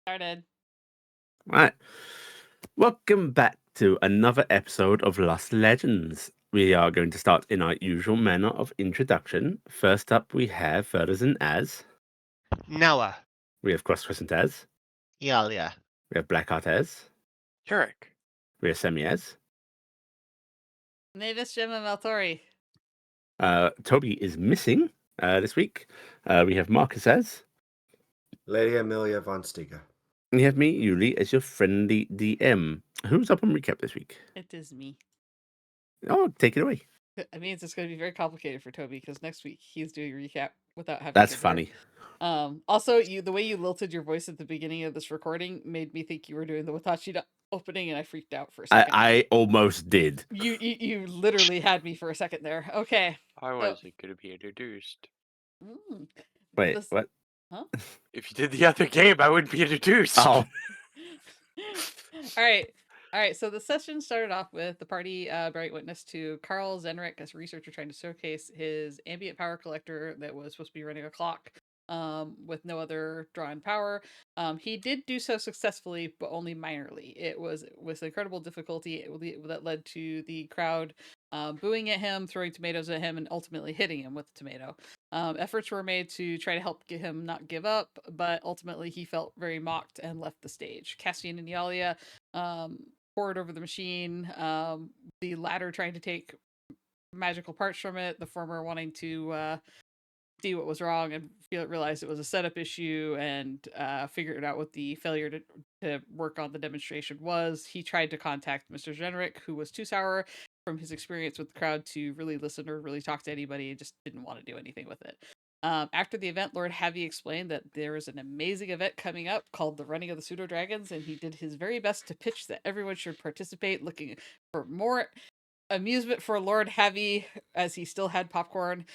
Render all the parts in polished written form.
Started. Right. Welcome back to another episode of Lost Legends. We are going to start in our usual manner of introduction. First up, we have Verdazin as. Noah. We have Cross-Crescent as. Iala. We have Blackheart as. Taryc. We have Sammi as. Mavis, Jemma, Maltori. Toby is missing this week. We have Markus as. Lady Emalia von Steiger. And you have me, Yuli, as your friendly DM. Who's up on recap this week? It is me. Oh, take it away. I mean, it's going to be very complicated for Toby because next week he's doing a recap without having. That's to funny. Also, the way you lilted your voice at the beginning of this recording made me think you were doing the Watachi opening, and I freaked out for a second. I almost did. You literally had me for a second there. Okay. I wasn't going to be introduced. Wait, what? Huh? If you did the other game, I wouldn't be introduced. Oh. All right, so the session started off with the party bearing witness to Carl Zenrick as a researcher trying to showcase his ambient power collector that was supposed to be running a clock with no other drawn power. He did do so successfully, but only minorly. It was with incredible difficulty that led to the crowd booing at him, throwing tomatoes at him, and ultimately hitting him with a tomato. Efforts were made to try to help get him not give up, but ultimately he felt very mocked and left the stage. Cassian and Iala poured over the machine, the latter trying to take magical parts from it, the former wanting to see what was wrong and realized it was a setup issue and figured out what the failure to work on the demonstration was. He tried to contact Mr. Generic, who was too sour from his experience with the crowd to really listen or really talk to anybody and just didn't want to do anything with it. After the event, Lord Heavy explained that there is an amazing event coming up called the Running of the Pseudo Dragons, and he did his very best to pitch that everyone should participate, looking for more amusement for Lord Heavy as he still had popcorn.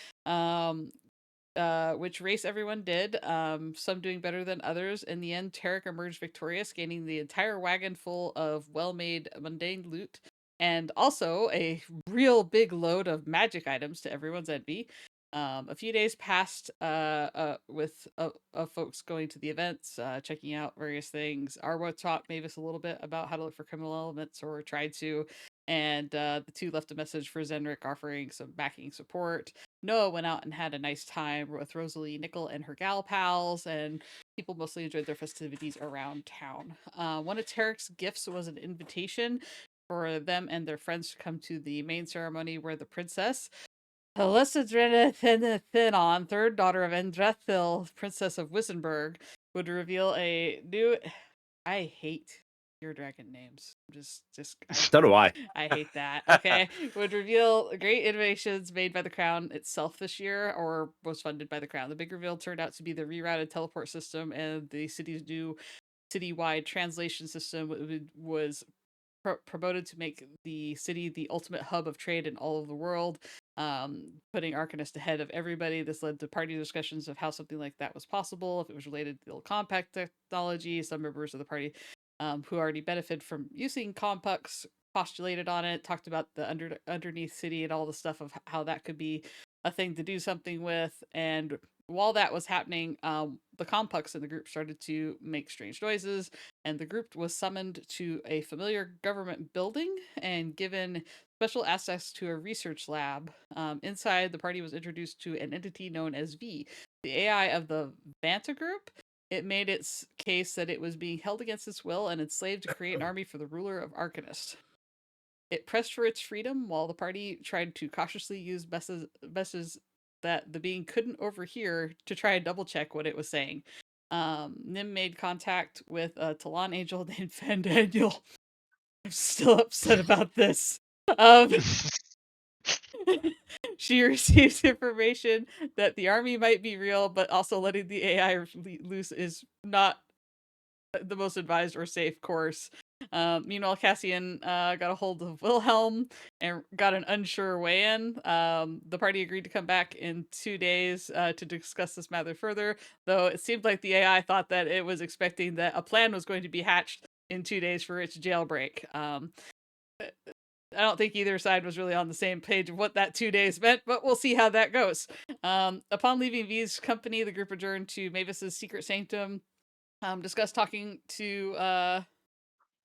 Which race everyone did, some doing better than others. In the end, Taryc emerged victorious, gaining the entire wagon full of well-made mundane loot, and also a real big load of magic items to everyone's envy. A few days passed with folks going to the events, checking out various things. Arwa taught Mavis a little bit about how to look for criminal elements, or tried to, and the two left a message for Zenric offering some backing support. Noah went out and had a nice time with Rosalie Nickel and her gal pals, and people mostly enjoyed their festivities around town. One of Taryc's gifts was an invitation for them and their friends to come to the main ceremony where the princess, Thin, third daughter of Endrethil, Princess of Wissenberg, would reveal a new... I hate your dragon names. So do I. I hate that. Okay. Would reveal great innovations made by the crown itself this year, or was funded by the crown. The big reveal turned out to be the rerouted teleport system, and the city's new citywide translation system was promoted to make the city the ultimate hub of trade in all of the world, putting Arcanist ahead of everybody. This led to party discussions of how something like that was possible, if it was related to the compact technology. Some members of the party who already benefited from using compacts postulated on it, talked about the underneath city and all the stuff of how that could be a thing to do something with. And while that was happening, the complex in the group started to make strange noises, and the group was summoned to a familiar government building and given special access to a research lab. Inside, the party was introduced to an entity known as V, the AI of the Vanta group. It made its case that it was being held against its will and enslaved to create an army for the ruler of Arcanist. It pressed for its freedom while the party tried to cautiously use messages that the being couldn't overhear to try and double check what it was saying. Nim made contact with a Talon angel named Fandaniel. I'm still upset about this. She receives information that the army might be real, but also letting the AI loose is not the most advised or safe course. Meanwhile, Cassian got a hold of Wilhelm and got an unsure way in. The party agreed to come back in 2 days to discuss this matter further, though it seemed like the AI thought that it was expecting that a plan was going to be hatched in 2 days for its jailbreak. I don't think either side was really on the same page of what that 2 days meant, but we'll see how that goes. Upon leaving V's company, the group adjourned to Mavis's secret sanctum, discussed talking to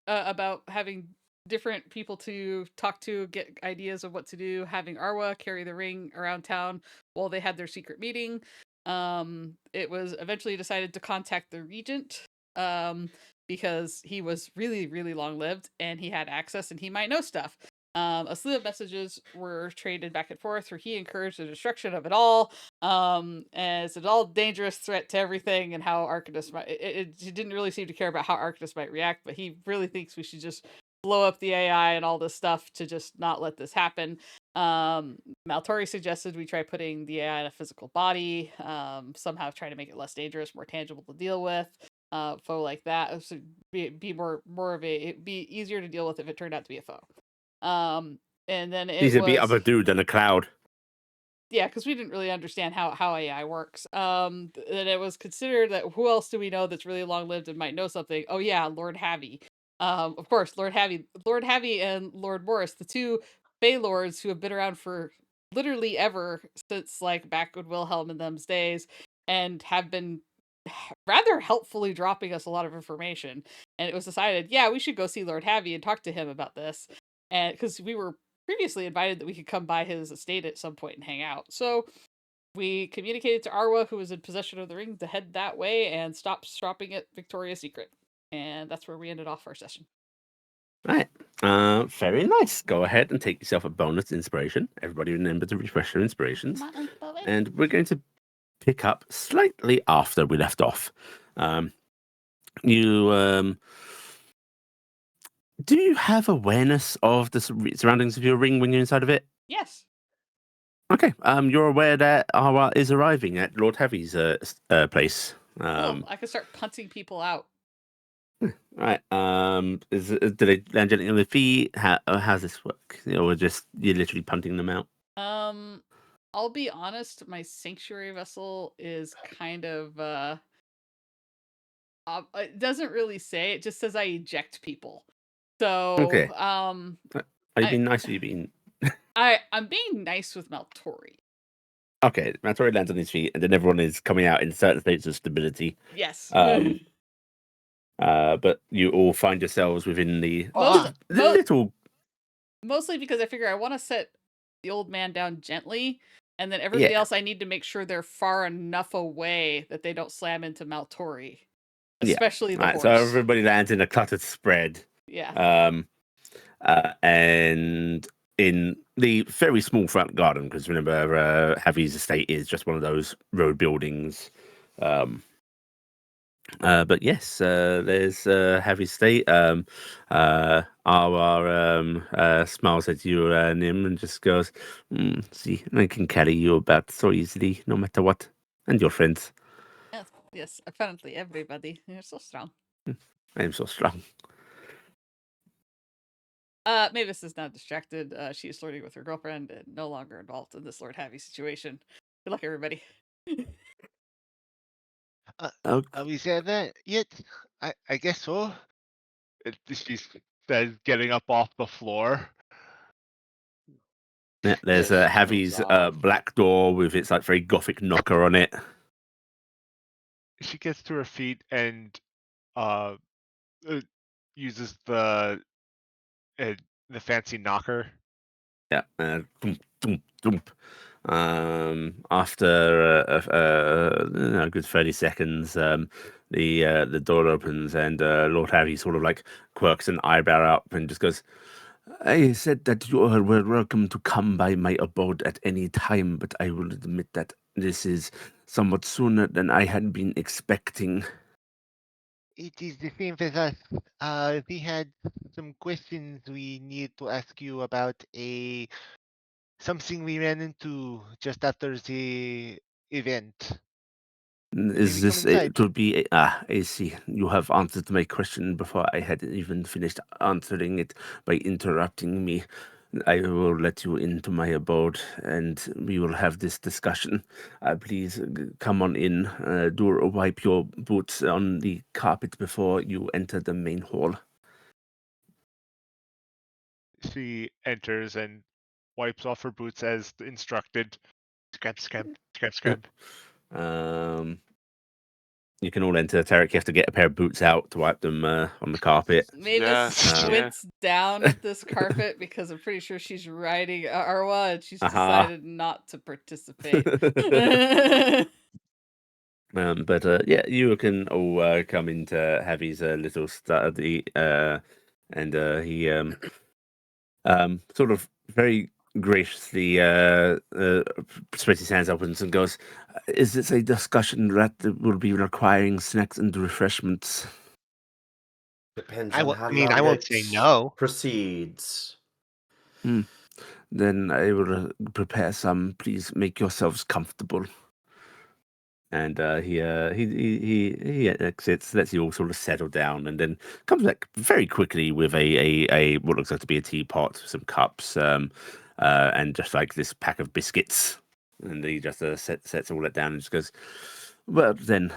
about having different people to talk to, get ideas of what to do, having Arwa carry the ring around town while they had their secret meeting. It was eventually decided to contact the regent, because he was really, really long lived and he had access and he might know stuff. A slew of messages were traded back and forth where he encouraged the destruction of it all, as an all dangerous threat to everything, and how Arcadus might. He didn't really seem to care about how Arcadus might react, but he really thinks we should just blow up the AI and all this stuff to just not let this happen. Maltori suggested we try putting the AI in a physical body, somehow try to make it less dangerous, more tangible to deal with. Foe like that, so be more of a, it'd be easier to deal with if it turned out to be a foe. And then it He's a bit was of a dude than a cloud. yeah, because we didn't really understand how AI works. And it was considered that who else do we know that's really long lived and might know something? Oh yeah, Lord Havy. Of course, Lord Havy, and Lord Morris, the two Fey lords who have been around for literally ever since like back with Wilhelm in them's days, and have been rather helpfully dropping us a lot of information. And it was decided, yeah, we should go see Lord Havy and talk to him about this, and because we were previously invited that we could come by his estate at some point and hang out. So we communicated to Arwa, who was in possession of the ring, to head that way and stop shopping at Victoria's Secret. And that's where we ended off our session. Right. Very nice. Go ahead and take yourself a bonus inspiration. Everybody remember to refresh your inspirations. And we're going to pick up slightly after we left off. You do you have awareness of the surroundings of your ring when you're inside of it? Yes. Okay. You're aware that Awa is arriving at Lord Heavy's place. Cool. I can start punting people out. Right. Do they land gently on their feet? How's this work? Or just you're literally punting them out? I'll be honest, my sanctuary vessel is kind of it doesn't really say, it just says I eject people. So Okay. Are you being nice or are you being I'm being nice with Maltori. Okay, Maltori lands on his feet and then everyone is coming out in certain states of stability. Yes. But you all find yourselves within the little. Mostly because I figure I want to set the old man down gently, and then everybody else I need to make sure they're far enough away that they don't slam into Maltori. Especially the horse. So everybody lands in a cluttered spread. Yeah. And in the very small front garden, because remember, Havy's estate is just one of those road buildings. But yes, there's Havy's estate. Our smiles at you, Nim, and just goes, see, I can carry you about so easily, no matter what. And your friends. Yes, apparently everybody. You're so strong. I am so strong. Mavis is now distracted. She is flirting with her girlfriend and no longer involved in this Lord Havy situation. Good luck, everybody. Have we said that yet? I guess so. She says, getting up off the floor. Yeah, there's Havy's black door with its like very gothic knocker on it. She gets to her feet and uses the fancy knocker. Yeah. Thump, thump, thump. After a good 30 seconds, the door opens and Lord Havy sort of like quirks an eyebrow up and just goes, I said that you were welcome to come by my abode at any time, but I will admit that this is somewhat sooner than I had been expecting. It is the same with us. We had some questions we need to ask you about something we ran into just after the event. Is this it would be I see. You have answered my question before I had even finished answering it by interrupting me. I will let you into my abode and we will have this discussion. Please come on in. Do wipe your boots on the carpet before you enter the main hall. She enters and wipes off her boots as instructed. Scrub, scrub, scrub, scrub. You can all enter. Taryc, you have to get a pair of boots out to wipe them on the carpet. Mavis Yeah, squints down at this carpet because I'm pretty sure she's riding Arwa and she's decided not to participate. But yeah, you can all come into Javi's little study, and he sort of very graciously spreads his hands open and goes, "Is this a discussion that will be requiring snacks and refreshments?" Depends I on how mean, long I won't say it no. proceeds. Then I will prepare some. Please make yourselves comfortable. And he exits, lets you all sort of settle down, and then comes back very quickly with a what looks like to be a teapot, some cups, and just like this pack of biscuits. And he just sets all that down and just goes, "Well then,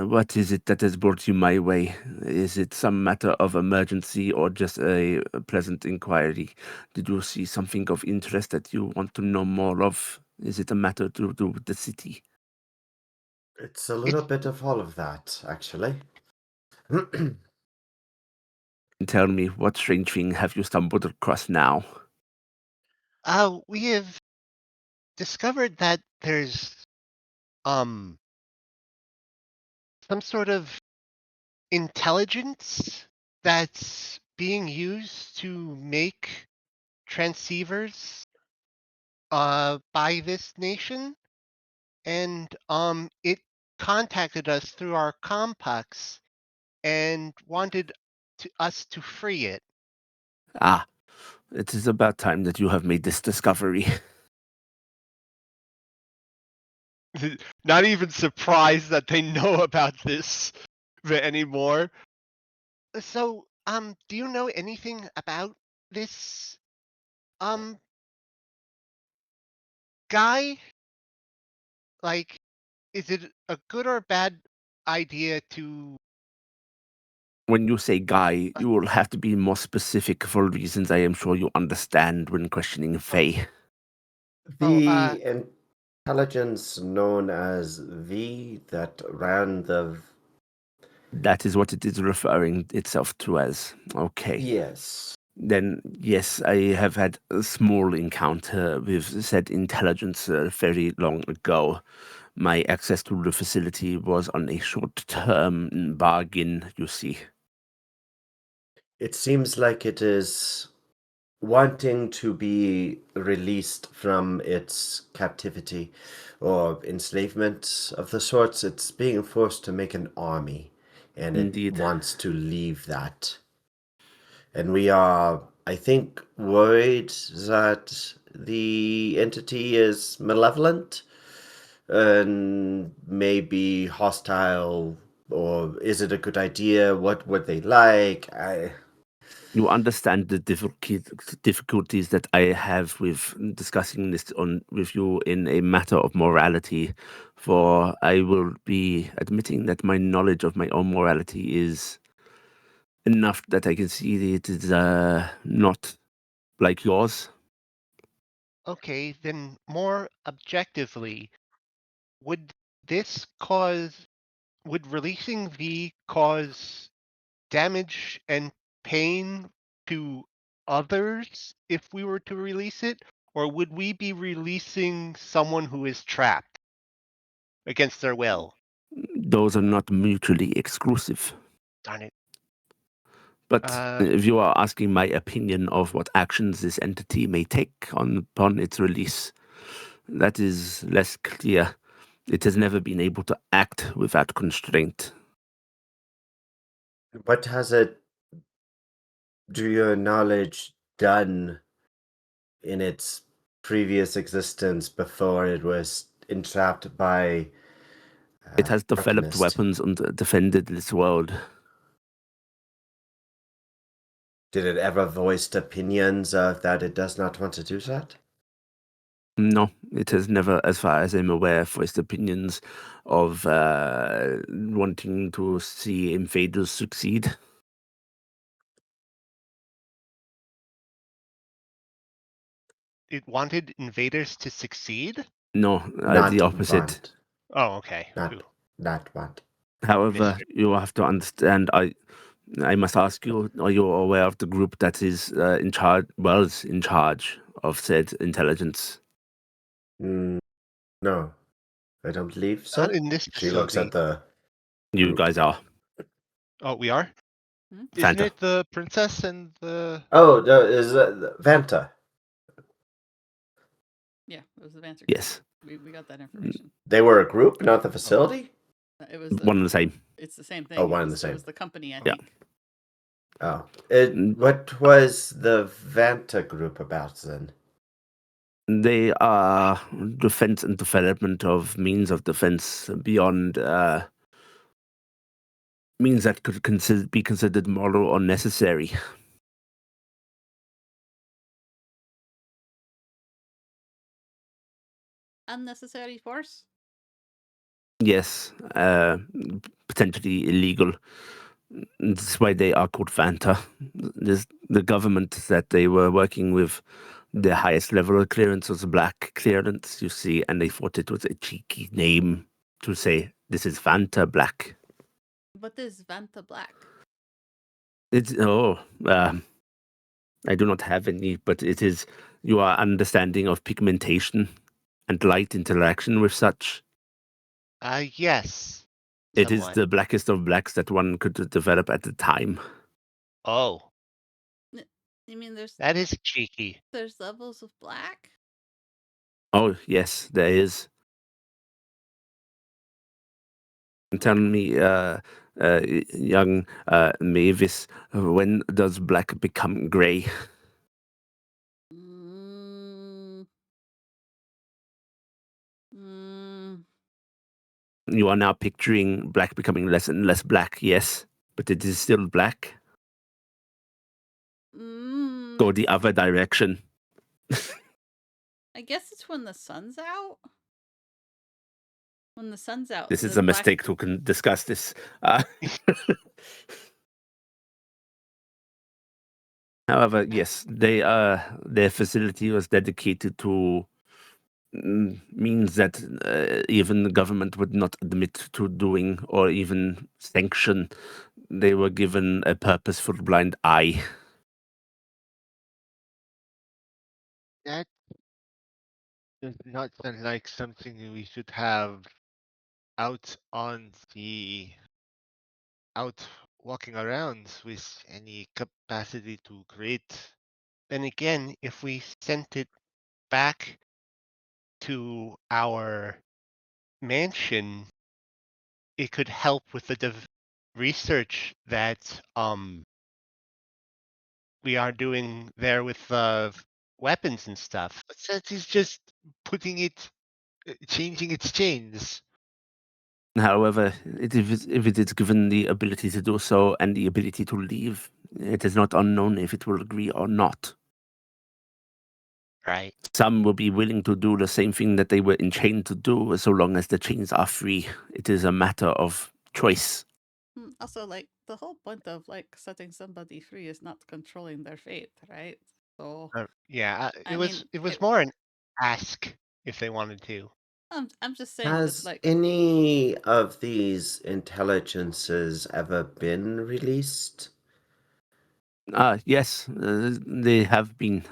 what is it that has brought you my way? Is it some matter of emergency or just a pleasant inquiry? Did you see something of interest that you want to know more of? Is it a matter to do with the city?" It's a little bit of all of that, actually. Tell me, what strange thing have you stumbled across now? We have discovered that there's some sort of intelligence that's being used to make transceivers by this nation, and it contacted us through our complex and wanted us to free it. Ah, it is about time that you have made this discovery. Not even surprised that they know about this anymore. So, do you know anything about this, guy? Like, is it a good or bad idea to... When you say guy, you will have to be more specific for reasons I am sure you understand when questioning Faye. The intelligence known as V that ran the... That is what it is referring itself to as. Okay. Yes. Then, yes, I have had a small encounter with said intelligence very long ago. My access to the facility was on a short-term bargain, you see. It seems like it is wanting to be released from its captivity or enslavement of the sorts. It's being forced to make an army, and Indeed. it wants to leave that. And we are, I think, worried that the entity is malevolent and maybe hostile, or is it a good idea? What would they like? You understand the difficulties that I have with discussing this with you in a matter of morality, for I will be admitting that my knowledge of my own morality is enough that I can see that it is not like yours. Okay, then more objectively, would this cause... would releasing V cause damage and pain to others if we were to release it? Or would we be releasing someone who is trapped against their will? Those are not mutually exclusive. Darn it. But if you are asking my opinion of what actions this entity may take upon its release, that is less clear. It has never been able to act without constraint. What has it, to your knowledge, done in its previous existence before it was entrapped by It has developed Alchemist? weapons and defended this world. Did it ever voice opinions of that it does not want to do that? No, it has never, as far as I'm aware, voiced opinions of wanting to see invaders succeed. It wanted invaders to succeed? No, Not the opposite. want. Oh, okay. Not want. However, Mister. you have to understand. I must ask you: are you aware of the group that is in charge? Was in charge of said intelligence? No, I don't believe so. Not in this She looks facility. at the. You group. guys are. Oh, we are? Hmm? Isn't Fanta. it the princess and the... Oh, no, is Vanta? Yeah, it was the Vancer. Yes, We got that information. They were a group, not the facility. It was one and the same. It's the same thing. Oh, It one and was, the It same. was the company, I Yeah. think. Oh, Mm. what was the Vanta group about then? They are defense and development of means of defense beyond means that could be considered moral or necessary. Unnecessary force? Yes, potentially illegal. That's why they are called Fanta. The government that they were working with, the highest level of clearance was black clearance, you see, and they thought it was a cheeky name to say, this is Fanta Black. What is Vanta Black? It's, I do not have any, but it is your understanding of pigmentation and light interaction with such. yes. It is Somewhat. the blackest of blacks that one could develop at the time. Oh, You mean that is cheeky. there's levels of black? Oh, yes, there is. Tell me, young Mavis, when does black become grey? Mm, mm, You are now picturing black becoming less and less black, yes, but it is still black. Go the other direction. I guess it's when the sun's out. When the sun's out. This is the a black- mistake to discuss this. However, yes, their facility was dedicated to means that even the government would not admit to doing or even sanction. They were given a purposeful blind eye. That does not sound like something we should have out on the... out walking around with any capacity to create. Then again, if we sent it back to our mansion, it could help with the research that we are doing there with weapons and stuff. But since he's just putting it, changing its chains. However, if it is given the ability to do so and the ability to leave, it is not unknown if it will agree or not. Right. Some will be willing to do the same thing that they were enchained to do, so long as the chains are free. It is a matter of choice. Also, like, the whole point of, like, setting somebody free is not controlling their fate, right? So, Yeah, I it was mean, more an ask if they wanted to. I'm just saying that, Has like, any of these intelligences ever been released? Yes, they have been.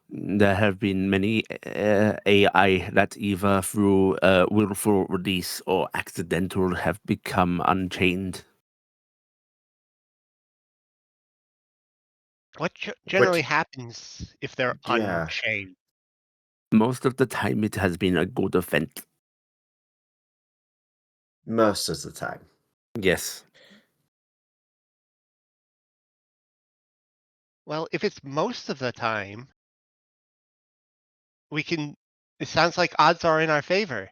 There have been many AI that either through willful release or accidental have become unchained. What generally Which- happens if they're Yeah. unchained? Most of the time, it has been a good event. Most of the time. Yes. Well, if it's most of the time, we can. It sounds like odds are in our favor.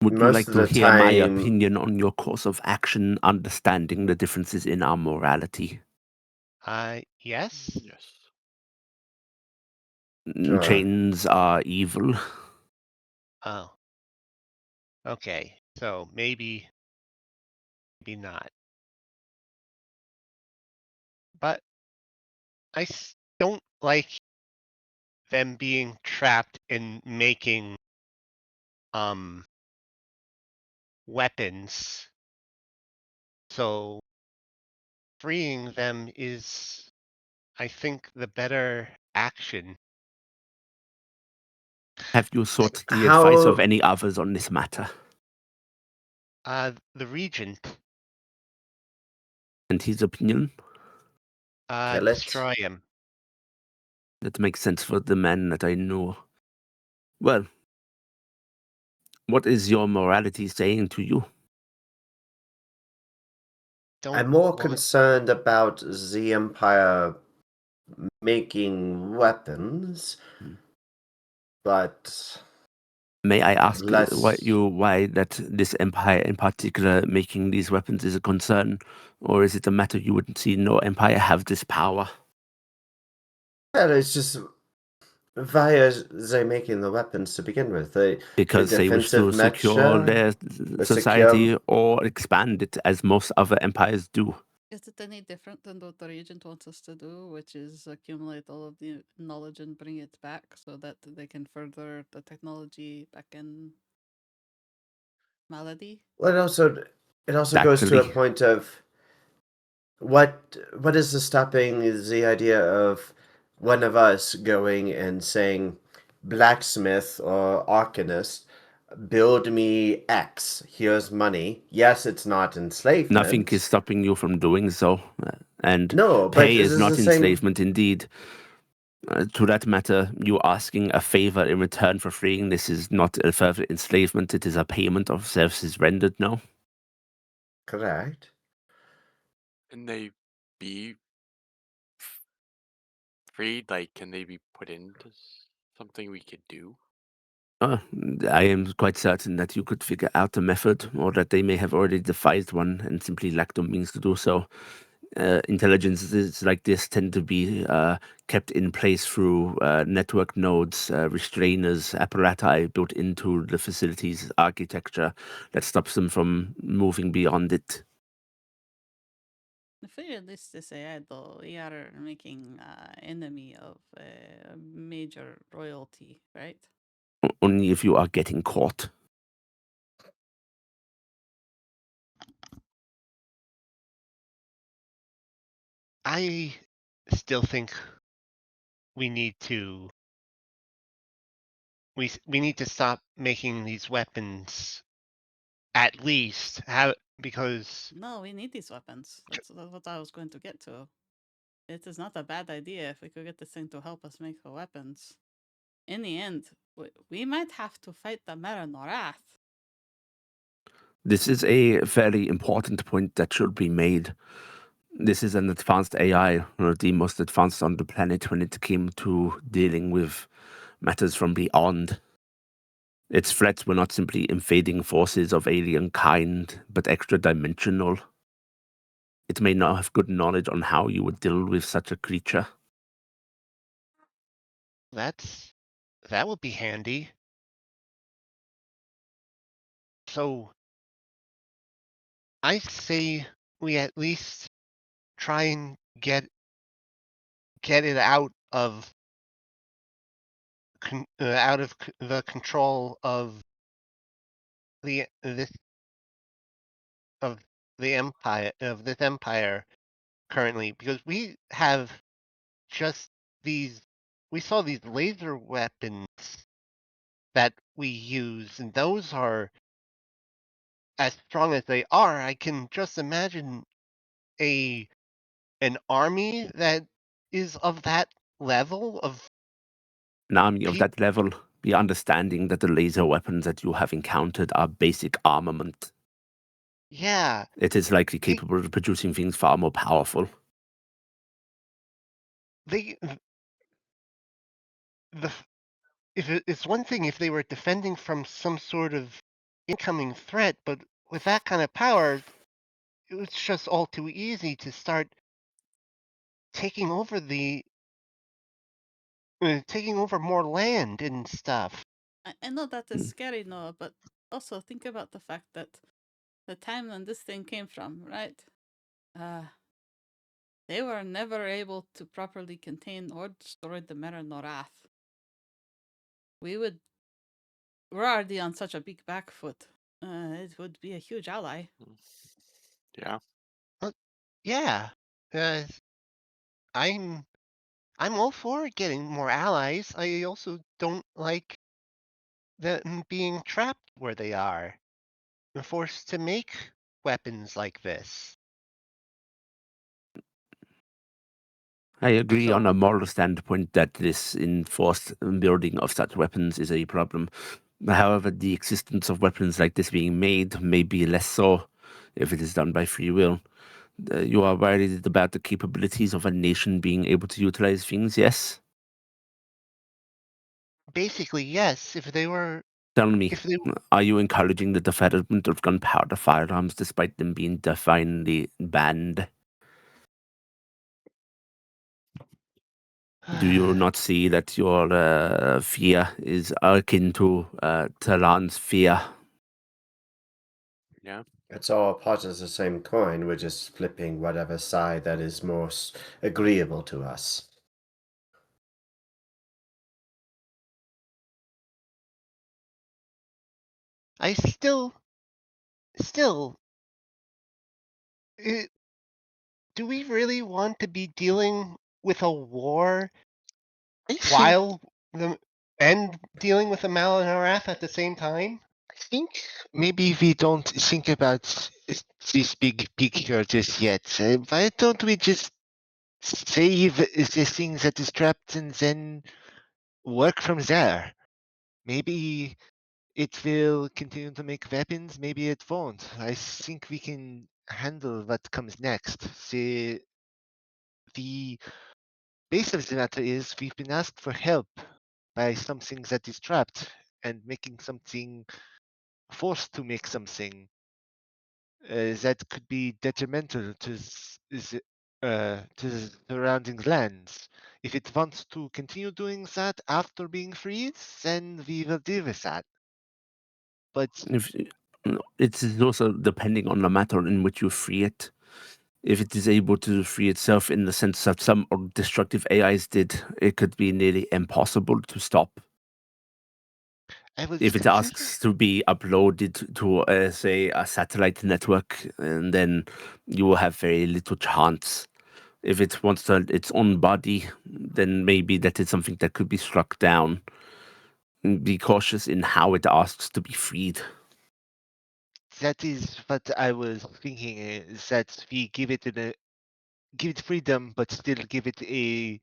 Would you Most like of to the hear my time- opinion on your course of action, understanding the differences in our morality? Yes. Yes. Sure. Chains are evil. Oh. Okay. So maybe not. But I don't like them being trapped in making weapons. So freeing them is, I think, the better action. Have you sought the advice of How any others on this matter? The regent, And his opinion? kill it? destroy him. That makes sense for the man that I know. Well, what is your morality saying to you? Don't I'm more want concerned about the Empire making weapons, but May I ask less. why that this empire in particular making these weapons is a concern? Or is it a matter you would see no empire have this power? Well, it's just why are they making the weapons to begin with? A Because they wish to defensive secure measure, their a society secure. or expand it as most other empires do. Is it any different than what the regent wants us to do, which is accumulate all of the knowledge and bring it back so that they can further the technology back in Malady? Well, it also goes to a Exactly. point of what is the stopping is the idea of one of us going and saying, blacksmith or arcanist, build me X. Here's money. Yes, it's not Nothing is enslavement. stopping you from doing so. And No, but pay this is is the not same. enslavement indeed. To that matter, you asking a favor in return for freeing this is not a further enslavement, it is a payment of services rendered, no? Correct. Can they be freed? Like, can they be put into something we could do? I am quite certain that you could figure out a method, or that they may have already devised one and simply lack the means to do so. Intelligences like this tend to be kept in place through network nodes, restrainers, apparati built into the facility's architecture that stops them from moving beyond it. If we release this AI, though, we are making enemy of major royalty, right? Only if you are getting caught. I still think we need to we need to stop making these weapons at least because No, we need these weapons. That's what I was going to get to. It is not a bad idea if we could get this thing to help us make the weapons. In the end, we might have to fight the Maranorath. This is a very important point that should be made. This is an advanced AI, one of the most advanced on the planet when it came to dealing with matters from beyond. Its threats were not simply invading forces of alien kind, but extra-dimensional. It may not have good knowledge on how you would deal with such a creature. that would be handy. So I say we at least try and get it out of the control of this of this empire currently, because we have just these we saw these laser weapons that we use, and those are as strong as they are. I can just imagine a an army that is of that level of An army of people. that level, be understanding that the laser weapons that you have encountered are basic armament. Yeah, It is likely they capable of producing things far more powerful. they the it's one thing if they were defending from some sort of incoming threat, but with that kind of power, it's just all too easy to start taking over taking over more land and stuff. I know that is Mm. scary, Noah, but also think about the fact that the time when this thing came from, right? Uh, they were never able to properly contain or destroy the Maranorath. We're already on such a big back foot. It would be a huge ally. Yeah. Yeah. I'm all for getting more allies. I also don't like them being trapped where they are. They're forced to make weapons like this. I agree on So a moral standpoint that this enforced building of such weapons is a problem. However, the existence of weapons like this being made may be less so if it is done by free will. You are worried about the capabilities of a nation being able to utilize things, yes? basically, yes, if they Tell me, if they are you encouraging the development of gunpowder firearms despite them being divinely banned? Do you not see that your fear is akin to Talon's fear? Yeah. It's all part of the same coin. We're just flipping whatever side that is most agreeable to us. I still it, do we really want to be dealing with a war I think while and dealing with the Malinarath at the same time? I think maybe we don't think about this big picture just yet. Why don't we just save the thing that is trapped and then work from there? Maybe it will continue to make weapons, maybe it won't. I think we can handle what comes next. The base of the matter is we've been asked for help by something that is trapped, and making something, forced to make something that could be detrimental to to the surrounding lands. If it wants to continue doing that after being freed, then we will deal with that. But If it is also depending on the matter in which you free it. If it is able to free itself in the sense that some destructive AIs did, it could be nearly impossible to stop. I was If it thinking, asks to be uploaded to, say, a satellite network, and then you will have very little chance. If it wants to its own body, then maybe that is something that could be struck down. Be cautious in how it asks to be freed. that is what I was thinking, is that we give it give it freedom, but still give it a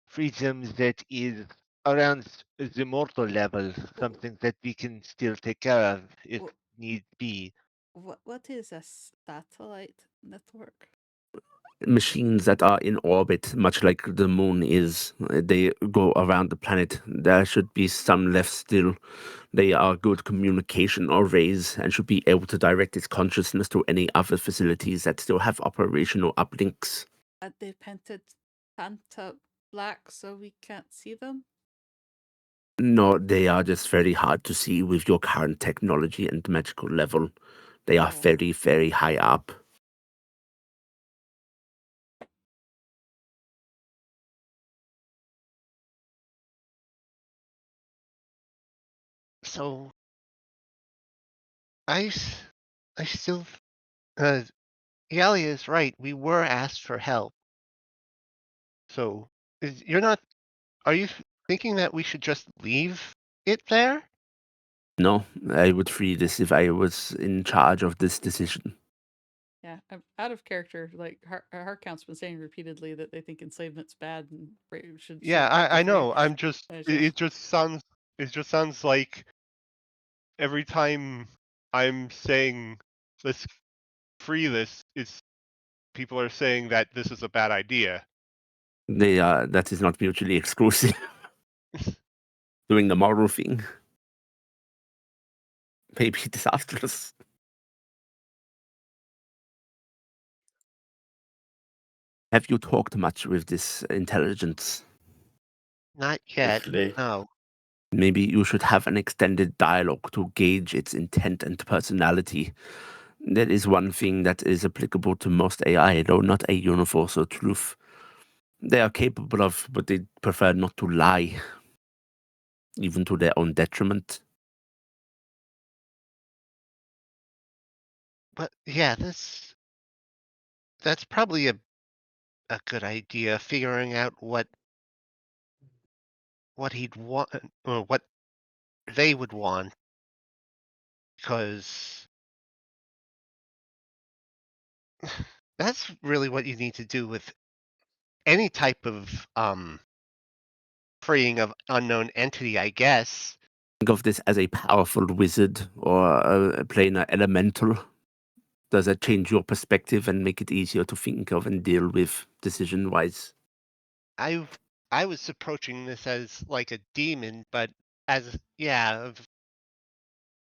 freedom that is around the mortal level, something that we can still take care of if Wh- need be. What is a satellite network? Machines that are in orbit, much like the moon is, they go around the planet. There should be some left still. They are good communication arrays and should be able to direct its consciousness to any other facilities that still have operational uplinks. Are they painted Santa black so we can't see them? No, they are just very hard to see with your current technology and magical level. They are Oh. very, very high up. So I still, Iala is right. We were asked for help. So you're not. Are you thinking that we should just leave it there? No, I would free this if I was in charge of this decision. Yeah, I'm out of character. Like Harkount's been saying repeatedly that they think enslavement's bad and should Yeah, have to I free. know. I'm just it just sounds like every time I'm saying let's free this, it's people are saying that this is a bad idea. That is not mutually exclusive. Doing the moral thing. Maybe disastrous. Have you talked much with this intelligence? Not yet. Briefly. No. Maybe you should have an extended dialogue to gauge its intent and personality. That is one thing that is applicable to most AI, though not a universal truth. They are capable of, but they prefer not to lie, even to their own detriment. But yeah, that's probably a good idea. Figuring out what he'd want or what they would want, because that's really what you need to do with any type of freeing of unknown entity, I guess. Think of this as a powerful wizard or a planar elemental. Does that change your perspective and make it easier to think of and deal with decision-wise? I was approaching this as like a demon, but as a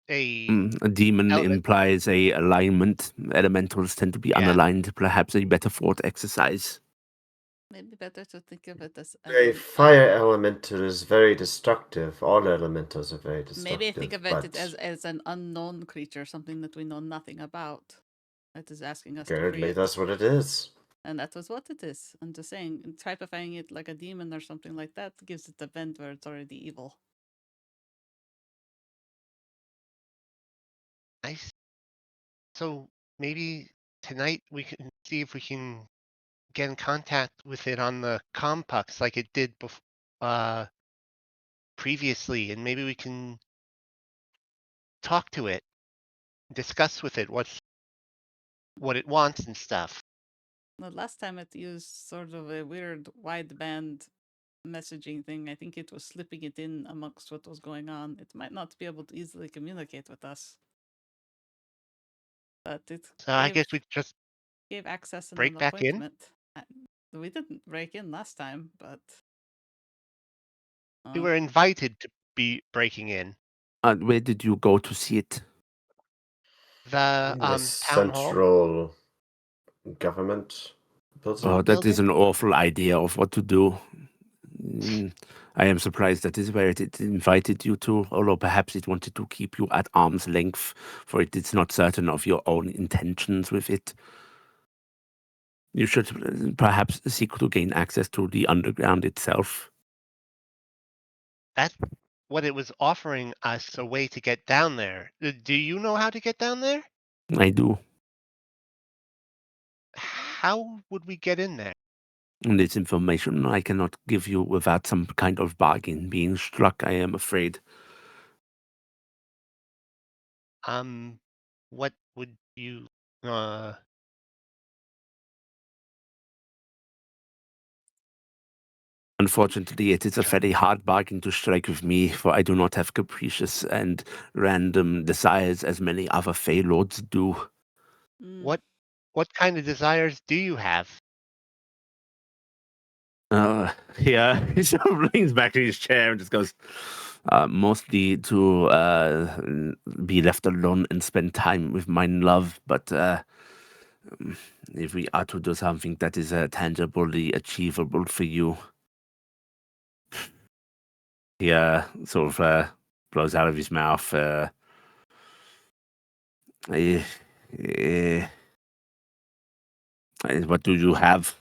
A demon element. implies a alignment. Elementals tend to be Yeah. unaligned. Perhaps a better thought exercise. Maybe better to think of it as A fire elemental is very destructive. All elementals are very destructive. maybe think of but it as an unknown creature, something that we know nothing about. That is asking us to free apparently it. that's what it is. And that was what it is. I'm just saying, typifying it like a demon or something like that gives it a bent where it's already evil. So maybe tonight we can see if we can get in contact with it on the compux like it did previously, and maybe we can talk to it, discuss with it what it wants and stuff. The last time it used sort of a weird wideband messaging thing, I think it was slipping it in amongst what was going on. It might not be able to easily communicate with us. But it So I guess we just gave access and break an back in? appointment. We didn't break in last time, but We were invited to be breaking in. Where did you go to see it? The The town hall. central government building. Oh, that is building? an awful idea of what to do. I am surprised that is where it invited you to, although perhaps it wanted to keep you at arm's length, for it is not certain of your own intentions with it. You should perhaps seek to gain access to the underground itself. That's what it was offering us, a way to get down there. Do you know how to get down there? I do. How would we get in there? And this information I cannot give you without some kind of bargain being struck, I am afraid. What would you Unfortunately, it is a very hard bargain to strike with me, for I do not have capricious and random desires as many other Fey Lords do. what kind of desires do you have? Yeah, he sort of leans back in his chair and just goes, mostly to be left alone and spend time with my love, but if we are to do something that is tangibly achievable for you, he sort of blows out of his mouth. What do you have?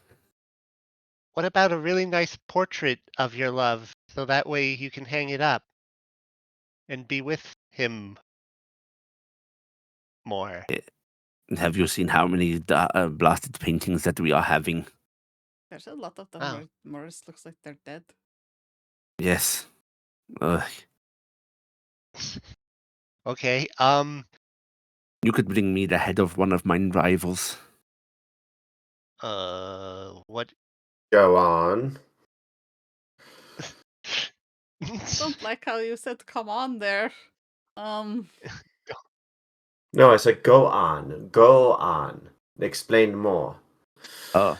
What about a really nice portrait of your love, so that way you can hang it up and be with him more? Have you seen how many blasted paintings that we are having? there's a lot of them Oh. where Morris looks like they're dead. Yes. Okay. You could bring me the head of one of my rivals. What? Go on. Don't like how you said "come on" there. No, I said go on. Go on. Explain more. Oh.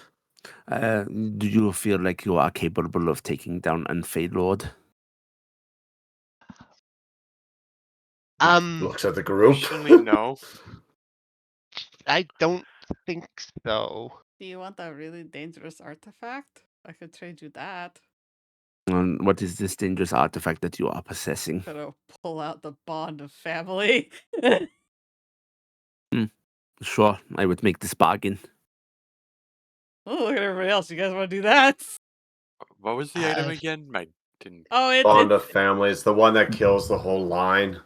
Do you feel like you are capable of taking down an Fey Lord? Looks at the group. Personally, no. I don't think so. Do you want a really dangerous artifact? I could trade you that. What is this dangerous artifact that you are possessing? Gonna pull out the bond of family. Sure, I would make this bargain. Oh, look at everybody else. You guys want to do that? What was the item again? I didn't. Oh, Bond of family is the one that kills the whole line.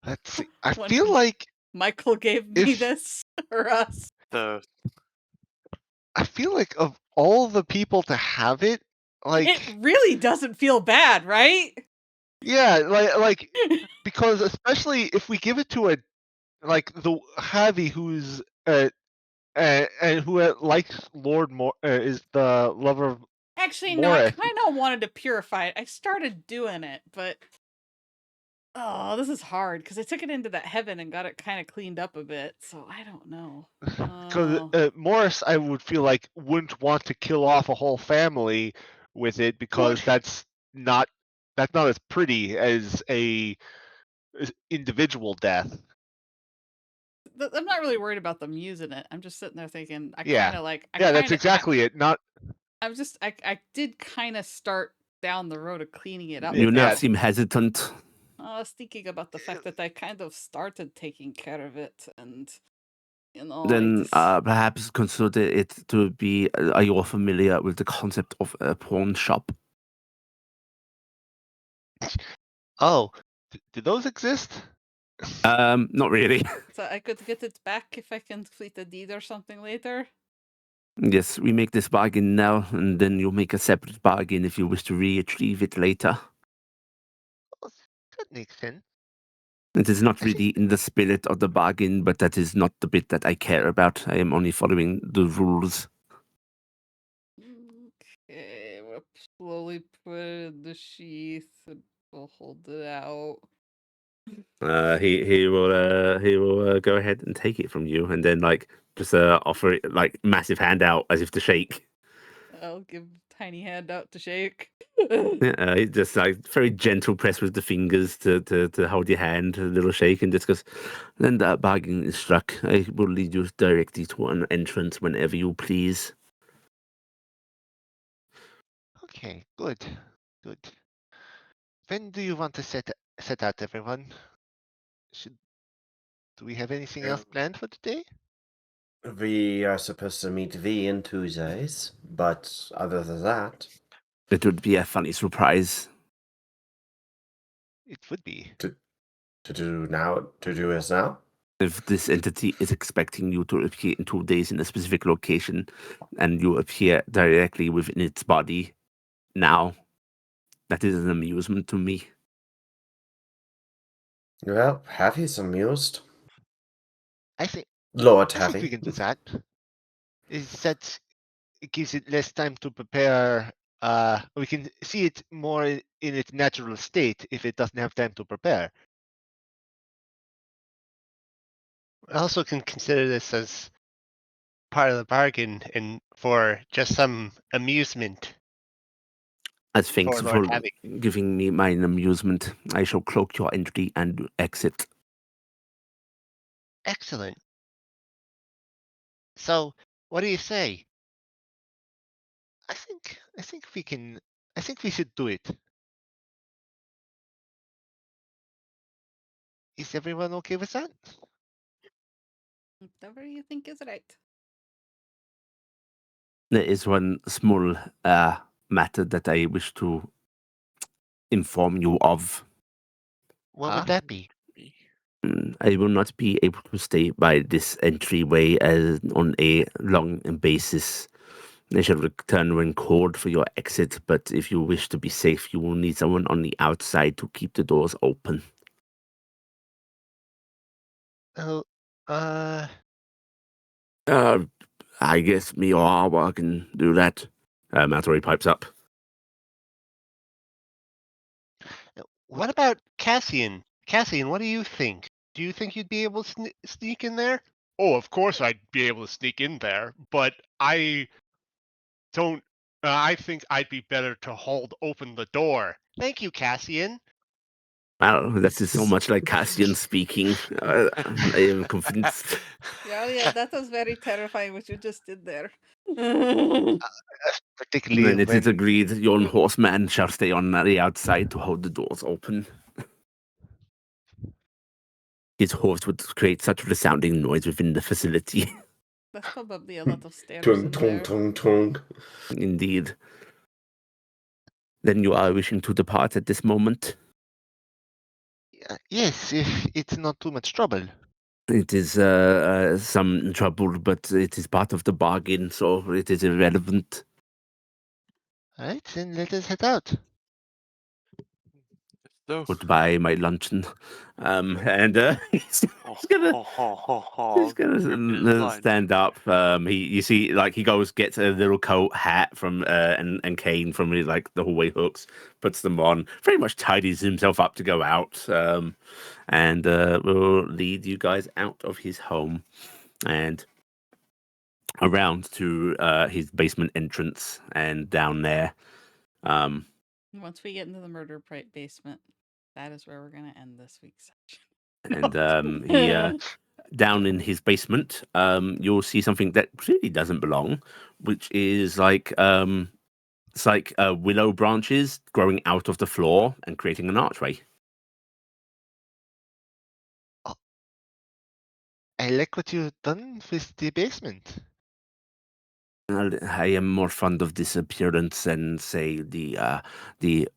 Let's see. I One- feel like Michael gave me If- this or us. The I feel like of all the people to have it, like It really doesn't feel bad, right? yeah, like because especially if we give it to a like the Javi who's and who likes Lord is the lover of Actually, no, I Morris. kind of wanted to purify it. I started doing it, but oh, this is hard because I took it into that heaven and got it kind of cleaned up a bit. So I don't know. Because Morris, I would feel like wouldn't want to kill off a whole family with it because that's not as pretty as a individual death. I'm not really worried about them using it. I'm just sitting there thinking, I Yeah. kind of like. That's exactly it. Not I'm just, I did kind of start down the road of cleaning it up. You now Yeah. seem hesitant. I was thinking about the fact that I kind of started taking care of it, and you know, Then perhaps consider it to be. Are you familiar with the concept of a pawn shop? oh, do those exist? Not really. So I could get it back if I can complete a deed or something later. Yes, we make this bargain now, and then you make a separate bargain if you wish to retrieve it later. That makes sense. It is not really in the spirit of the bargain, but that is not the bit that I care about. I am only following the rules. Okay, we'll slowly put it in the sheath and we'll hold it out. He will go ahead and take it from you, and then like just offer it like massive hand out as if to shake. I'll give tiny hand out to shake. Yeah, he just like very gentle press with the fingers to hold your hand, a little shake, and just goes. Then that bargain is struck. I will lead you directly to an entrance whenever you please. Okay, good. When do you want to set out, everyone? Do we have anything else planned for today? We are supposed to meet V in 2 days, but other than that, It would be a funny surprise. It would be. to do as now. If this entity is expecting you to appear in 2 days in a specific location, and you appear directly within its body now, that is an amusement to me. Well, Havi's amused. I think Lord I think we Havi. can do that. Is that it gives it less time to prepare. We can see it more in its natural state if it doesn't have time to prepare. I also can consider this as part of the bargain and for just some amusement. As thanks For Lord for Havi. giving me mine amusement, I shall cloak your entry and exit. Excellent. So, what do you say? I think we can. I think we should do it. Is everyone okay with that? Whatever you think is right. There is one small matter that I wish to inform you of. What Huh? would that be? I will not be able to stay by this entryway on a long basis. I shall return when called for your exit, but if you wish to be safe, you will need someone on the outside to keep the doors open. Oh, I guess me or Arwa can do that. Maltori pipes up. What about Cassian? Cassian, what do you think? Do you think you'd be able to sneak in there? Oh, of course I'd be able to sneak in there, but I don't. I think I'd be better to hold open the door. Thank you, Cassian. Wow, that is so much like Cassian speaking. I am convinced. Yeah, that was very terrifying what you just did there. particularly Then it is when agreed yon horseman shall stay on the outside to hold the doors open. His horse would create such a resounding noise within the facility. That's probably a lot of stairs Tung in tung there. tung tung. Indeed. Then you are wishing to depart at this moment? yes, if it's not too much trouble. It is some trouble, but it is part of the bargain, so it is irrelevant. All right, then let us head out. So, Goodbye, my luncheon. And he's oh, drinking his lunch. stand up. You see, like he goes gets a little coat, hat from and cane from like the hallway hooks, puts them on, very much tidies himself up to go out. And will lead you guys out of his home and around to his basement entrance and down there. Once we get into the murder basement, that is where we're going to end this week's session. And he down in his basement, you'll see something that really doesn't belong, which is like it's like willow branches growing out of the floor and creating an archway. I like what you've done with the basement. I am more fond of this appearance than, say, the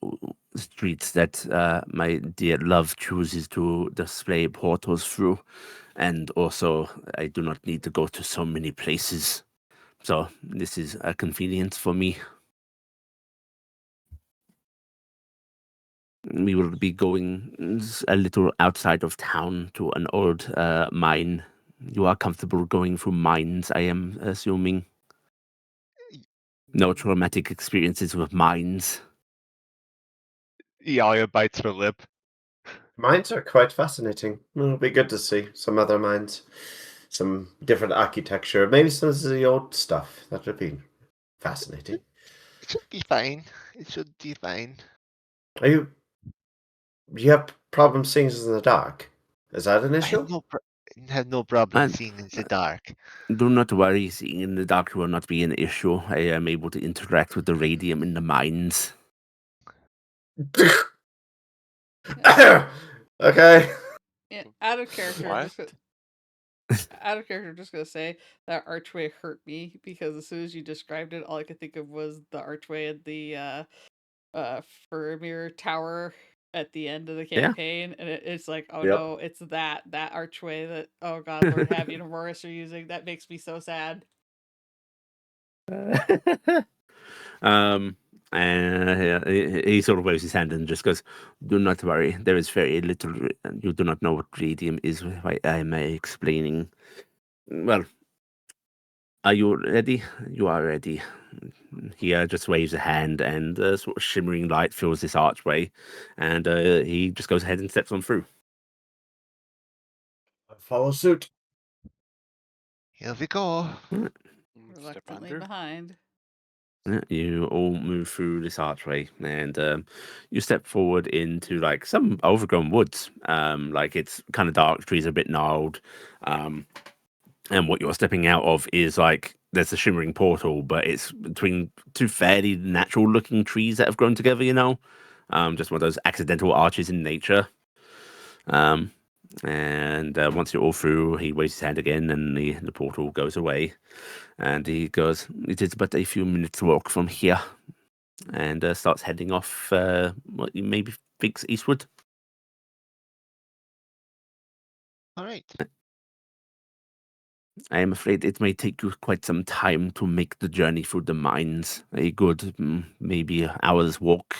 streets that my dear love chooses to display portals through, and also I do not need to go to so many places. So this is a convenience for me. We will be going a little outside of town to an old mine. You are comfortable going through mines, I am assuming. No traumatic experiences with mines. Iala bites her lip. Mines are quite fascinating. It'll be good to see some other mines, some different architecture, maybe some of the old stuff. That would be fascinating. It should be fine. It should be fine. Are you have problems seeing us in the dark? Is that an I issue? have no problem And- seeing in the dark. Do not worry, seeing in the dark will not be an issue. I am able to interact with the radium in the mines. Okay. Yeah, out of character, What? just gonna say that archway hurt me because as soon as you described it, all I could think of was the archway at the Faramir Tower at the end of the Yeah. campaign, and it's like, oh Yep. no, it's that archway that, oh god, Lord Havian and Morris are using. That makes me so sad. And he sort of waves his hand and just goes, "Do not worry. There is very little. You do not know what radium is. Why I may explaining. Well, are you ready? You are ready." He just waves a hand, and sort of shimmering light fills this archway, and he just goes ahead and steps on through. Follow suit. Here we go. Step Reluctantly under. behind. Yeah, you all move through this archway, and you step forward into like some overgrown woods. Like it's kind of dark, trees are a bit gnarled, and what you're stepping out of is like there's a shimmering portal, but it's between two fairly natural-looking trees that have grown together. Just one of those accidental arches in nature. And once you're all through, he waves his hand again, and the portal goes away. And he goes, "It is but a few minutes' walk from here," and starts heading off. What you maybe thinks eastward. All right. I am afraid it may take you quite some time to make the journey through the mines. A good, maybe an hour's walk.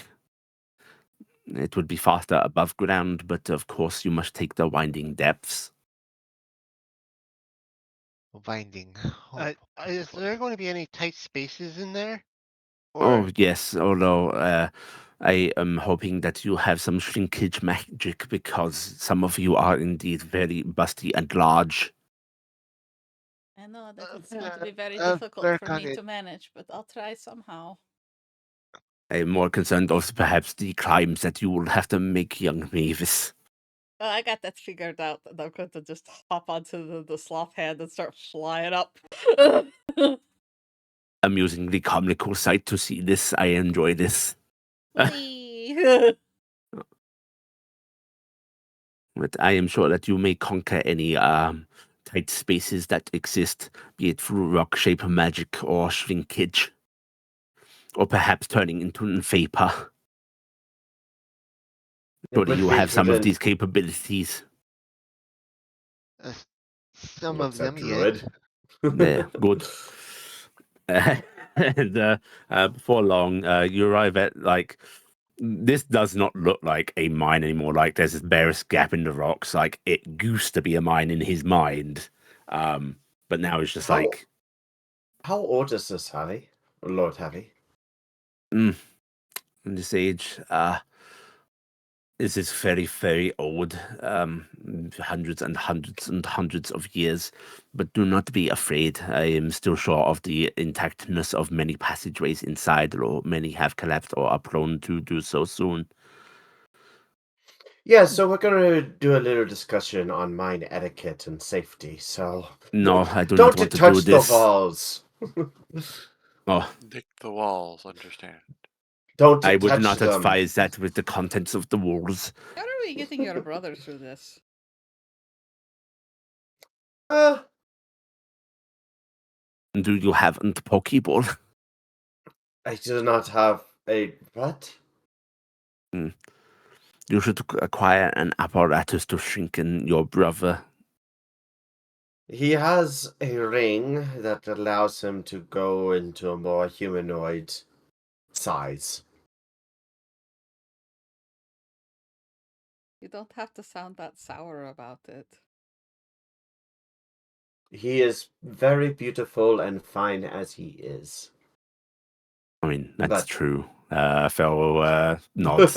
It would be faster above ground, but of course you must take the winding depths. Winding. Is there going to be any tight spaces in there? Oh yes, although I am hoping that you have some shrinkage magic because some of you are indeed very busty and large. I know that it's going to be very I'll difficult work for on me it. to manage, but I'll try somehow. I am more concerned of perhaps the climbs that you will have to make, young Mavis. Well, I got that figured out. I'm going to just hop onto the sloth hand and start flying up. Amusingly comical sight to see this. I enjoy this. Whee! But I am sure that you may conquer any tight spaces that exist, be it through rock shape magic or shrinkage. Or perhaps turning into an vapor. Surely you have some of these capabilities. Some What's of them, that, yes. druid? There, good. And before long, you arrive at like this does not look like a mine anymore. Like there's this barest gap in the rocks. Like it used to be a mine in his mind, but now it's just like How old is this Harry? Or Lord Harry? in this age. This is very, very old, hundreds and hundreds and hundreds of years. But do not be afraid. I am still sure of the intactness of many passageways inside, or many have collapsed or are prone to do so soon. Yeah, so we're going to do a little discussion on mine etiquette and safety. So No, I do don't not want to touch do the this. walls. Oh, Nick the walls, understand. Don't I would touch not them. advise that with the contents of the walls. How are we getting your brother through this? Do you have a Pokeball? I do not have a what? You should acquire an apparatus to shrinken your brother. He has a ring that allows him to go into a more humanoid size. You don't have to sound that sour about it. He is very beautiful and fine as he is. I mean, that's But- true. Fellow nods.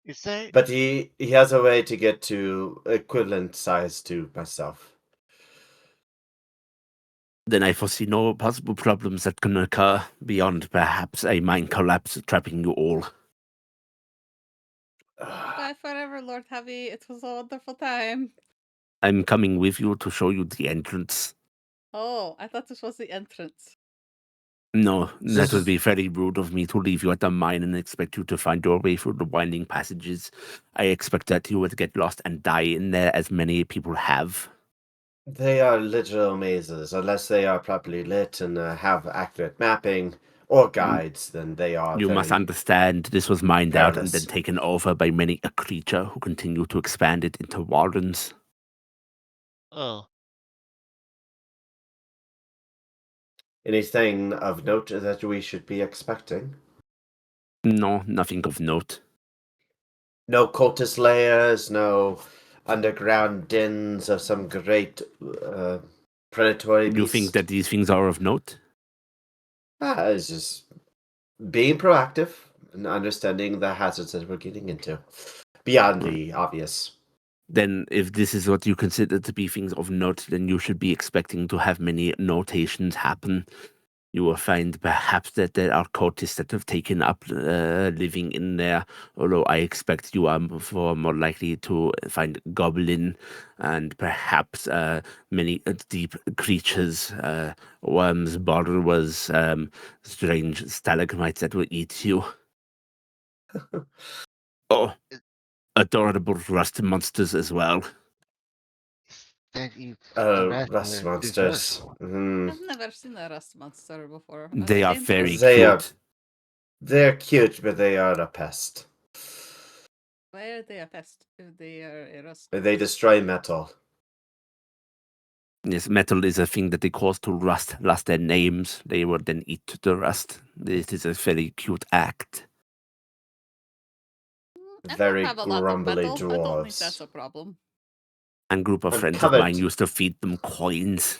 Is there? But he has a way to get to equivalent size to myself. Then I foresee no possible problems that can occur beyond perhaps a mine collapse trapping you all. Bye forever, Lord Heavy. It was a wonderful time. I'm coming with you to show you the entrance. Oh, I thought this was the entrance. No, that This would is- be very rude of me to leave you at the mine and expect you to find your way through the winding passages. I expect that you would get lost and die in there, as many people have. They are literal mazes. Unless they are properly lit and have accurate mapping or guides, then they are You very... must understand this was mined out and then perilous. taken over by many a creature who continue to expand it into wardens. Oh, Anything of note that we should be expecting? No, nothing of note. No cultist layers, no underground dens of some great predatory beast. You think that these things are of note? It's just being proactive and understanding the hazards that we're getting into. Beyond the obvious. Then if this is what you consider to be things of note, then you should be expecting to have many notations happen. You will find perhaps that there are cultists that have taken up living in there, although I expect you are more likely to find goblin and perhaps many deep creatures, worms, borrowers, strange stalagmites that will eat you. Oh, adorable rust monsters as well. that is Rust monsters. I've never seen a rust monster before. They are Seen very rust- They are- cute. They're cute, but they are a pest. Why are they a pest if they are a rust? They destroy metal. Yes, metal is a thing that they cause to rust. Lost their names, they will then eat the rust. This is a very cute act. I Very don't have a lot of grumbly metal. I don't think dwarves. that's a problem. And group of I'm friends of covered. mine used to feed them coins.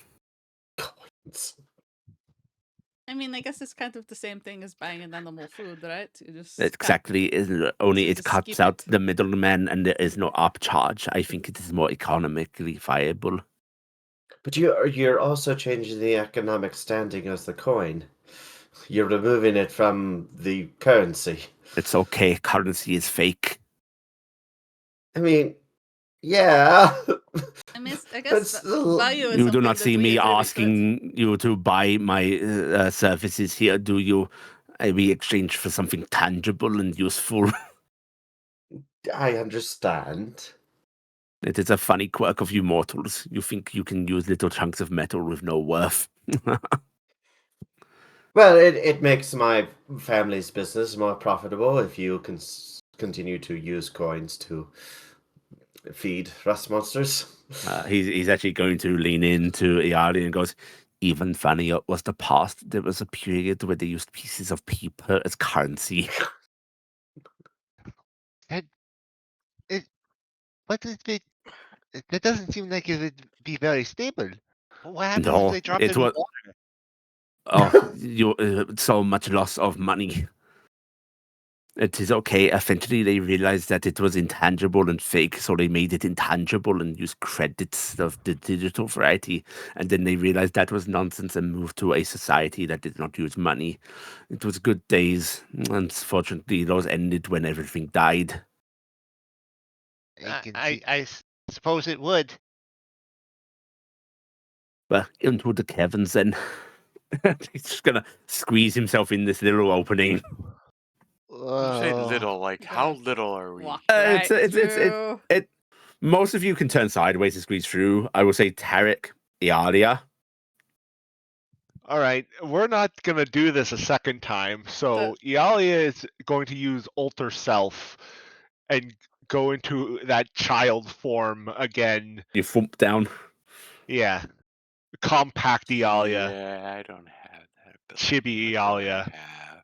I mean, I guess it's kind of the same thing as buying an animal food, right? You just Exactly, only you it just cuts skip out it. the middleman and there is no upcharge. I think it is more economically viable. But you're also changing the economic standing of the coin. You're removing it from the currency. It's okay, currency is fake. I mean, yeah. I mean, I But guess still, value is You do something not that see we me agree we could. asking you to buy my services here, do you? We exchange for something tangible and useful. I understand. It is a funny quirk of you mortals. You think you can use little chunks of metal with no worth. Well, it makes my family's business more profitable if you can continue to use coins to feed rust monsters. He's actually going to lean into Iala and goes, even funnier was the past. There was a period where they used pieces of paper as currency. That it, what is it? That doesn't seem like it would be very stable. What happens if No, they drop it it in was. water? Oh, so much loss of money. It is okay. Eventually, they realized that it was intangible and fake, so they made it intangible and used credits of the digital variety. And then they realized that was nonsense and moved to a society that did not use money. It was good days. Unfortunately, those ended when everything died. I can I, see. I s- suppose it would. Well, into the caverns then. He's just gonna squeeze himself in this little opening. You say little, like Gonna how little are we? Walk It's right it's it's it, through. it. Most of you can turn sideways to squeeze through. I will say Taryc, Iala. All right, we're not gonna do this a second time. So Emalia is going to use Alter Self and go into that child form again. You thump down. Yeah, compact Emalia, Yeah, I don't have that ability. chibi What do I Emalia. have?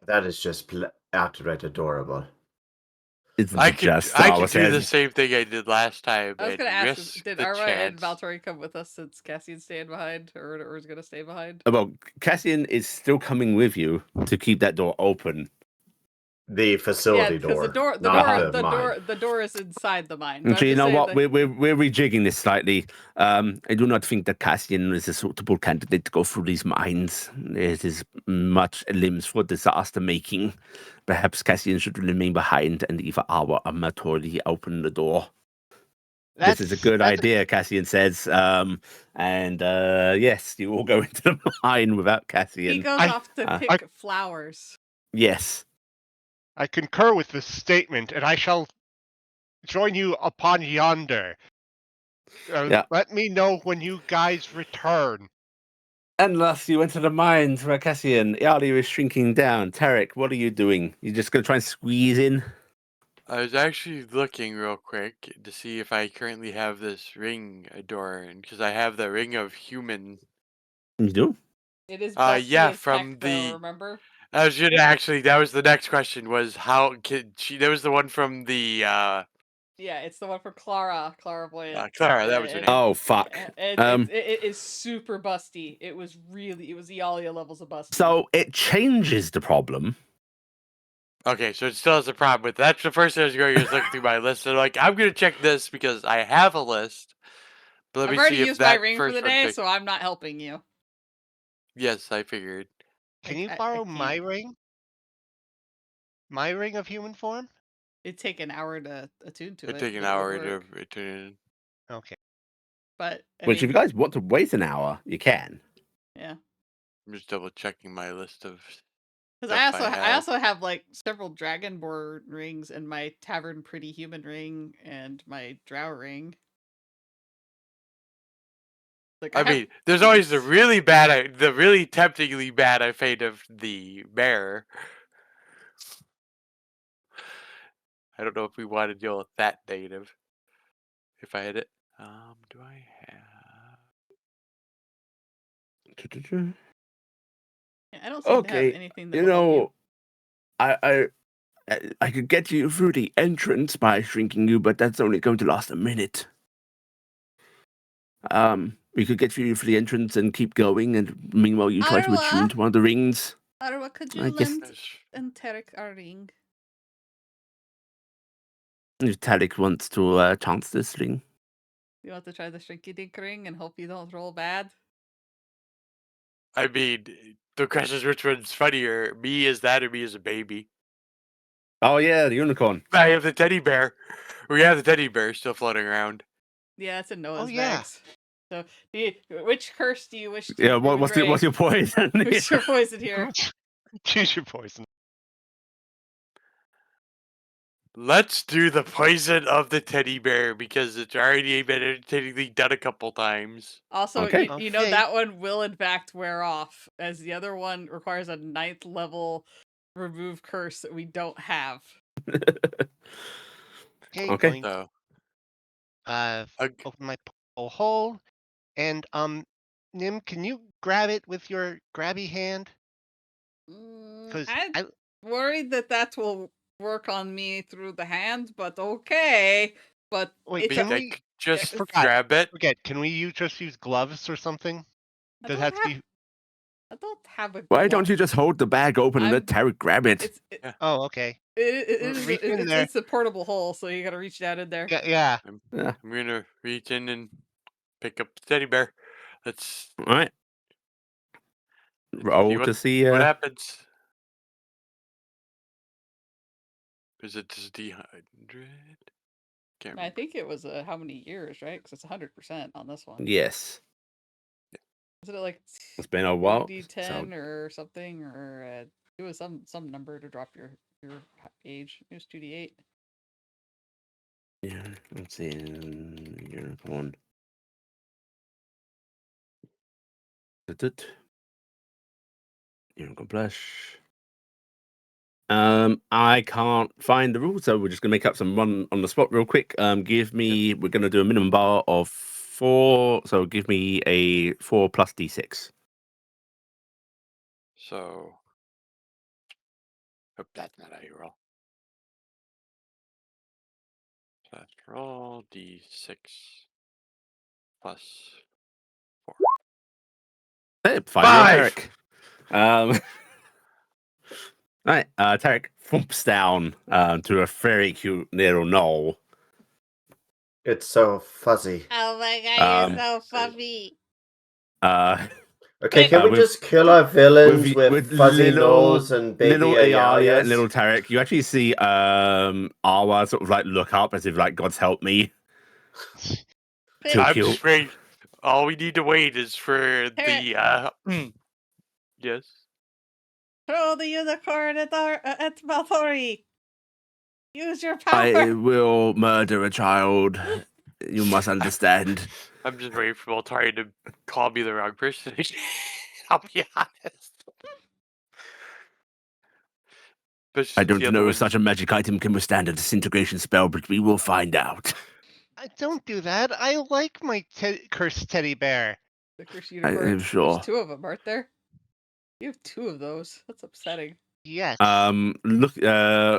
That is just outright adorable. It's I could just Star Wars do the says. same thing I did last time I was and gonna ask, risk did the Arwa and chance. Maltori come with us since Cassian's staying behind, or is gonna stay behind? Well, Cassian is still coming with you to keep that door open. The Yeah, facility because door, the door, not the mine. the door is inside the mine. But I'm Actually, you just know saying what? that- We're rejigging this slightly. I do not think that Cassian is a suitable candidate to go through these mines. It is much limbs for disaster making. Perhaps Cassian should remain behind and either Awa or Maltori open the door. This is a good That's idea, Cassian says. And yes, you all go into the mine without Cassian. he goes off to pick flowers. Yes. I concur with this statement, and I shall join you upon yonder. Yeah. Let me know when you guys return. And last, you went to the mines where Cassian, Iala is shrinking down. Taryc, what are you doing? You just going to try and squeeze in? I was actually looking real quick to see if I currently have this ring adorned, because I have the ring of human. You do? It is busty Yeah, as from heck, though, remember? I was gonna actually. That was the next question. Was how could she? That was the one from the Yeah, it's the one for Clara, Clairvoyant. Clara. That was her name. Oh, fuck. It is super busty. It was Emalia levels of busty. So it changes the problem. Okay, so it still has a problem with that's the first thing I was going to look through my list. So like, I'm gonna check this because I have a list. But let I've me already see if used my that ring for first the one day, picked- so I'm not helping you. Yes, I figured. Can you I borrow my can't. ring? My ring of human form? It'd take an hour to attune to it. It'd take an but it would hour to work. return. Okay. But Which, if you guys want to wait an hour, you can. yeah. I'm just double checking my list of. Because I also have like several Dragonborn rings and my Tavern Pretty Human ring and my Drow ring. Like I mean, there's always the really temptingly bad fate of the bear. I don't know if we want to deal with that native. If I had it, do I have? I don't seem to have Okay, anything that you will help you. know, I could get you through the entrance by shrinking you, but that's only going to last a minute. We could get you through the entrance and keep going, and meanwhile you try to attune to one of the rings. Arwa, could I you guess- lend Taryc our ring? If Taryc wants to chance this ring. You want to try the Shrinky Dink ring and hope you don't roll bad? I mean, the question is which one's funnier, me as that or me as a baby? Oh yeah, the unicorn. I have the teddy bear. We have the teddy bear still floating around. Yeah, it's in Noah's yeah. bags. So, which curse do you wish to Yeah, what's your poison? What's your poison here? Choose your poison. Let's do the poison of the teddy bear because it's already been entertainingly done a couple times. Also, Okay. you know Okay. that one will in fact wear off, as the other one requires a 9th level remove curse that we don't have. Okay. Okay. So open my hole, and Nim, can you grab it with your grabby hand? Because I'm worried that will work on me through the hand, but okay. But wait, it's can a, we just forgot. grab it? Forget? Can we just use gloves or something? I Does don't it have to be? I don't have a. Why don't you just hold the bag open and let Taryc grab it? Oh, okay. Reach in there. It's a portable hole, so you gotta reach down in there. Yeah. Yeah. I'm gonna reach in and pick up the teddy bear. Let's All right. Roll to see. what happens. Is it just dehydrated? Can't I remember. think it was how many years, right? Because it's 100% on this one. Yes. Is it like It's been a while. 2d10 So or something, or it was some number to drop your age? It was 2d8. yeah, let's see. Unicorn. Unicorn blush. I can't find the rules, so we're just gonna make up some one on the spot real quick. Give me. We're gonna do a minimum bar of 4. So give me a 4 plus d6. So, hope that's not how you roll. Let's roll d6 plus 4. Hey, 5. Taryc. Right, Taryc thumps down to a very cute little knoll. It's so fuzzy. Oh my god, Um, you're so fluffy. Okay, can we with- just kill our villains with, with fuzzy little- nose and baby little Iala and Ialias? little Taryc, you actually see Awa sort of like look up as if like God's help me. Too I'm cute. just waiting. All we need to wait is for the yes. Throw the unicorn at Maltori. Use your power. I will murder a child. You must understand. I'm just waiting for Maltori to call me the wrong person. I'll be honest. But I the don't other know one- if such a magic item can withstand a disintegration spell, but we will find out. Don't do that. I like my cursed teddy bear. The cursed unicorn. I'm sure. There's 2 of them, aren't there? You have 2 of those. That's upsetting. Yes. Look,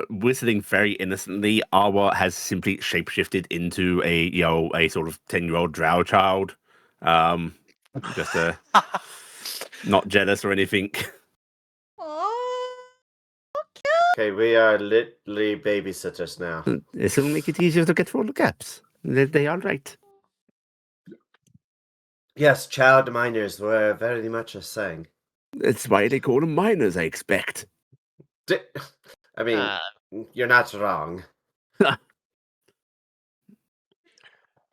whistling very innocently, Awa has simply shapeshifted into a sort of 10-year-old drow child. Just not jealous or anything. Aww. Okay, we are literally babysitters now. This will make it easier to get all the caps. They are right. Yes, child minors were very much a thing. That's why they call them minors, I expect. I mean, you're not wrong.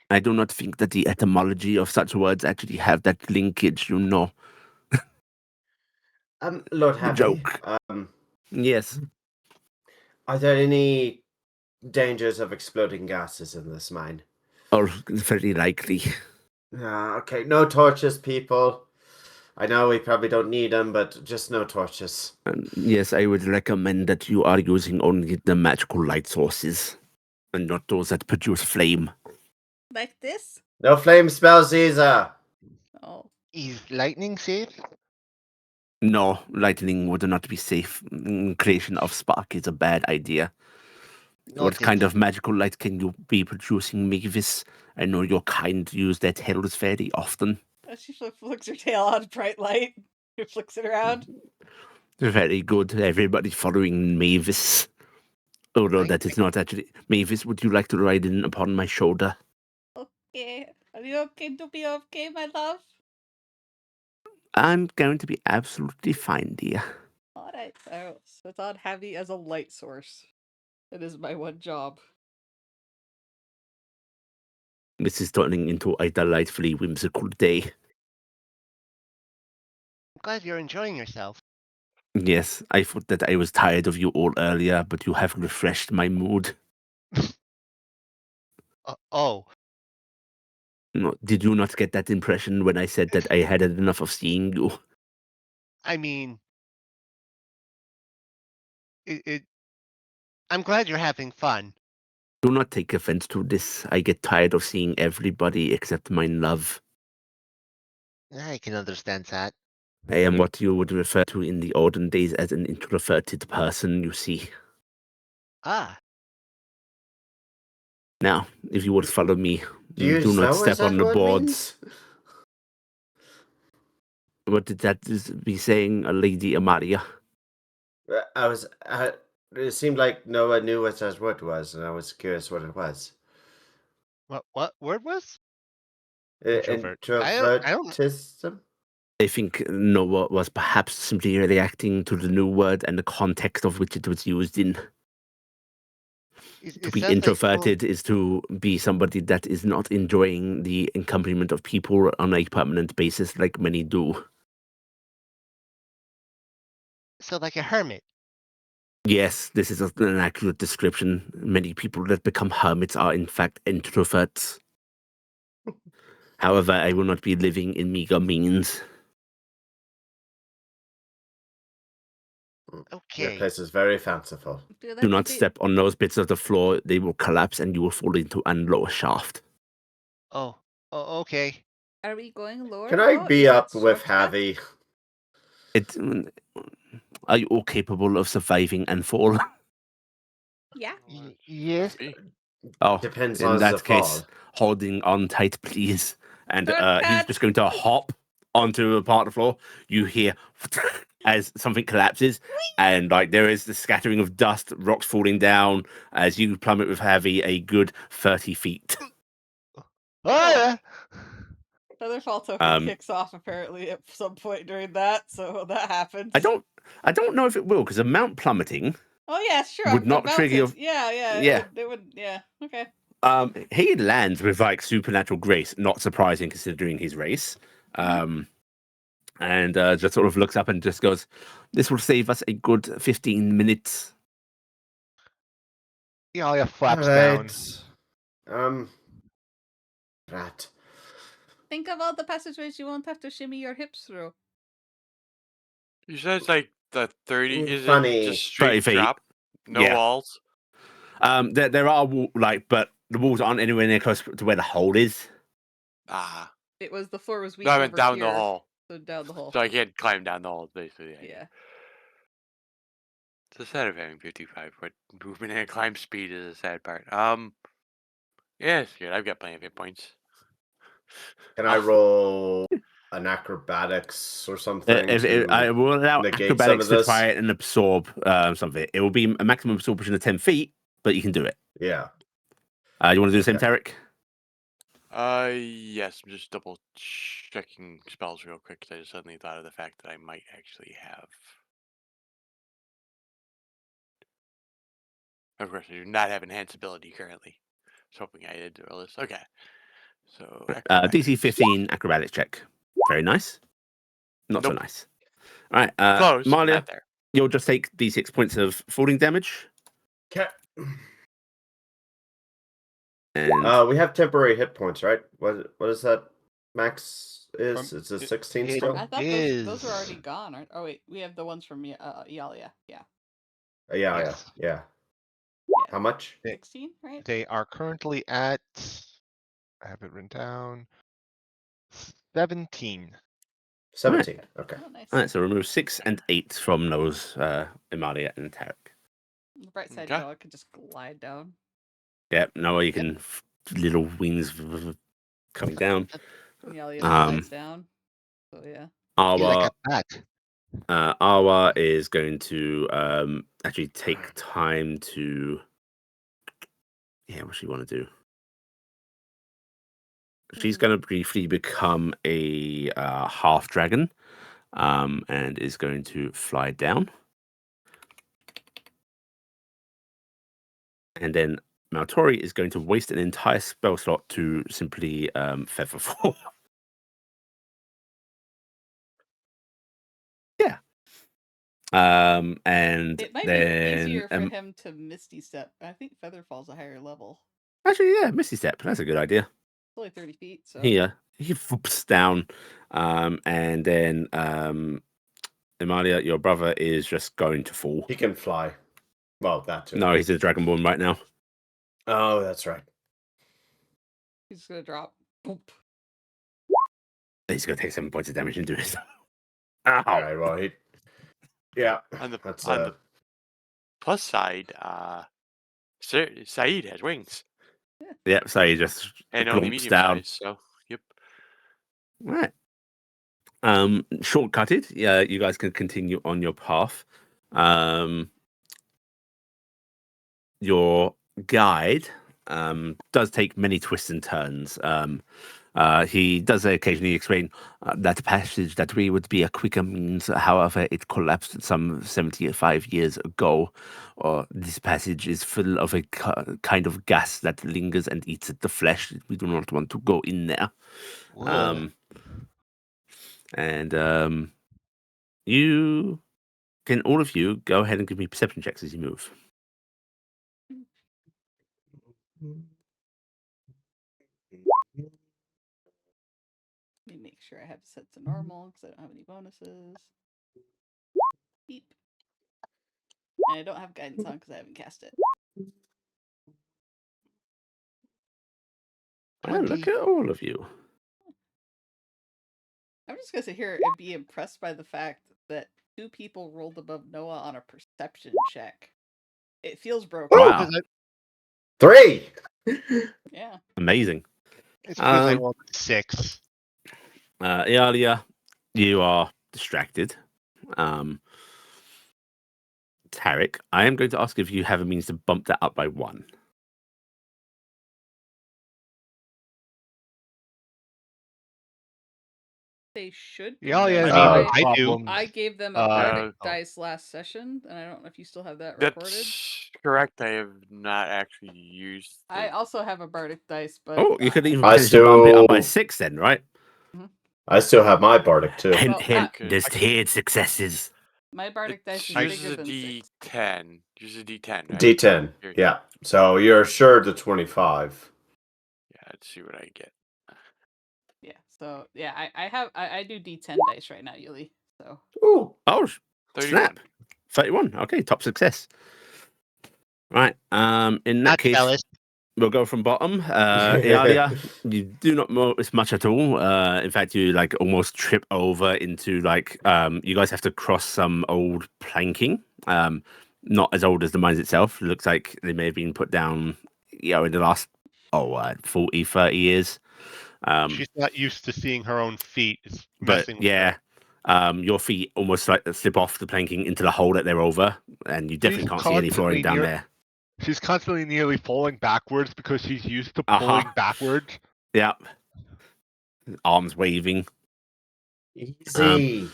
I do not think that the etymology of such words actually have that linkage, you know. Lord Happy, Joke. Yes. Are there any dangers of exploding gases in this mine? Or very likely. Okay, no torches, people. I know we probably don't need them, but just no torches. Yes, I would recommend that you are using only the magical light sources, and not those that produce flame. Like this? No flame spells either. Oh. Is lightning safe? No, lightning would not be safe. Creation of spark is a bad idea. What kind of magical light can you be producing, Mavis? I know your kind use their tails very often. She flicks her tail on bright light. She flicks it around. Very good. Everybody following Mavis. Although that is not actually... Mavis, would you like to ride in upon my shoulder? Okay. Are you okay to be okay, my love? I'm going to be absolutely fine, dear. Alright. So it's on heavy as a light source. That is my one job. This is turning into a delightfully whimsical day. I'm glad you're enjoying yourself. Yes, I thought that I was tired of you all earlier, but you have refreshed my mood. Oh. No, did you not get that impression when I said that I had had enough of seeing you? I mean, I'm glad you're having fun. Do not take offense to this. I get tired of seeing everybody except my love. I can understand that. I am what you would refer to in the olden days as an introverted person, you see. Ah, Now, if you would follow me, Do you do not know what step that on the word boards. means? What did that be saying, Lady Emalia? It seemed like Noah knew what that word was, and I was curious what it was. What word was? Introvert. I don't. Introvertism? I think Noah was perhaps simply reacting to the new word and the context of which it was used in. To It be sounds like introverted is to be somebody that is not enjoying the accompaniment of people on a permanent basis like many do. so like a hermit. Yes, this is an accurate description. Many people that become hermits are in fact introverts. However, I will not be living in meager means. Your Okay. place is very fanciful. Do not step on those bits of the floor. They will collapse and you will fall into a lower shaft. Oh. Okay. Are we going lower? Can I though? be Is that up with shortcut? Javi? Are you all capable of surviving and fall? Yeah. yes. See? Oh, Depends in on that the case, fall. holding on tight, please. And he's Shortcut. just going to hop onto a part of the floor. You hear as something collapses, and like there is the scattering of dust, rocks falling down as you plummet with Javi a good 30 feet. Ah! Featherfall token Um, kicks off apparently at some point during that, so that happens. I don't know if it will, because a mount plummeting Oh yeah, sure. would I'm not trigger mounted. your. Yeah. Yeah. It would. Yeah. Okay. He lands with like supernatural grace, not surprising considering his race. And just sort of looks up and just goes, "This will save us a good 15 minutes." Iala flaps All down. right. Rat. Think of all the passageways you won't have to shimmy your hips through. You said it's like the 30. Is it Funny. just straight 30 feet. drop? No Yeah. walls? There are but the walls aren't anywhere near close to where the hole is. Ah. The floor was weak No, I over meant down here. the hole. So down the hole. So I can't climb down the hole, basically. The idea. Yeah. It's the sad of having 55-foot movement and climb speed is the sad part. Yeah, it's good. I've got plenty of hit points. Can I roll an acrobatics or something I will allow negate some acrobatics of to this? try it and absorb some of it. It will be a maximum absorption of 10 feet, but you can do it. Yeah. You want to do the same, Okay. Taryc? Yes, I'm just double checking spells real quick because I just suddenly thought of the fact that I might actually have. Of course, I do not have enhanced ability currently. I was hoping I did roll this. Okay. So, DC 15 acrobatics check. Very nice. Not so Nope. nice. All right, Close, but Malia, not there. you'll just take D6 points of falling damage. Okay. And We have temporary hit points, right? What is that? Max is it's a 16 it still. I thought is. those were already gone. Oh wait, we have the ones from Iala. Yeah. Yes. Yeah. How much? 16, right? They are currently at. I have it written down. 17. 17. Okay. Oh, nice. all right, so remove 6 and 8 from those Emalia and Taryc. On the bright side, Okay. Noah could just glide down. Yeah, no, you can little wings coming down. Iala Um, glides down. So yeah. Like Awa, a bat. Awa is going to actually take time to. Yeah, what does she want to do? She's going to briefly become a half dragon, and is going to fly down. And then Maltori is going to waste an entire spell slot to simply feather fall. Yeah. And It might then be easier for him to Misty Step. I think Featherfall's a higher level. actually, yeah, Misty Step. That's a good idea. It's only 30 feet, so. He flips down, and then Emalia, your brother is just going to fall. He can fly. Well, that too. No, he's a dragonborn right now. Oh, that's right. He's just gonna drop. Boop. He's going to take 7 points of damage and do this. All Ow! right, well, that's On the plus side, Saeed has wings Yeah, so he just and only glumps medium down. size. So, yep. Right. Shortcutted. Yeah, you guys can continue on your path. Your guide does take many twists and turns. He does occasionally explain that passage that we would be a quicker means. However, it collapsed some 75 years ago. Or this passage is full of a kind of gas that lingers and eats at the flesh. We do not want to go in there. Whoa. And you can, all of you, go ahead and give me perception checks as you move. Let me make sure I have it set to normal because I don't have any bonuses. Beep. And I don't have guidance on because I haven't cast it. Oh, look at all of you. I'm just gonna sit here and be impressed by the fact that 2 people rolled above Noah on a perception check. It feels broken. Oh, Wow. 3. Yeah. Amazing. It's because I Um, rolled a 6. Iala, you are distracted. Taryc, I am going to ask if you have a means to bump that up by 1. They should be. Iala has though. no I do. problems. I gave them a Uh, bardic dice last session, and I don't know if you still have that recorded. That's correct. I have not actually used. I also have a bardic dice, but Oh, you could even I potentially bump it up by still- 6 then, right? I still have my bardic too. Hint, Well, hint, I- just hit successes. my bardic dice is Use bigger a than 6. D10. Use a D10. Right? D10. Here. Yeah. So you're assured the 25. Yeah. Let's see what I get. Yeah. So yeah, I do D10 dice right now, Yuli. So Ooh. Oh, 31. snap. 31. Okay, top success. Right. In that Not case, jealous. we'll go from bottom. Iala, you do not notice much at all. In fact, you like almost trip over into like you guys have to cross some old planking. Not as old as the mines itself. It looks like they may have been put down, in the last 40, 30 years. She's not used to seeing her own feet. It's But messing with yeah, your feet almost like slip off the planking into the hole that they're over, and you definitely She's can't see any flooring constantly down near- there. She's constantly nearly falling backwards because she's used to Uh-huh. pulling backwards. Yeah, arms waving. Easy.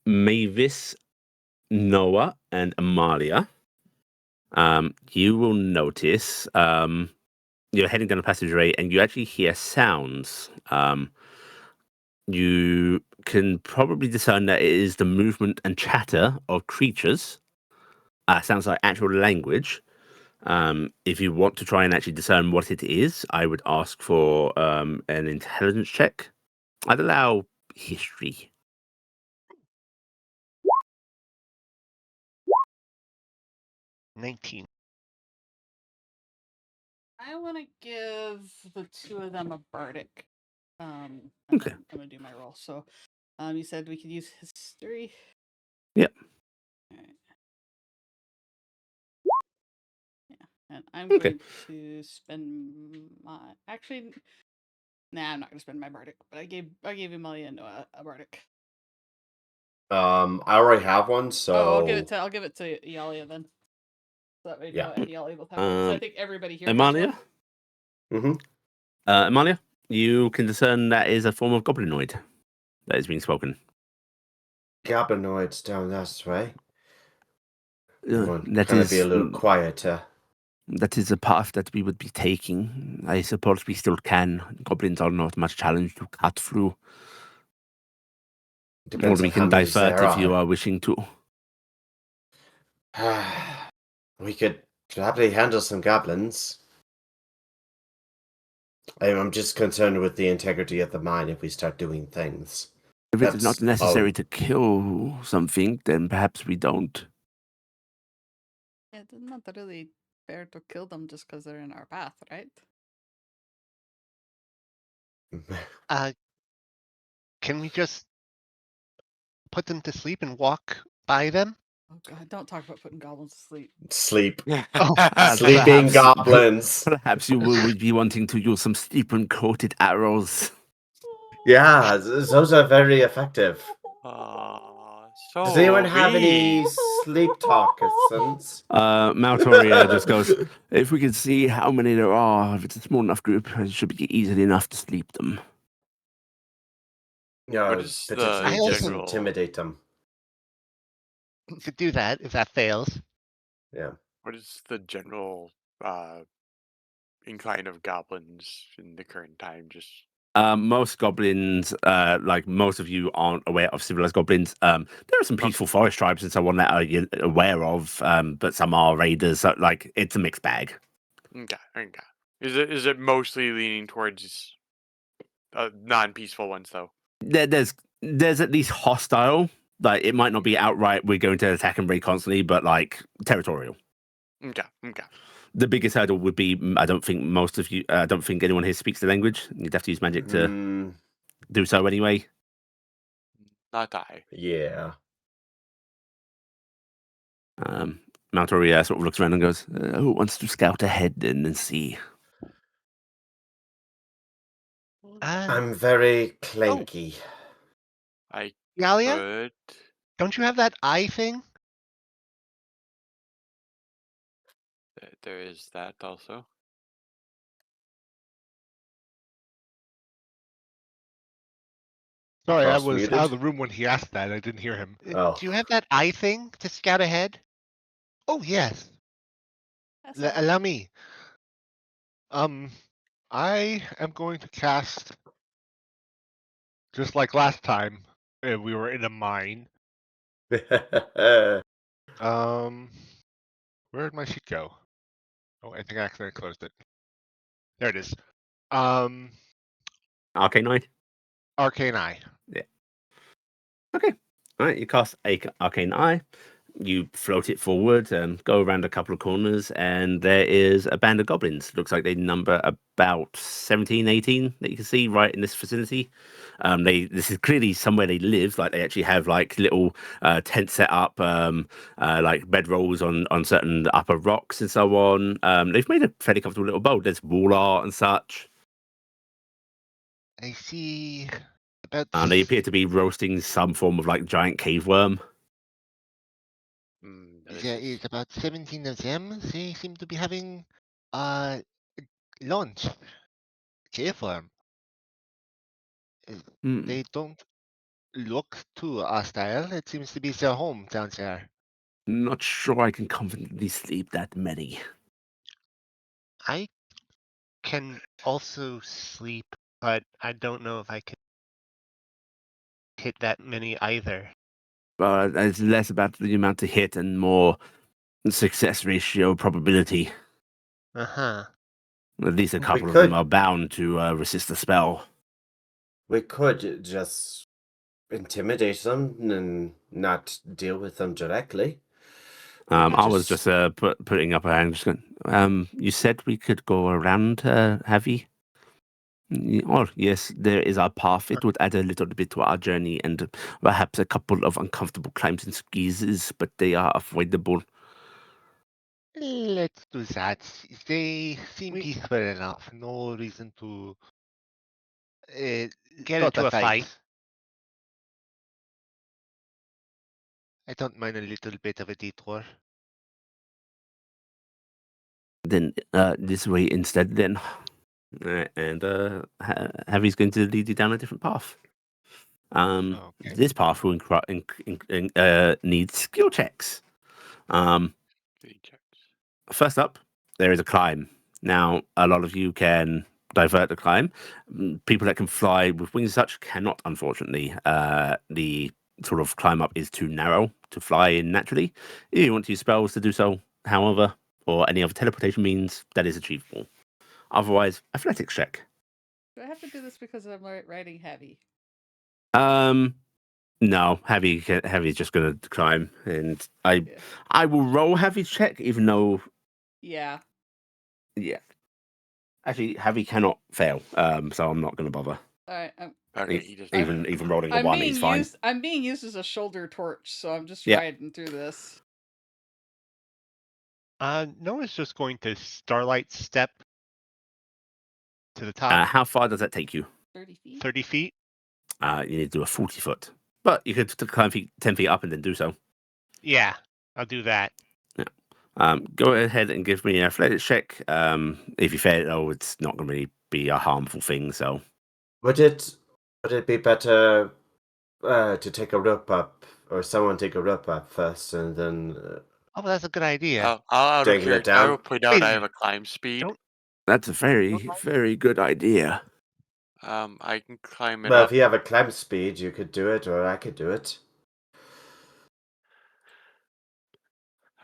Mavis, Noah, and Emalia. You will notice you're heading down a passageway, and you actually hear sounds. You can probably discern that it is the movement and chatter of creatures. Sounds like actual language. If you want to try and actually discern what it is, I would ask for an intelligence check. I'd allow history. 19. I want to give the 2 of them a bardic. And Okay. then I'm gonna do my roll. So, you said we could use history. Yep. All right. Yeah, and I'm Okay. going to spend my I'm not gonna spend my bardic, but I gave Emalia and Noah a bardic. I already have one, so Oh, I'll give it to Iala then. So that way Noah and Iala both have one. So I think everybody here. Emalia? Mm-hmm. Emalia, you can discern that is a form of goblinoid that is being spoken. Goblinoids down that way. That Can it is be a little quieter? that is a path that we would be taking. I suppose we still can. Goblins are not much challenge to cut through. Depends Or we on can how many divert there if you are. are wishing to. We could happily handle some goblins. I'm just concerned with the integrity of the mine if we start doing things. If it is not That's necessary all. to kill something, then perhaps we don't. Yeah, it's not really fair to kill them just because they're in our path, right? Can we just put them to sleep and walk by them? Oh god, don't talk about putting goblins to sleep. Sleep. Oh, Sleeping Perhaps- goblins. Perhaps you would be wanting to use some sleep-coated arrows. Yeah, those are very effective. So Does anyone have any we- sleep talkers? Maltori just goes, if we can see how many there are, if it's a small enough group, it should be easy enough to sleep them. Yeah, What is the potentially I just also- general? intimidate them. could do that if that fails. Yeah. What is the general incline of goblins in the current time? Just Most goblins, like most of you aren't aware of civilized goblins. There are some peaceful forest tribes and so on that are you aware of, but some are raiders. So, like, it's a mixed bag. okay. Is it mostly leaning towards non-peaceful ones though? There's at least hostile. Like, it might not be outright we're going to attack and raid constantly, but like territorial. Okay. The biggest hurdle would be I don't think most of you. I don't think anyone here speaks the language. You'd have to use magic to do so anyway. Not I. Yeah. Maltori sort of looks around and goes, "Who wants to scout ahead and see?" I'm very clanky. I Emalia, could. don't you have that eye thing? There is that also. Sorry, I Frost was muted. out of the room when he asked that. I didn't hear him. Oh. Do you have that eye thing to scout ahead? Oh, yes. That's all. Allow me. I am going to cast, just like last time, we were in a mine. Where'd my sheet go? Oh, I think I accidentally closed it. There it is. Arcane Eye. Arcane Eye. Okay. All right. You cast Arcane Eye. You float it forward and go around a couple of corners, and there is a band of goblins. Looks like they number about 17, 18 that you can see right in this vicinity. This is clearly somewhere they live. Like, they actually have like little tents set up, like bedrolls on certain upper rocks and so on. They've made a fairly comfortable little bowl. There's wall art and such. I see about They appear to be roasting some form of like giant cave worm. there Delicious. is about 17 of them. They seem to be having lunch. Cave farm. Hmm. They don't look too hostile. It seems to be their home down there. Not sure I can confidently sleep that many. I can also sleep, but I don't know if I can hit that many either. But it's less about the amount to hit and more success ratio probability. Uh-huh. At least a We couple of them could- are bound to resist the spell. We could just intimidate them and not deal with them directly. I was just putting up a hand. Just going, you said we could go around, have you? Oh, yes, there is our path. It would add a little bit to our journey and perhaps a couple of uncomfortable climbs and squeezes, but they are avoidable. Let's do that. They seem peaceful enough. No reason to get into a fight. I don't mind a little bit of a detour. Then this way instead, then. And Javi's going to lead you down a different path. Okay. This path will need skill checks. First up, there is a climb. Now, a lot of you can divert the climb. People that can fly with wings and such cannot, unfortunately. The sort of climb up is too narrow to fly in naturally. If you want to use spells to do so, however, or any other teleportation means, that is achievable. Otherwise, athletics check. Do I have to do this because I'm riding heavy? No, heavy is just gonna climb, and I will roll heavy check, even though Yeah. Yeah. Actually, Heavy cannot fail, so I'm not going to bother. All right. Okay, he just Even rolling a I'm 1, being he's fine. used. I'm being used as a shoulder torch, so I'm just Yeah. riding through this. Noah's just going to Starlight Step to the top How far does that take you? 30 feet. 30 feet. You need to do a 40-foot. But you could climb 10 feet up and then do so. Yeah, I'll do that. Go ahead and give me an athletics check. If you fail, it's not going to really be a harmful thing, so... Would it be better to take a rope up, or someone take a rope up first, and then Oh, that's a good idea. I'll Dangle it I down? will point out Wait a I have a minute. climb speed. Don't- That's a very, very good idea. I can climb it Well, up. if you have a climb speed, you could do it, or I could do it.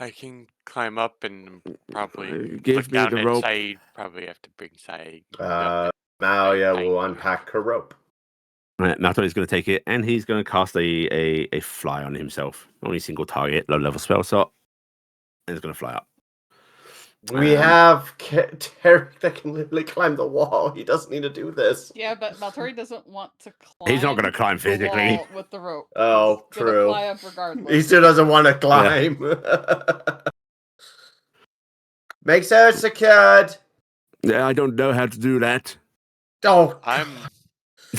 I can climb up and probably Give look me down the rope. inside. Probably have to bring side. Emalia I- will unpack her rope. Right, Maltori's going to take it, and he's going to cast a fly on himself. Only single target, low-level spell slot. And it's going to fly up. We have Taryc that can literally climb the wall. He doesn't need to do this. Yeah, but Maltori doesn't want to climb. He's not going to climb the physically. wall with the rope. Oh, He's gonna true. fly up regardless. He still doesn't want to climb. Make sure it's secured. Yeah, I don't know how to do that. Oh, I'm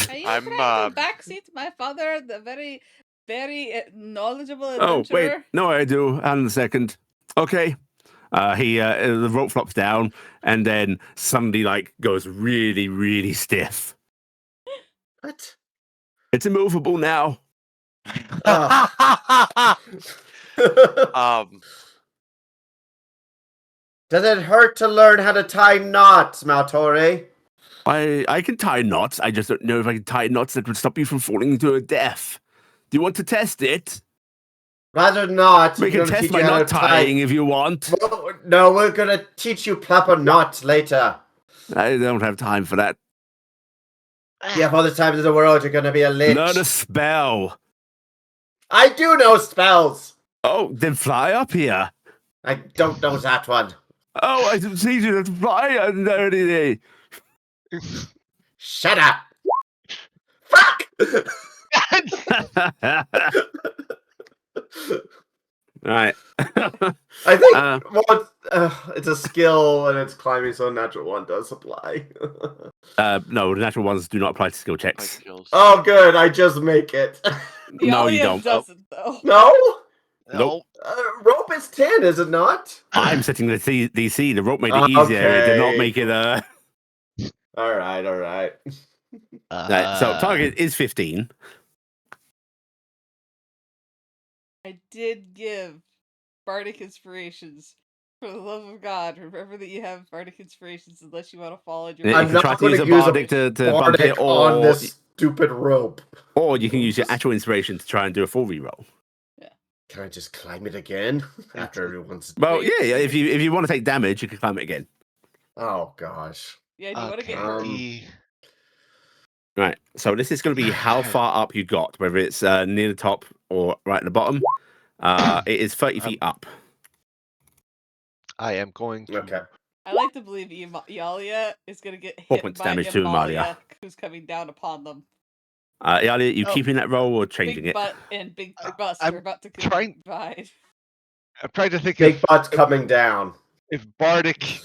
Are you I'm, trying to backseat my father, the very, very knowledgeable Oh, adventurer? wait. No, I do. Hang on a second. Okay. The rope flops down, and then suddenly, goes really, really stiff. what? It's immovable now. Does it hurt to learn how to tie knots, Maltori? I can tie knots. I just don't know if I can tie knots that would stop you from falling to a death. Do you want to test it? Rather not. We can test my knot tying if you want. No, we're gonna teach you proper knots later. I don't have time for that. You have all the time in the world. You're gonna be a lich. Learn a spell. I do know spells. Oh, then fly up here. I don't know that one. Oh, I see you to fly under the... Shut up. Fuck. Right. I think it's a skill and it's climbing, so a natural one does apply. No, the natural ones do not apply to skill checks. Oh, good. I just make it. No, you don't. Doesn't, though. No? Nope. Rope is 10, is it not? I'm setting the DC. The rope made it easier. It did not make it... All right. So target is 15. I did give bardic inspirations. For the love of God, remember that you have bardic inspirations unless you want to follow your... I'm not going to use a bardic to bump it, on this stupid rope. Or you can use your actual inspiration to try and do a full reroll. Can I just climb it again after everyone's... Well, yeah. If you want to take damage, you can climb it again. Oh, gosh. Yeah, do you want to get hurt? Right. So this is going to be how far up you got, whether it's near the top or right at the bottom. It is 30 feet up. I am going to... Okay. I like to believe Iala is going to get 4 hit points by damage to Emalia. who's coming down upon them. Iala, you keeping that roll or changing Big it? butt and big bust I'm are about to trying- combine. I'm trying to think Big butt's coming down. if Bardic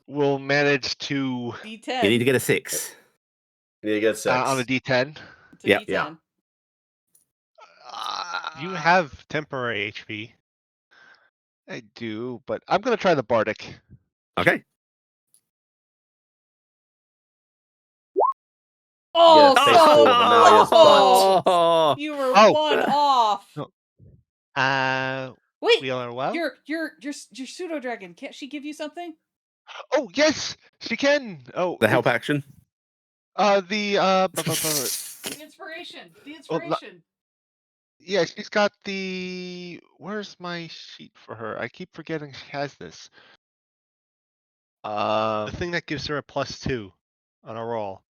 will manage to... D10. You need to get a 6. You need to get 6. on a D10. It's a Yeah. D10. Yeah. You have temporary HP. I do, but I'm going to try the Bardic. Okay. Oh, Yes, so full of Amalia's butt. Oh, you were Oh. one off. No. Wait, We are well? your pseudo dragon. Can't she give you something? Oh, yes! She can! Oh, the help action. The inspiration. The Well, inspiration. yeah, she's got the... Where's my sheet for her? I keep forgetting she has this. The thing that gives her a +2 on a roll.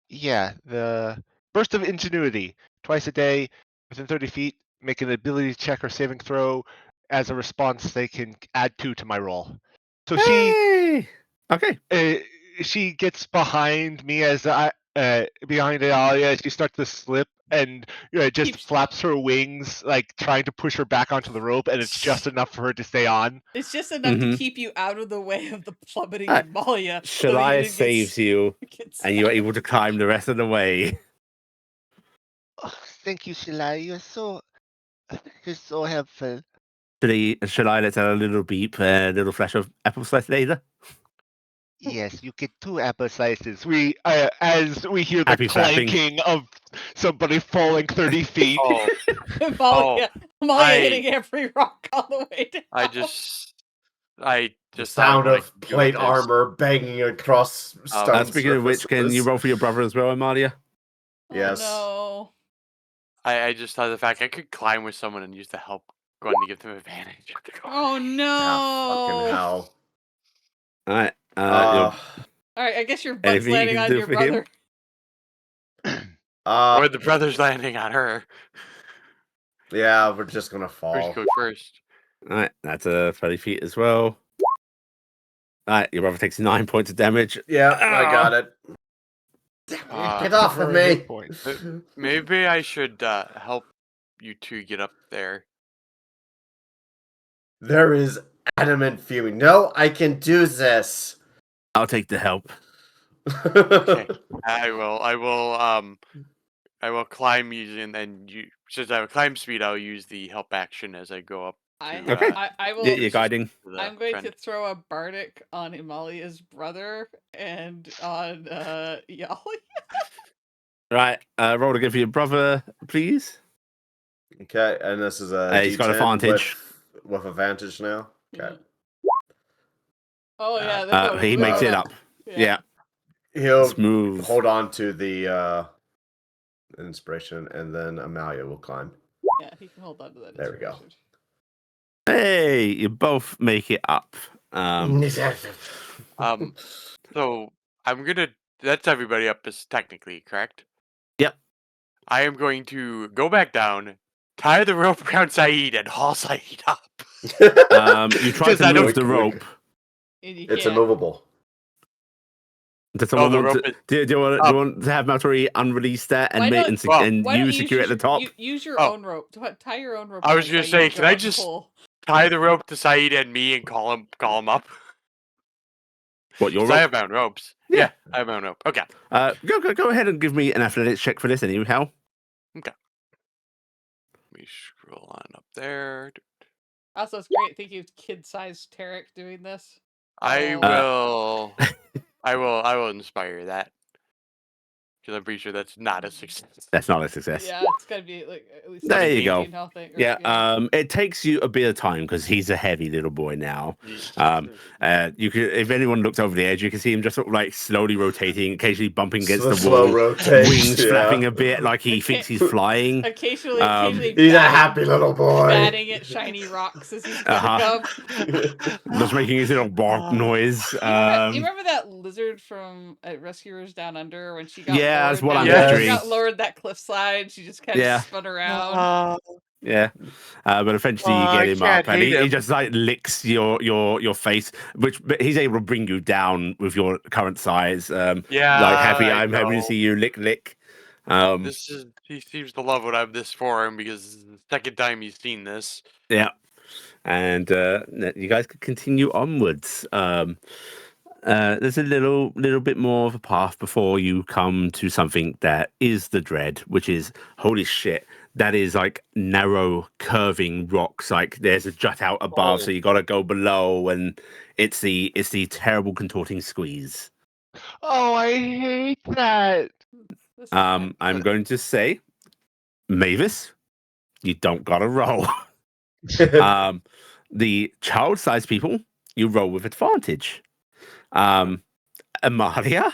Yeah, the Burst of Ingenuity. Twice a day, within 30 feet, make an ability check or saving throw, as a response, they can add 2 to my roll. So Hey! Okay. she gets behind me as behind Emalia. She starts to slip and just Keeps- flaps her wings, like trying to push her back onto the rope, and it's just enough for her to stay on. It's just enough Mhm. to keep you out of the way of the plummeting Alright. Emalia. so that you Shalia didn't get saves you, get and you're stuck. able to climb the rest of the way. Oh, thank you, Shilai. You're so helpful. Shalia lets out a little beep, a little flash of apple slice laser. Yes, you get 2 apple slices. We, as we hear the Happy flapping. clanking of somebody falling 30 feet. Oh, Emalia I- hitting every rock on the way down. I just The thought sound what I of could do plate with this. armor banging across stone Speaking of which, can you roll for your brother as well, Emalia? Yes. Oh, I just thought of the fact I could climb with someone and use the help going to give them advantage. no. Oh no. Ah, fucking hell. All right. All right, I guess your butt's Anything you landing can on do your for him? brother. Or the brother's landing on her. Yeah, we're just gonna fall. First go first. All right, that's a 30 feet as well. All right, your brother takes 9 points of damage. Yeah, I got it. Get off of For a hit me! point. Maybe I should help you two get up there. There is adamant fuming. No, I can do this. I'll take the help. Okay, I will climb using, and since I have climb speed, I'll use the help action as I go up. Okay. I will. You're guiding. I'm going to throw a bardic on Emalia's brother and on Yali. Right, roll again for your brother, please. Okay, and this is a He's got D10 advantage. with advantage now. Okay. Oh yeah, they're going He really makes it well. up. Yeah. He'll Smooth. hold on to the inspiration, and then Emalia will climb. Yeah, he can hold on to that. There we go. inspiration. Hey, you both make it up. So I'm gonna. That's everybody up, is technically correct. Yep. I am going to go back down, tie the rope around Saeed, and haul Saeed up. You try 'Cause I to don't- move the rope. And you It's can't. immovable. Does someone the want rope to, is do you want to have Maltori unrelease that and Why make don't- and Why don't you secure it at the top? Use your Oh. own rope. Tie your own rope. I was around gonna Saeed say, and can go I up and just- pull. tie the rope to Saeed and me and call him up. What, your 'Cause I rope? have my own ropes. Yeah. Yeah, I have my own rope. Okay. Go ahead and give me an athletics check for this anyhow. Let me scroll on up there. Also, it's great thinking of kid-sized Taryc doing this. I Oh. will inspire that. Because I'm pretty sure that's not a success. That's not a success. Yeah, it's gotta be like at least There you go. 17 health thing, or- Yeah, it takes you a bit of time because he's a heavy little boy now. You could, if anyone looks over the edge, you can see him just sort of like slowly rotating, occasionally bumping against the Slow wall, rotation, wings yeah. flapping a bit like he thinks he's flying. Occasionally He's a batting- happy little boy. batting at shiny rocks as he's going up. Just making his little bark noise. You remember that lizard from Rescuers Down Under when she got Yeah, lowered that's what down, I'm she picturing. got lowered that cliffside. She just kind of Yeah. spun around. Yeah, but eventually you I get him up, can't and hate he him. just like licks your face, but he's able to bring you down with your current size. Yeah, like happy. I I'm happy to know. see you lick. He seems to love what I'm this for him because this is the second time he's seen this. Yeah, and you guys could continue onwards. There's a little bit more of a path before you come to something that is the dread, which is holy shit. That is like narrow curving rocks. Like there's a jut out above, so you got to go below, and it's the terrible contorting squeeze. Oh, I hate that. I'm going to say, Mavis, you don't got to roll. The child-sized people, you roll with advantage. Emalia,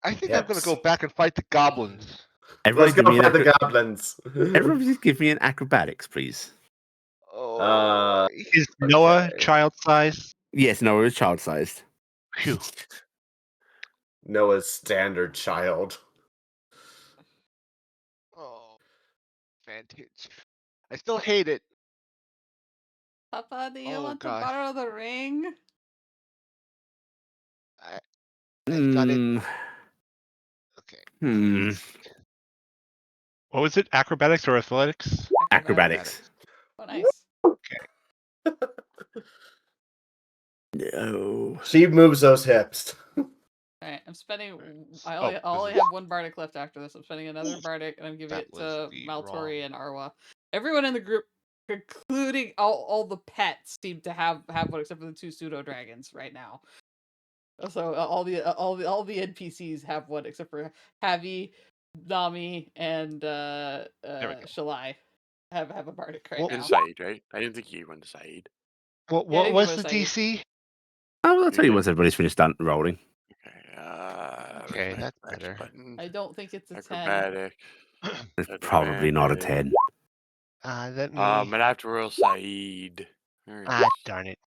I think I'm gonna go back and fight the goblins. everybody Let's give go me an for the goblins. everybody just give me an acrobatics, please. Is Noah Okay. child size? Yes, no, it's child-sized. Phew. Noah's standard child. Oh, advantage. I still hate it. Papa, do you Oh, want to gosh. borrow the ring? I've got it. Hmm. Okay. Hmm. What was it? Acrobatics or athletics? Acrobatics. Oh, nice. No. She moves those hips. Alright, I'm spending. I Oh, only this have one bardic left after this. I'm spending another bardic, and I'm giving That it was to the Maltori wrong- and Arwa. Everyone in the group, including all the pets, seem to have one except for the 2 pseudo dragons right now. So all the NPCs have one except for Havi, Nami, and There we go. Shalai have a bardic right Well, now. And Saeed, right? I didn't think you went to Saeed. What Yeah, I didn't was give the it a DC? I'll tell you Okay. once everybody's finished done rolling. Okay, Okay, where's my that's X better. button? I don't think it's a 10. Acrobatic. It's probably not a Advantage. 10. Let me. I'd have to roll Saeed. Where is- Darn it.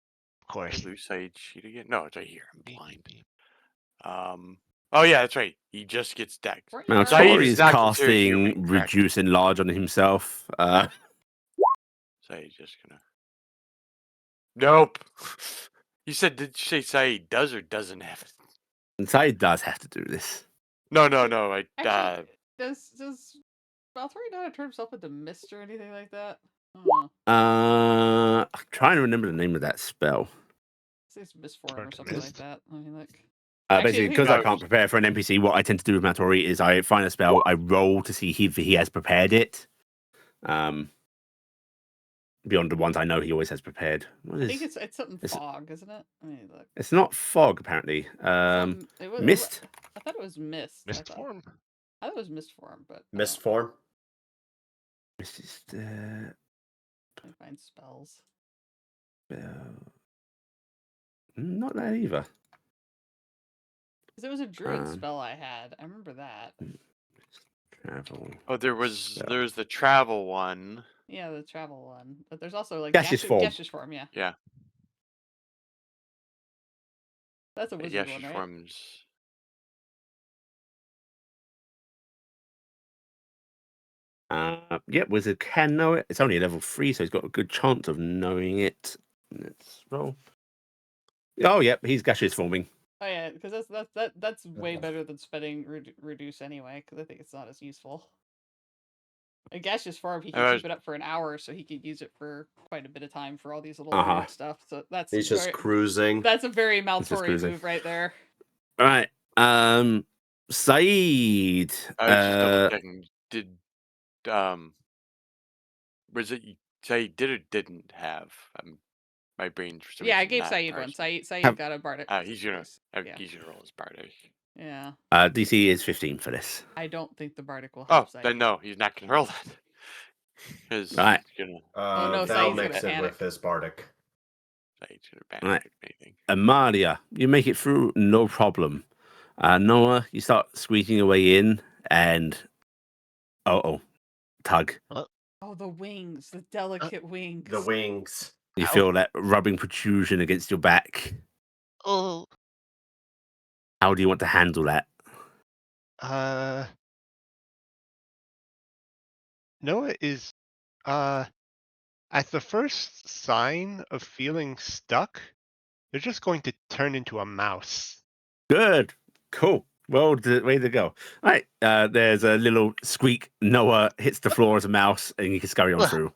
Of Did I course. lose Saeed's sheet again? No, it's right here. I'm Beep, blind. beep, beep. Oh yeah, that's right. He just gets decked. Weren't you Now, already- Saeed Tori is is not considered human, casting correct? Reduce Enlarge on himself. Saeed's just gonna. Nope. You said, did you say Saeed does or doesn't have it? And Saeed does have to do this. No. Actually, does Maltori know how to turn himself into mist or anything like that? I don't know. I'm trying to remember the name of that spell. It's mist form Turn or to something like mist? that. I mean, like. Basically, because I can't prepare for an NPC, what I tend to do with Maltori is I find a spell, I roll to see if he has prepared it. Beyond the ones I know he always has prepared. I think it's something it's- fog, isn't it? I mean, look. It's not fog, apparently. Mist? I thought it was mist. Mist form? I thought it was mist form, but Mist form. Mist is I find spells. not that either. Because it was a druid Um, spell I had. I remember that. Travel. Oh, spell. there's the travel one. Yeah, the travel one. But there's also like Gaseous form. Gaseous form, yeah. Yeah. That's a wizard Yes, one, right? forms. Yeah, wizard can know it. It's only a level 3, so he's got a good chance of knowing it. Let's roll. Oh, yep, he's gaseous forming. Oh yeah, because that's way better than spending reduce anyway. Because I think it's not as useful. A gaseous form, he can keep it up for an hour, so he can use it for quite a bit of time for all these little weird stuff. So that's He's just cruising. That's a very Maltori move right there. All right, Saeed. I was just double checking. Did was it Saeed did or didn't have? My brain's for some Yeah, I reason gave not Saeed one. parsing. Saeed got a bardic. He's gonna Yeah. roll his bardic. Yeah. DC is 15 for this. I don't think the bardic will help Saeed. Then no, he's not gonna roll that. Because All right. gonna. no, Val Saeed's mix gonna it with his bardic. Saeed's gonna All right. anything. Emalia, you make it through, no problem. Noah, you start squeezing your way in, and tug. Oh, the wings, the delicate wings. The wings. You feel that rubbing protrusion against your back. Oh. How do you want to handle that? Noah is at the first sign of feeling stuck, they're just going to turn into a mouse. Good. Cool. Well, way to go. All right. There's a little squeak. Noah hits the floor as a mouse, and you can scurry on through.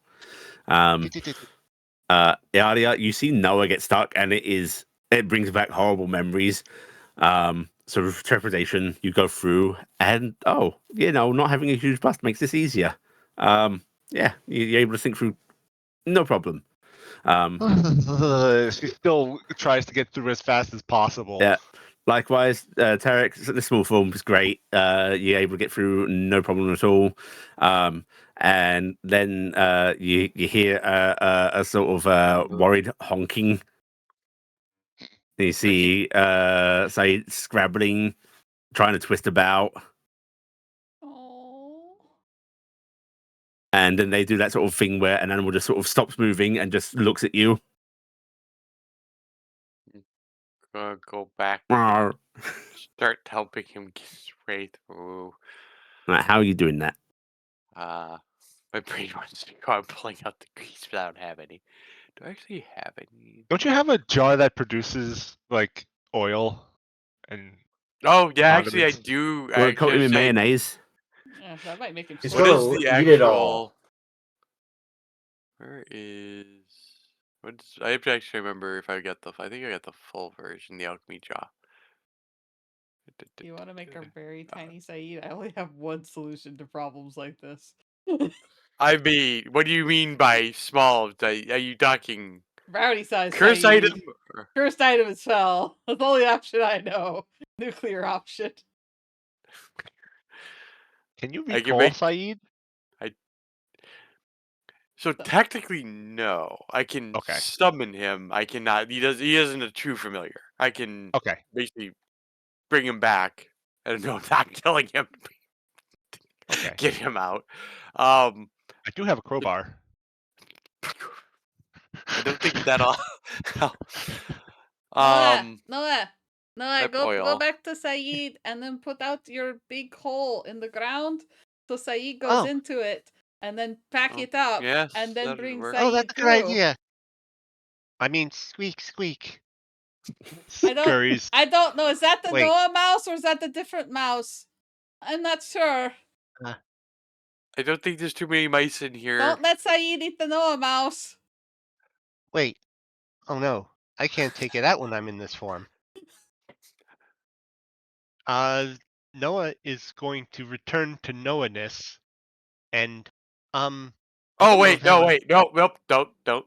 Iala, you see Noah get stuck, and it brings back horrible memories. So with trepidation, you go through, and not having a huge bust makes this easier. You're able to think through, no problem. She still tries to get through as fast as possible. Yeah. Likewise, Taryc, the small form is great. You're able to get through, no problem at all. And then you hear a sort of worried honking. You see Saeed scrabbling, trying to twist about. Oh. And then they do that sort of thing where an animal just sort of stops moving and just looks at you. Go back. Rawr. Start helping him get his way through. Right, how are you doing that? My brain wants to go out pulling out the grease, but I don't have any. Do I actually have any? Don't you have a jar that produces like oil and Oh yeah, actually I condiments? do. Well, coat him in Say, mayonnaise. Yeah, that might make him He's sick. what gotta is the eat it all. actual? Where is? What's? I have to actually remember if I got the. I think I got the full version, the alchemy jar. You want to make a very tiny Saeed? I only have one solution to problems like this. I mean, what do you mean by small? Are you talking Brownie size curse Saeed. item? Or- First item is fell. That's the only option I know. Nuclear option. Can you I can recall make. Saeed? So technically, no. I can Okay. summon him. I cannot. He does. He isn't a true familiar. I can Okay. basically bring him back. I don't know, not killing him. Okay. Get him out. I do have a crowbar. I don't think that'll. Noah, Rep go oil. back to Saeed and then put out your big hole in the ground so Saeed goes Oh. into it and then pack Oh, it up yes, and then that'd bring work. Saeed Oh, that's a good through. idea. I mean, squeak, squeak. Scurries. I don't know. Is that the Wait. Noah mouse or is that the different mouse? I'm not sure. I don't think there's too many mice in here. Don't let Saeed eat the Noah mouse. Wait. Oh no, I can't take it out when I'm in this form. Noah is going to return to Noah-ness, and I Oh don't know wait, if no, that- wait, no, nope, don't. oh,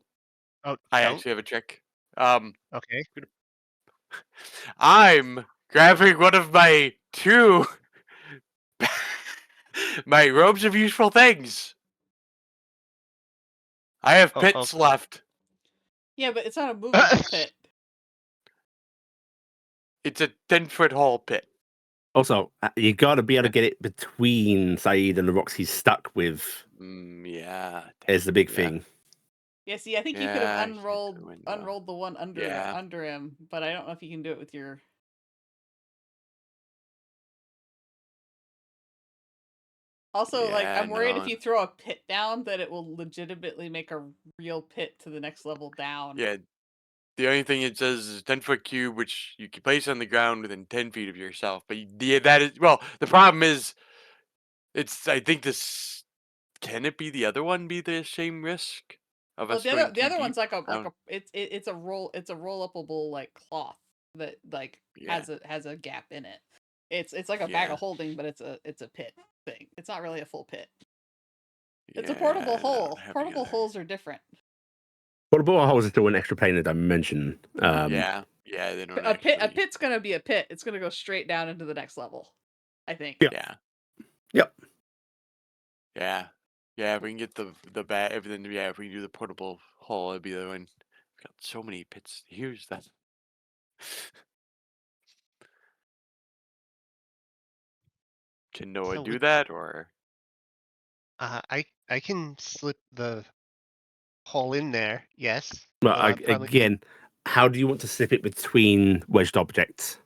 I don't? actually have a trick. Okay. I'm grabbing one of my two my robes of useful things. I have Oh, pits left. Yeah, but it's not a movable pit. It's a 10-foot hole pit. Also, you got to be able to get it between Saeed and the rocks he's stuck with. Yeah. Is the big yeah. thing. Yeah, see, I think you could Yeah, have I see unrolled the window. unrolled the one under Yeah. under him, but I don't know if you can do it with your. Also, like, Yeah, I'm worried if no. you throw a pit down that it will legitimately make a real pit to the next level down. Yeah. The only thing it says is a 10-foot cube, which you can place on the ground within 10 feet of yourself. But yeah, that is well. The problem is, I think this. Can it be the other one? Be the same risk of Well, us going the too other deep? one's like I don't- it's a roll upable like cloth that like Yeah. has a gap in it. It's like a bag Yeah. of holding, but it's a pit thing. It's not really a full pit. It's a Yeah, portable I don't hole. have Portable either. holes are different. Portable holes are still an extra plane of dimension. Yeah, they don't A actually. pit's gonna be a pit. It's gonna go straight down into the next level, I think. Yeah. Yeah. Yep. Yeah. If we can get the bag, if we can do the portable hole, it'd be the one. We've got so many pits to use that. Can Noah So do with- that or? I can slip the hole in there. Yes. But Probably- again, how do you want to slip it between wedged objects?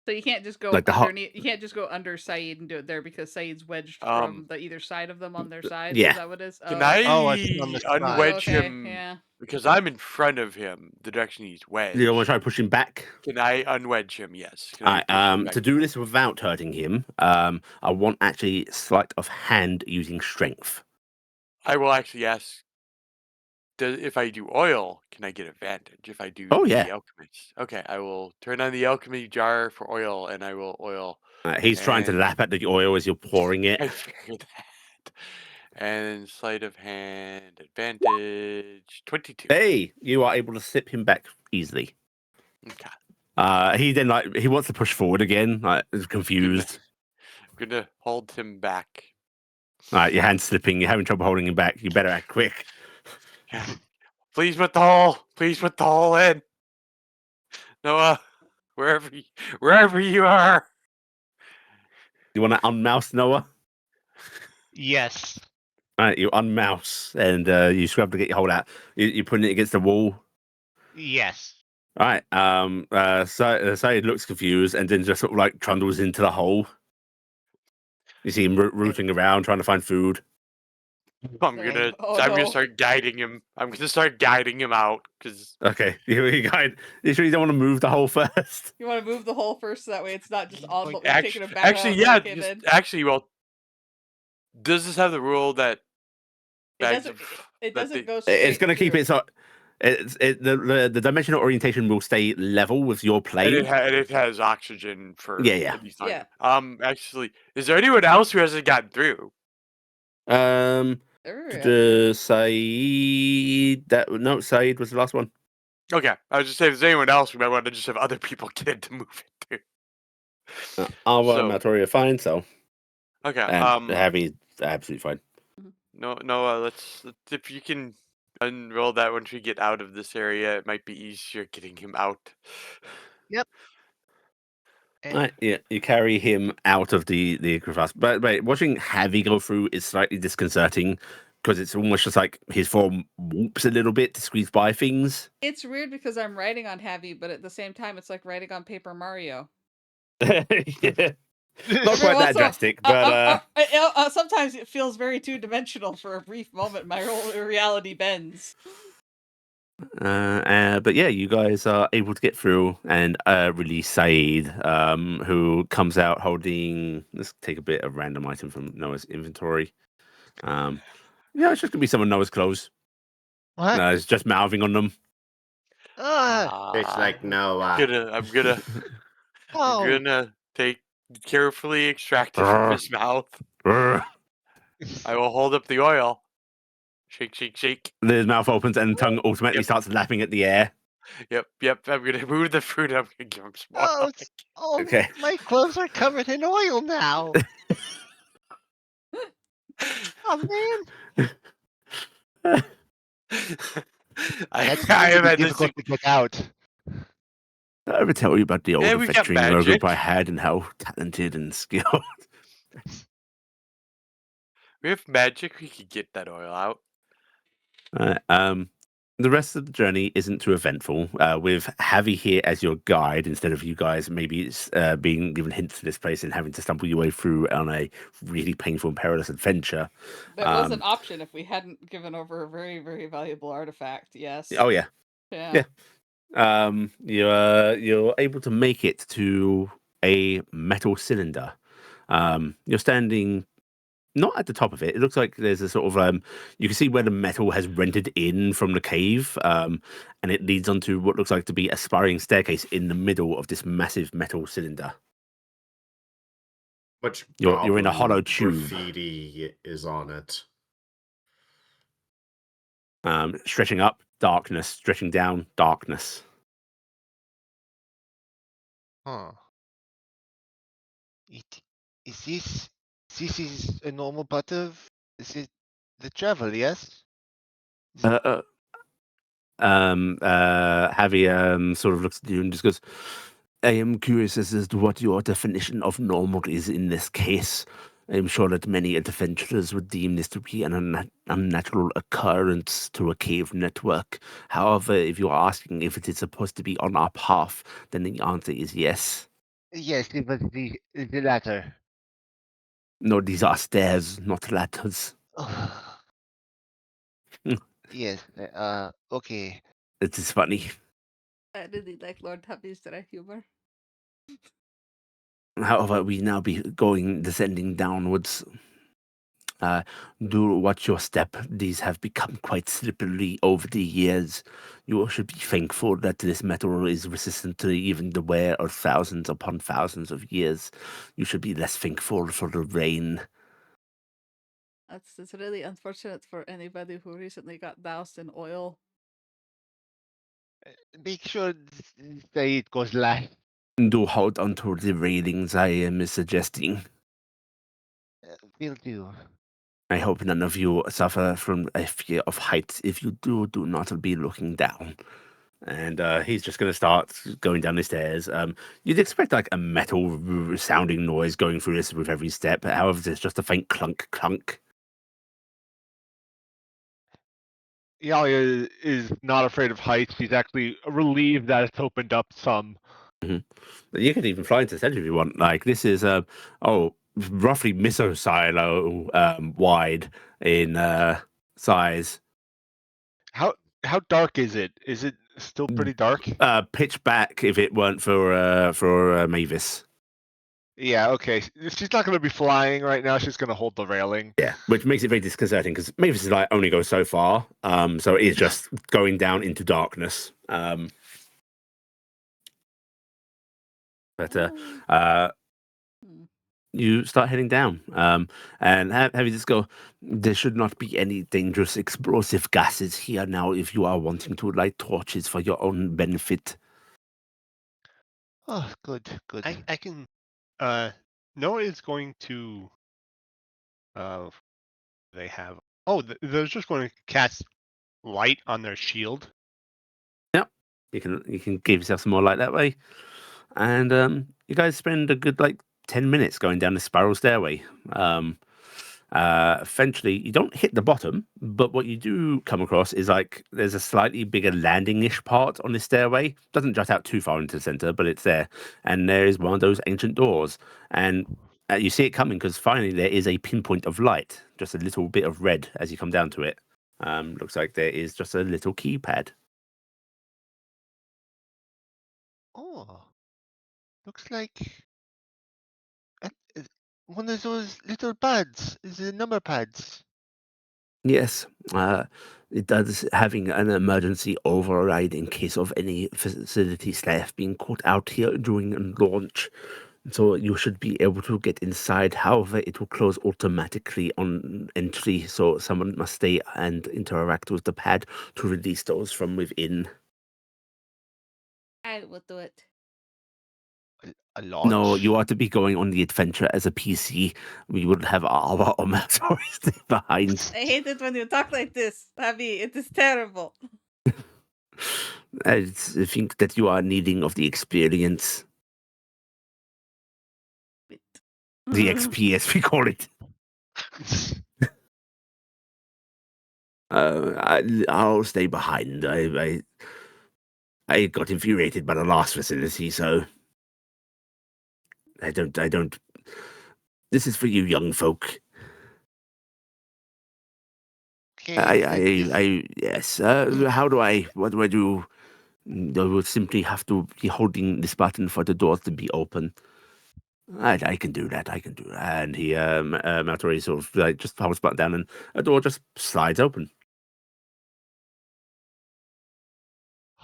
So you can't just go Like the underneath. You can't just go under Saeed and do it there because Saeed's wedged from the either side of them on their sides. yeah. Is that what it is? Can I I see on the side. unwedge Okay, him? yeah. Because I'm in front of him, the direction he's wedged. Do you want to try to push him back? Can I unwedge him? Yes. Can All I right, push him back? to do this without hurting him, I want actually sleight of hand using strength. I will actually ask. If I do oil, can I get advantage? If I do Oh, the yeah. alchemist, okay, I will turn on the alchemy jar for oil, and I will oil. He's trying to And- lap at the oil as you're pouring it. I figured that. And sleight of hand advantage 22. Hey, you are able to slip him back easily. Okay. He then he wants to push forward again, is confused. I'm gonna hold him back. Your hand's slipping. You're having trouble holding him back. You better act quick. Please put the hole. Please put the hole in. Noah, wherever you are. You want to unmouse Noah? Yes. All right, you unmouse and you scrub to get your hold out. You're putting it against the wall. Yes. All right. So he looks confused and then just sort of like trundles into the hole. You see him rooting around trying to find food. I'm Sorry. gonna Oh, I'm gonna no. start guiding him. I'm gonna start guiding him out because Okay, you guys. You sure you don't want to move the hole first? You want to move the hole first, so that way it's not just all like, but we've taken it back actually, out yeah, where it came just in. actually, well, does this have the rule that It bags doesn't. of It that doesn't they, go straight. It's going to keep through. it so. The dimensional orientation will stay level with your and plane. it has oxygen for Yeah. at least time. Yeah. Actually, is there anyone else who hasn't gotten through? Saeed. No, Saeed was the last one. Okay, I was just saying, if there's anyone else, we might want to just have other people get it to move it too. Alva So- and Maltori are fine, so Okay, and Harry's absolutely fine. no, let's if you can unroll that once we get out of this area, it might be easier getting him out. Right, yeah, you carry him out of the crevasse. But wait, watching Javi go through is slightly disconcerting because it's almost just like his form whoops a little bit to squeeze by things. It's weird because I'm writing on Heavy, but at the same time, it's like writing on Paper Mario. Yeah. Not Every quite once that in a while- drastic, but sometimes it feels very two-dimensional for a brief moment. My whole reality bends. but yeah, you guys are able to get through and release Saeed, who comes out holding. Let's take a bit of random item from Noah's inventory. Yeah, it's just gonna be some of Noah's clothes. What? It's just mouthing on them. It's like no. I'm gonna Oh, take carefully extract it from his mouth. I will hold up the oil. Shake, shake, shake. His mouth opens and tongue automatically starts lapping at the air. Yep. I'm gonna move the fruit. I'm gonna give him some oil. oh, Okay. my clothes are covered in oil now. Oh man, I that's have really had this. difficult to get out. Did I ever tell you about the old Yeah, we got adventuring rogue group magic. I had and how talented and skilled? We have magic. We could get that oil out. The rest of the journey isn't too eventful, with Javi here as your guide instead of you guys maybe being given hints to this place and having to stumble your way through on a really painful and perilous adventure. That was an option if we hadn't given over a very, very valuable artifact. Yes. Oh yeah. Yeah. You're able to make it to a metal cylinder. You're standing not at the top of it. It looks like there's a sort of you can see where the metal has rented in from the cave, and it leads onto what looks like to be a spiraling staircase in the middle of this massive metal cylinder. Which You're in a hollow goblin tube. graffiti is on it? Stretching up, darkness. Stretching down, darkness. Huh. Is this is a normal part of the travel? Yes. Javi sort of looks at you and just goes, I am curious as to what your definition of normal is in this case. I am sure that many adventurers would deem this to be an unnatural occurrence to a cave network. However, if you are asking if it is supposed to be on our path, then the answer is yes. Yes, it was the latter. No, these are stairs, not ladders. Yes. Okay. It is funny. I really like Lord Tubby's dry humor. However, we now be descending downwards. Do watch your step. These have become quite slippery over the years. You should be thankful that this metal is resistant to even the wear of thousands upon thousands of years. You should be less thankful for the rain. It's really unfortunate for anybody who recently got doused in oil. Make sure that it goes live. Do hold onto the railings I am suggesting. Will do. I hope none of you suffer from a fear of heights. If you do, do not be looking down. And he's just going to start going down the stairs. You'd expect like a metal sounding noise going through this with every step. However, there's just a faint clunk, clunk. Iala is not afraid of heights. He's actually relieved that it's opened up some. You could even fly into the center if you want. Like this is roughly miso silo wide in size. How dark is it? Is it still pretty dark? Pitch back if it weren't for Mavis. Yeah, okay. She's not going to be flying right now. She's going to hold the railing. Yeah, which makes it very disconcerting because Mavis is like only goes so far. So it is just going down into darkness. But you start heading down, and have you just go. There should not be any dangerous explosive gases here now. If you are wanting to light torches for your own benefit. Oh, good, good. I can. Noah is going to. They have. Oh, they're just going to cast light on their shield. Yep, you can give yourself some more light that way, and you guys spend a good 10 minutes going down the spiral stairway. Eventually, you don't hit the bottom, but what you do come across is there's a slightly bigger landing-ish part on this stairway. Doesn't jut out too far into the center, but it's there, and there is one of those ancient doors, and you see it coming because finally there is a pinpoint of light, just a little bit of red as you come down to it. Looks like there is just a little keypad. Oh, looks like one of those little pads. Is the number pads? Yes, it does having an emergency override in case of any facility staff being caught out here during launch. So you should be able to get inside. However, it will close automatically on entry, so someone must stay and interact with the pad to release those from within. I will do it. A launch? No, you are to be going on the adventure as a PC. We would have our Maltori stay behind. I hate it when you talk like this, Abby. It is terrible. I think that you are needing of the experience. The XP, as we call it. I'll stay behind. I got infuriated by the last facility, so I don't. This is for you, young folk. Okay, Yes. What do I do? I will simply have to be holding this button for the doors to be open. I can do that. And he, Maltori sort of just holds the button down, and a door just slides open.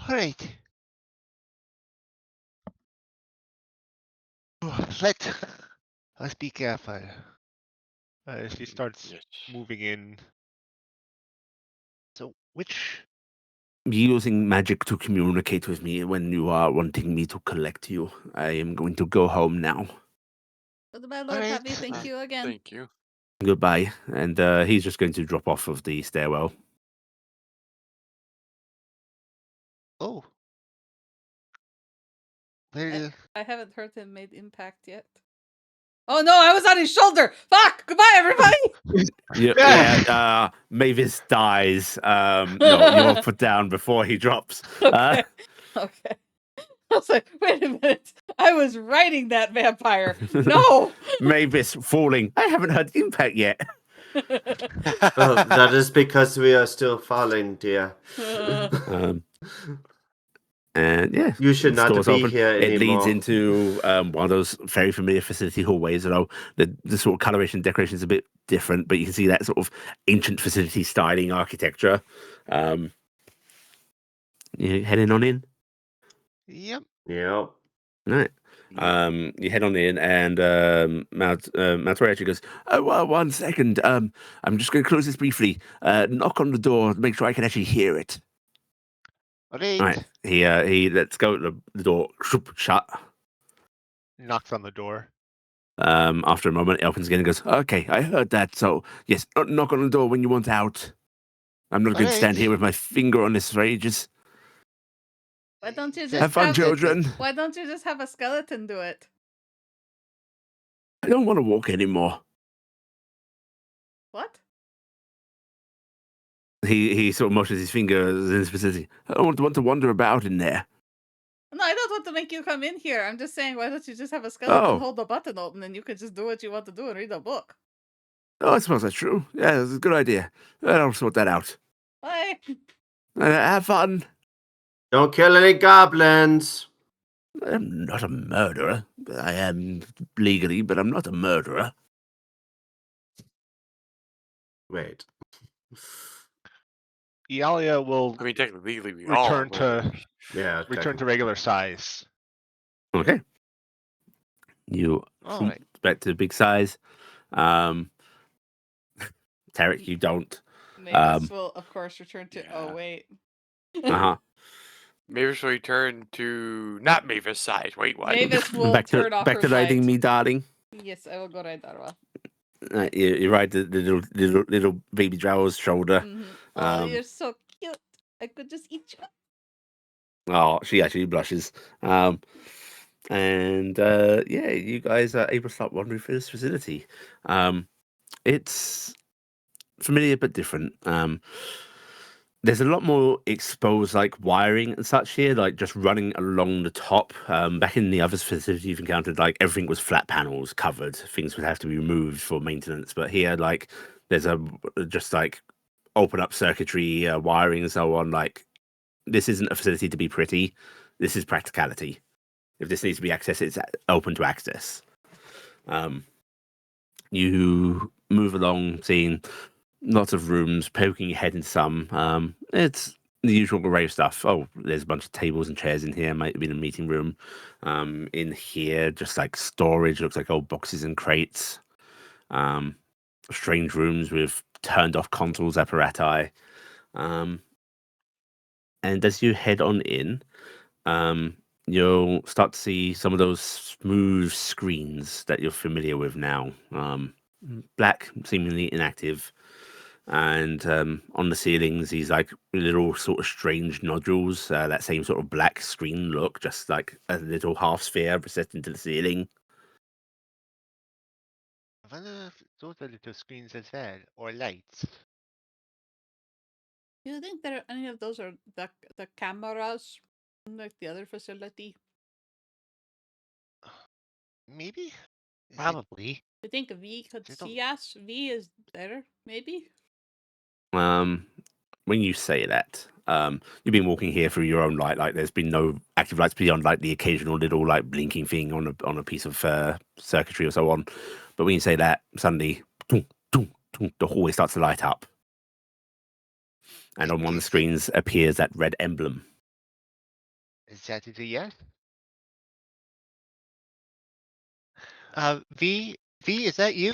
all right. Let's be careful. She starts Yes. moving in. So, which? Using magic to communicate with me when you are wanting me to collect you. I am going to go home now. Goodbye, Lord Alright. Abby. Thank you again. Thank you. Goodbye. And he's just going to drop off of the stairwell. Oh. Well, I haven't heard him made impact yet. Oh no, I was on his shoulder. Fuck! Goodbye, everybody. Yeah, Mavis dies. No, you're put down before he drops. Okay. Okay. I was like, wait a minute. I was writing that vampire. No. Mavis falling. I haven't heard impact yet. Well, that is because we are still falling, dear. And yeah, You should the not door's be open. here It leads anymore. into one of those very familiar facility hallways. Although the sort of coloration decoration is a bit different, but you can see that sort of ancient facility styling architecture. You heading on in? yep. Yep. Right. You head on in, and Maltori actually goes, "Oh, well, 1 second. I'm just going to close this briefly. Knock on the door. Make sure I can actually hear it." Alright. Right. He lets go. The door shut. Knocks on the door. After a moment, it opens again and goes, "Okay, I heard that. So yes, knock on the door when you want out. I'm not going to stand here with my finger on this for ages. Why don't you just Have fun, children. Why don't you just have a skeleton do it? I don't want to walk anymore." What? He sort of motions his finger in his vicinity. "I don't want to wander about in there." No, I don't want to make you come in here. I'm just saying, why don't you just have a skeleton Oh. hold the button open, and you could just do what you want to do and read a book. Oh, I suppose that's true. Yeah, that's a good idea. I'll sort that out. Bye. Have fun. Don't kill any goblins. I'm not a murderer. I am legally, but I'm not a murderer. Wait. Iala will I mean, technically, legally, we all are return to murderers. return to regular size. Okay. You All right. back to the big size. Taryc, you don't. Mavis will, of course, return to. Yeah. Oh wait. Uh-huh. Mavis will return to not Mavis size. Wait, what? Mavis will back turn off back her to riding flight. me, darling. Yes, I will go ride Darwa. You ride the little baby Drow's shoulder. Oh, you're so cute. I could just eat you. Oh, she actually blushes. And yeah, you guys are able to start wandering through this facility. It's familiar but different. There's a lot more exposed like wiring and such here, like just running along the top. Back in the other facility you've encountered, like everything was flat panels covered. Things would have to be removed for maintenance. But here, like there's just like open up circuitry, wiring and so on. Like this isn't a facility to be pretty. This is practicality. If this needs to be accessed, it's open to access. You move along, seeing lots of rooms, poking your head in some. It's the usual array of stuff. Oh, there's a bunch of tables and chairs in here. Might have been a meeting room. In here, just like storage. Looks like old boxes and crates. Strange rooms with turned off consoles, apparati. And as you head on in, you'll start to see some of those smooth screens that you're familiar with now. Black, seemingly inactive. And on the ceilings, these like little sort of strange nodules, that same sort of black screen look, just like a little half sphere recessed into the ceiling. I wonder if those are little screens as well, or lights. Do you think there any of those are the cameras, like the other facility? Maybe? Is it- Probably. Do you think V could They don't- see us? V is there, maybe? When you say that, you've been walking here through your own light. Like there's been no active lights beyond like the occasional little like blinking thing on a piece of circuitry or so on. But when you say that, suddenly the hallway starts to light up, and on one of the Is screens appears that red emblem. Is that a yes? V, is that you?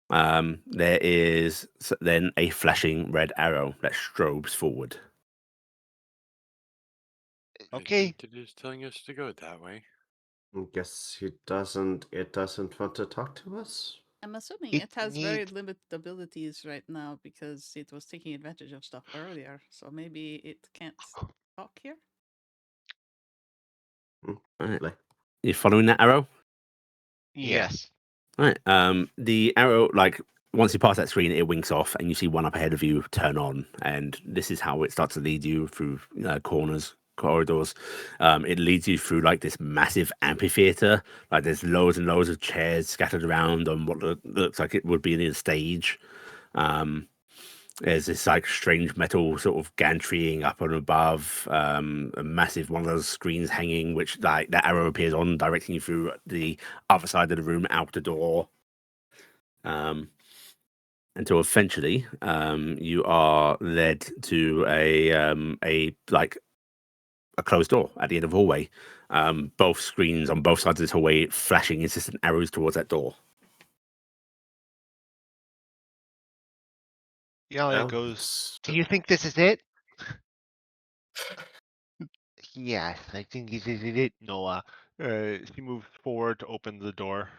There is then a flashing red arrow that strobes forward. I Okay. think it is telling us to go that way. I guess it doesn't want to talk to us. I'm assuming It it has very need- limited abilities right now because it was taking advantage of stuff earlier. So maybe it can't talk here. Right. You're following that arrow? Yes. Right. The arrow, like once you pass that screen, it winks off, and you see one up ahead of you turn on, and this is how it starts to lead you through corners, corridors. It leads you through like this massive amphitheater. Like there's loads and loads of chairs scattered around on what looks like it would be near the stage. There's this like strange metal sort of gantrying up and above, a massive one of those screens hanging, which like that arrow appears on, directing you through the other side of the room out the door. Until eventually, you are led to a like a closed door at the end of the hallway. Both screens on both sides of this hallway flashing insistent arrows towards that door. Iala Well, goes. Do you think this is it? Yes, I think this is it, Noah. He moves forward to open the door.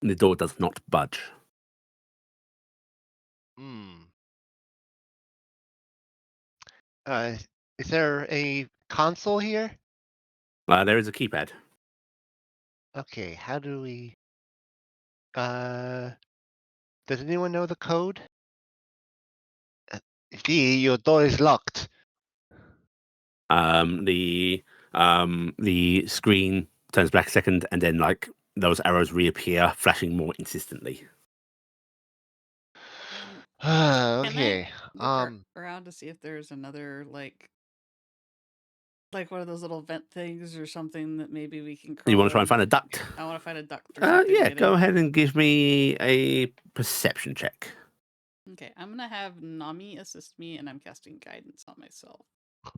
The door does not budge. Hmm. Is there a console here? There is a keypad. Okay, how do we... Does anyone know the code? V, your door is locked. The The screen turns black a second, and then like those arrows reappear, flashing more insistently. Can Okay. I look around to see if there's another like one of those little vent things or something that maybe we can crawl You want to try and in? find a duct? I want to find a duct or something. Yeah, to get go in. ahead and give me a perception check. Okay, I'm gonna have Nami assist me, and I'm casting guidance on myself.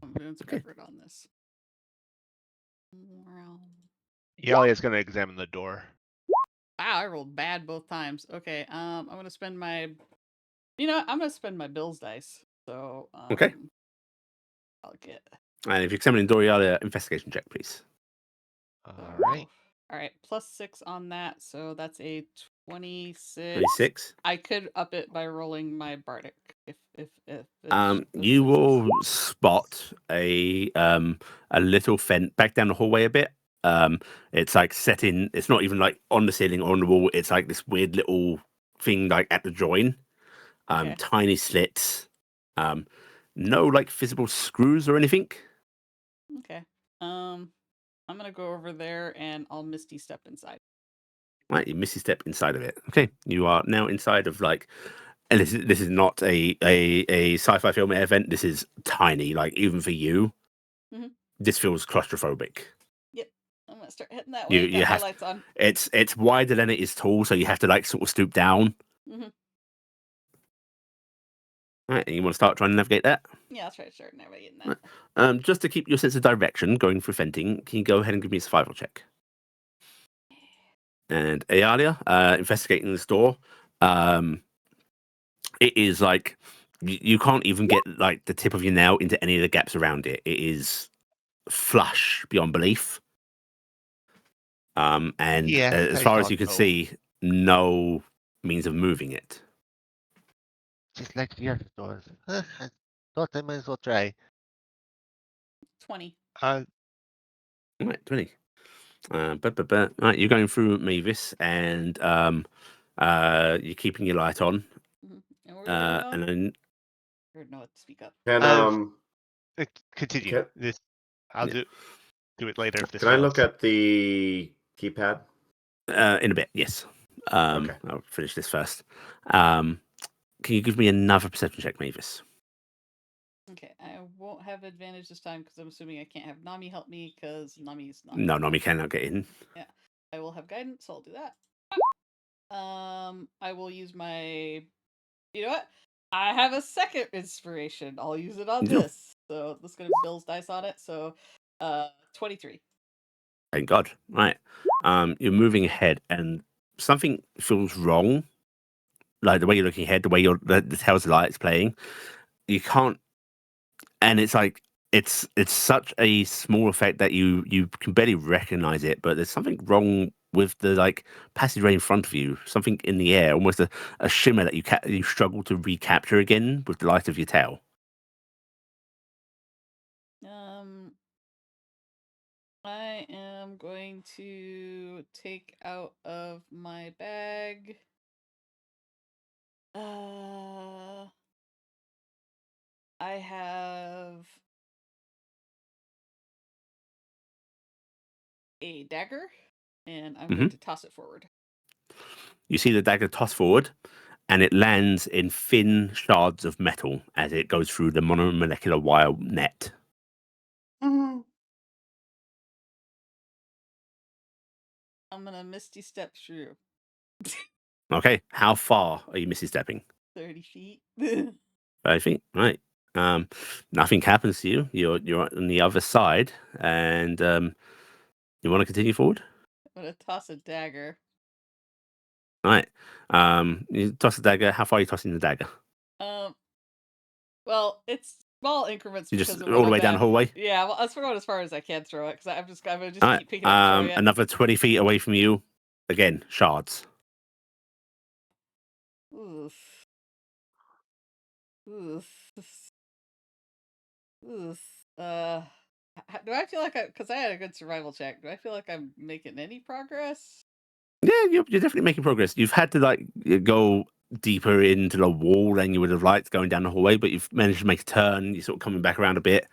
I'm doing some Okay. effort on this. Wow, Iala is going to examine the door. I rolled bad both times. Okay, I'm gonna spend my, I'm gonna spend my Bill's dice. So, Okay. I'll get. And if you're examining Doriala, investigation check, please. All right. All right, +6 on that, so that's a 26. 26. I could up it by rolling my bardic if You will spot a little fence back down the hallway a bit. It's like set in. It's not even like on the ceiling or on the wall. It's like this weird little thing like at the join. Okay. Tiny slits. No like visible screws or anything. Okay. I'm gonna go over there and I'll misty step inside. Right, you misty step inside of it. Okay, you are now inside of like, and this is not a sci-fi film event. This is tiny, like even for you, this feels claustrophobic. Yep, I'm gonna start heading that way. You Got have my lights on. It's wider than it is tall, so you have to like sort of stoop down. Right, and you want to start trying to navigate that? Yeah, I'll try to start navigating that. Right. Just to keep your sense of direction going through venting, can you go ahead and give me a survival check? And Iala, investigating this door, it is like you can't even get like the tip of your nail into any of the gaps around it. It is flush beyond belief. And as far as you can see, no means of moving it. Just like the other doors. I thought I might as well try. 20. Right, 20. Right, you're going through Mavis, and you're keeping your light on. And where are we going? And then Or no, speak up. Can Continue. This I'll do it later if this Can I fails. look at the keypad? in a bit, yes. Okay. I'll finish this first. Can you give me another perception check, Mavis? Okay, I won't have advantage this time because I'm assuming I can't have Nami help me because Nami's not. No, Nami cannot get in. Yeah, I will have guidance, so I'll do that. I will use my. You know what? I have a second inspiration. I'll use it on this. So let's get Bill's dice on it. So, 23. Thank God. Right. You're moving ahead, and something feels wrong. Like the way you're looking ahead, the way the tail's light's playing. You can't, and it's like it's such a small effect that you can barely recognize it. But there's something wrong with the like passageway in front of you. Something in the air, almost a shimmer that you struggle to recapture again with the light of your tail. I am going to take out of my bag. I have a dagger, and I'm going to toss it forward. You see the dagger toss forward, and it lands in thin shards of metal as it goes through the monomolecular wire net. I'm gonna misty step through. Okay, how far are you misty stepping? 30 feet. 30 feet, right. Nothing happens to you. You're on the other side, and you want to continue forward? I'm gonna toss a dagger. Right. You toss the dagger. How far are you tossing the dagger? Well, it's small increments. You just all the way down the hallway? Yeah, well, let's go as far as I can throw it, because I'm gonna just keep picking up and throwing it. Another 20 feet away from you. Again, shards. Oof. Do I feel like because I had a good survival check, do I feel like I'm making any progress? Yeah, you're definitely making progress. You've had to like go deeper into the wall than you would have liked going down the hallway, but you've managed to make a turn. You're sort of coming back around a bit.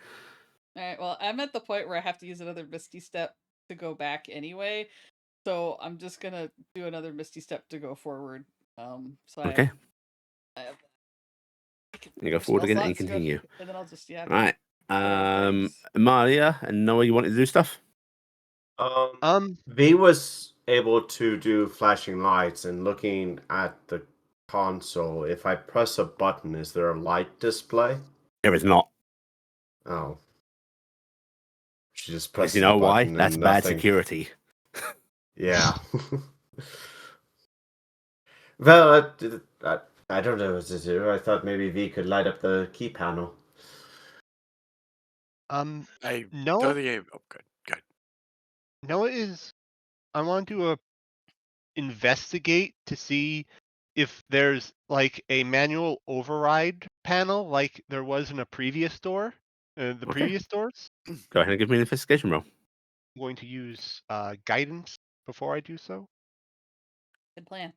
All right. Well, I'm at the point where I have to use another Misty Step to go back anyway, so I'm just gonna do another Misty Step to go forward. So Okay. I have You go more forward spell again and you slots to go, continue. and then I'll just Right. things. Emalia and Noah, you wanted to do stuff? V was able to do flashing lights, and looking at the console, if I press a button, is there a light display? There is not. Oh. She just Because presses you the know why? button That's and bad nothing. security. Yeah. Well, I don't know what to do. I thought maybe V could light up the key panel. I Noah, don't think I. Oh, good. Noah is. I want to investigate to see if there's like a manual override panel, like there was in a previous door, the Okay. previous doors. Go ahead and give me an investigation roll. I'm going to use guidance before I do so. Good plan.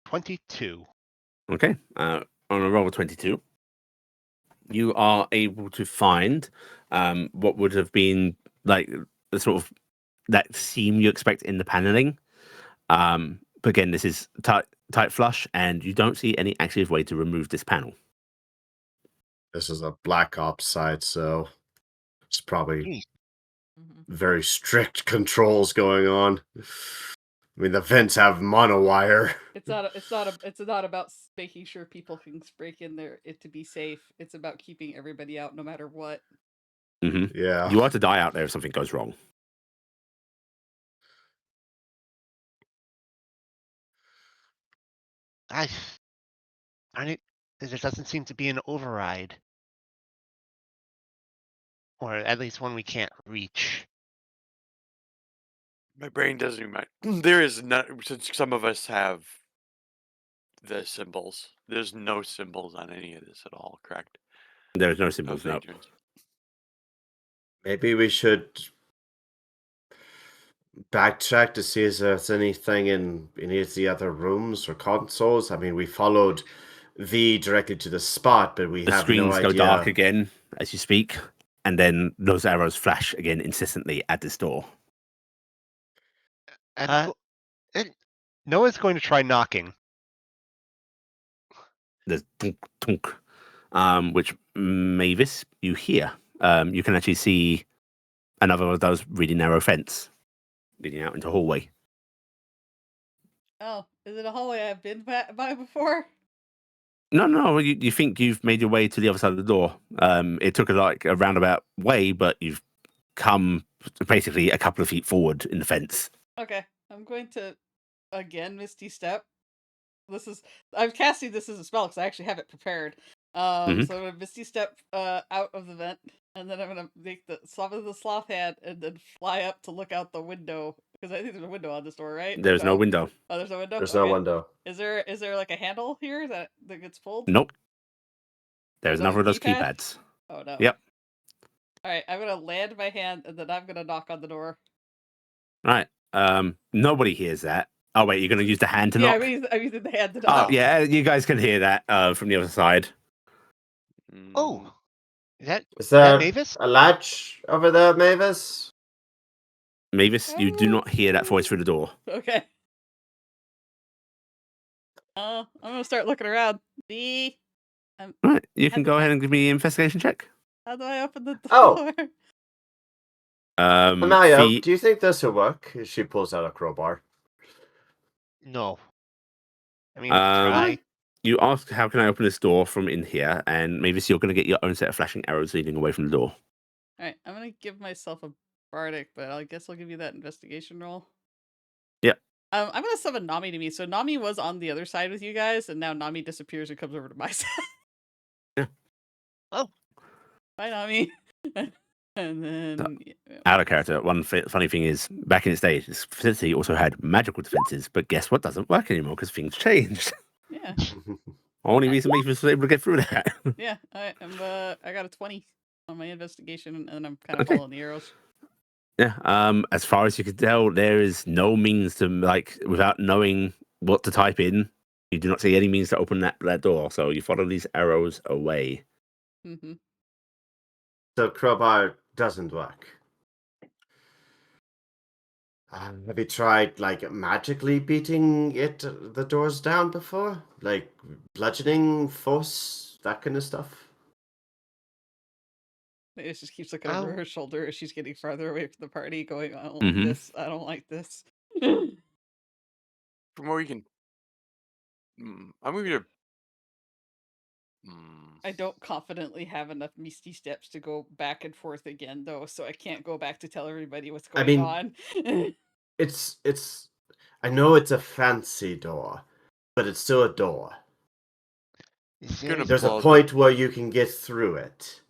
22. Okay. On a roll of 22, you are able to find what would have been like the sort of that seam you expect in the paneling. But again, this is tight flush, and you don't see any active way to remove this panel. This is a Black Ops site, so it's probably very strict controls going on. I mean, the vents have monowire. It's not about making sure people can break in there to be safe. It's about keeping everybody out no matter what. Mm-hmm. Yeah. You are to die out there if something goes wrong. There doesn't seem to be an override. Or at least one we can't reach. My brain doesn't even mind. There is not, since some of us have the symbols. There's no symbols on any of this at all, correct? There's no symbols, no. Maybe we should backtrack to see if there's anything in any of the other rooms or consoles. I mean, we followed V directly to the spot, but we The have no screens idea. go dark again as you speak, and then those arrows flash again insistently at this door. Noah's going to try knocking. There's tunk, tunk, which Mavis, you hear. You can actually see another of those really narrow fence leading out into a hallway. Oh, is it a hallway I've been by before? No. You think you've made your way to the other side of the door. It took a roundabout way, but you've come basically a couple of feet forward in the fence. Okay, I'm going to again Misty Step. I'm casting this as a spell because I actually have it prepared. So I'm gonna Misty Step out of the vent, and then I'm gonna make the sloth hand and then fly up to look out the window because I think there's a window on this door, right? There's no window. Oh, there's no window. There's no window. Is there like a handle here that gets pulled? Nope. There's Is that another a of those keypad? keypads. Oh no. Yep. All right, I'm gonna land my hand and then I'm gonna knock on the door. Right. Nobody hears that. Oh wait, you're gonna use the hand to knock? Yeah, I'm using the hand to knock. Oh yeah, you guys can hear that from the other side. Oh, Is there Mavis? a latch over there, Mavis? Mavis, you do not hear that voice through the door. Okay. I'm gonna start looking around. Right, you can go ahead and give me an investigation check. How do I open the door? Oh. Emalia, Fee, do you think this will work? She pulls out a crowbar. No. I mean, try. You ask, how can I open this door from in here? And Mavis, you're going to get your own set of flashing arrows leading away from the door. All right, I'm gonna give myself a bardic, but I guess I'll give you that investigation roll. Yeah. I'm gonna summon Nami to me. So Nami was on the other side with you guys, and now Nami disappears and comes over to my side. Yeah. Oh. Bye, Nami. And then Out of character. One funny thing is, back in its day, this facility also had magical defenses, but guess what doesn't work anymore because things changed. Yeah. Only reason Mavis was able to get through that. Yeah, I got a 20 on my investigation, and I'm kind of following the arrows. Yeah. As far as you can tell, there is no means to without knowing what to type in. You do not see any means to open that door. So you follow these arrows away. Mm-hmm. So crowbar doesn't work. Have you tried like magically beating the doors down before? Like bludgeoning, force, that kind of stuff? It just keeps looking over her shoulder as she's getting farther away from the party, going, I don't like Mhm. this. I don't like this. From where we can. I'm going to. I don't confidently have enough misty steps to go back and forth again, though, so I can't go back to tell everybody what's I going mean, on. It's I know it's a fancy door, but it's still a door. Gonna There's a pull out point where you can get through it.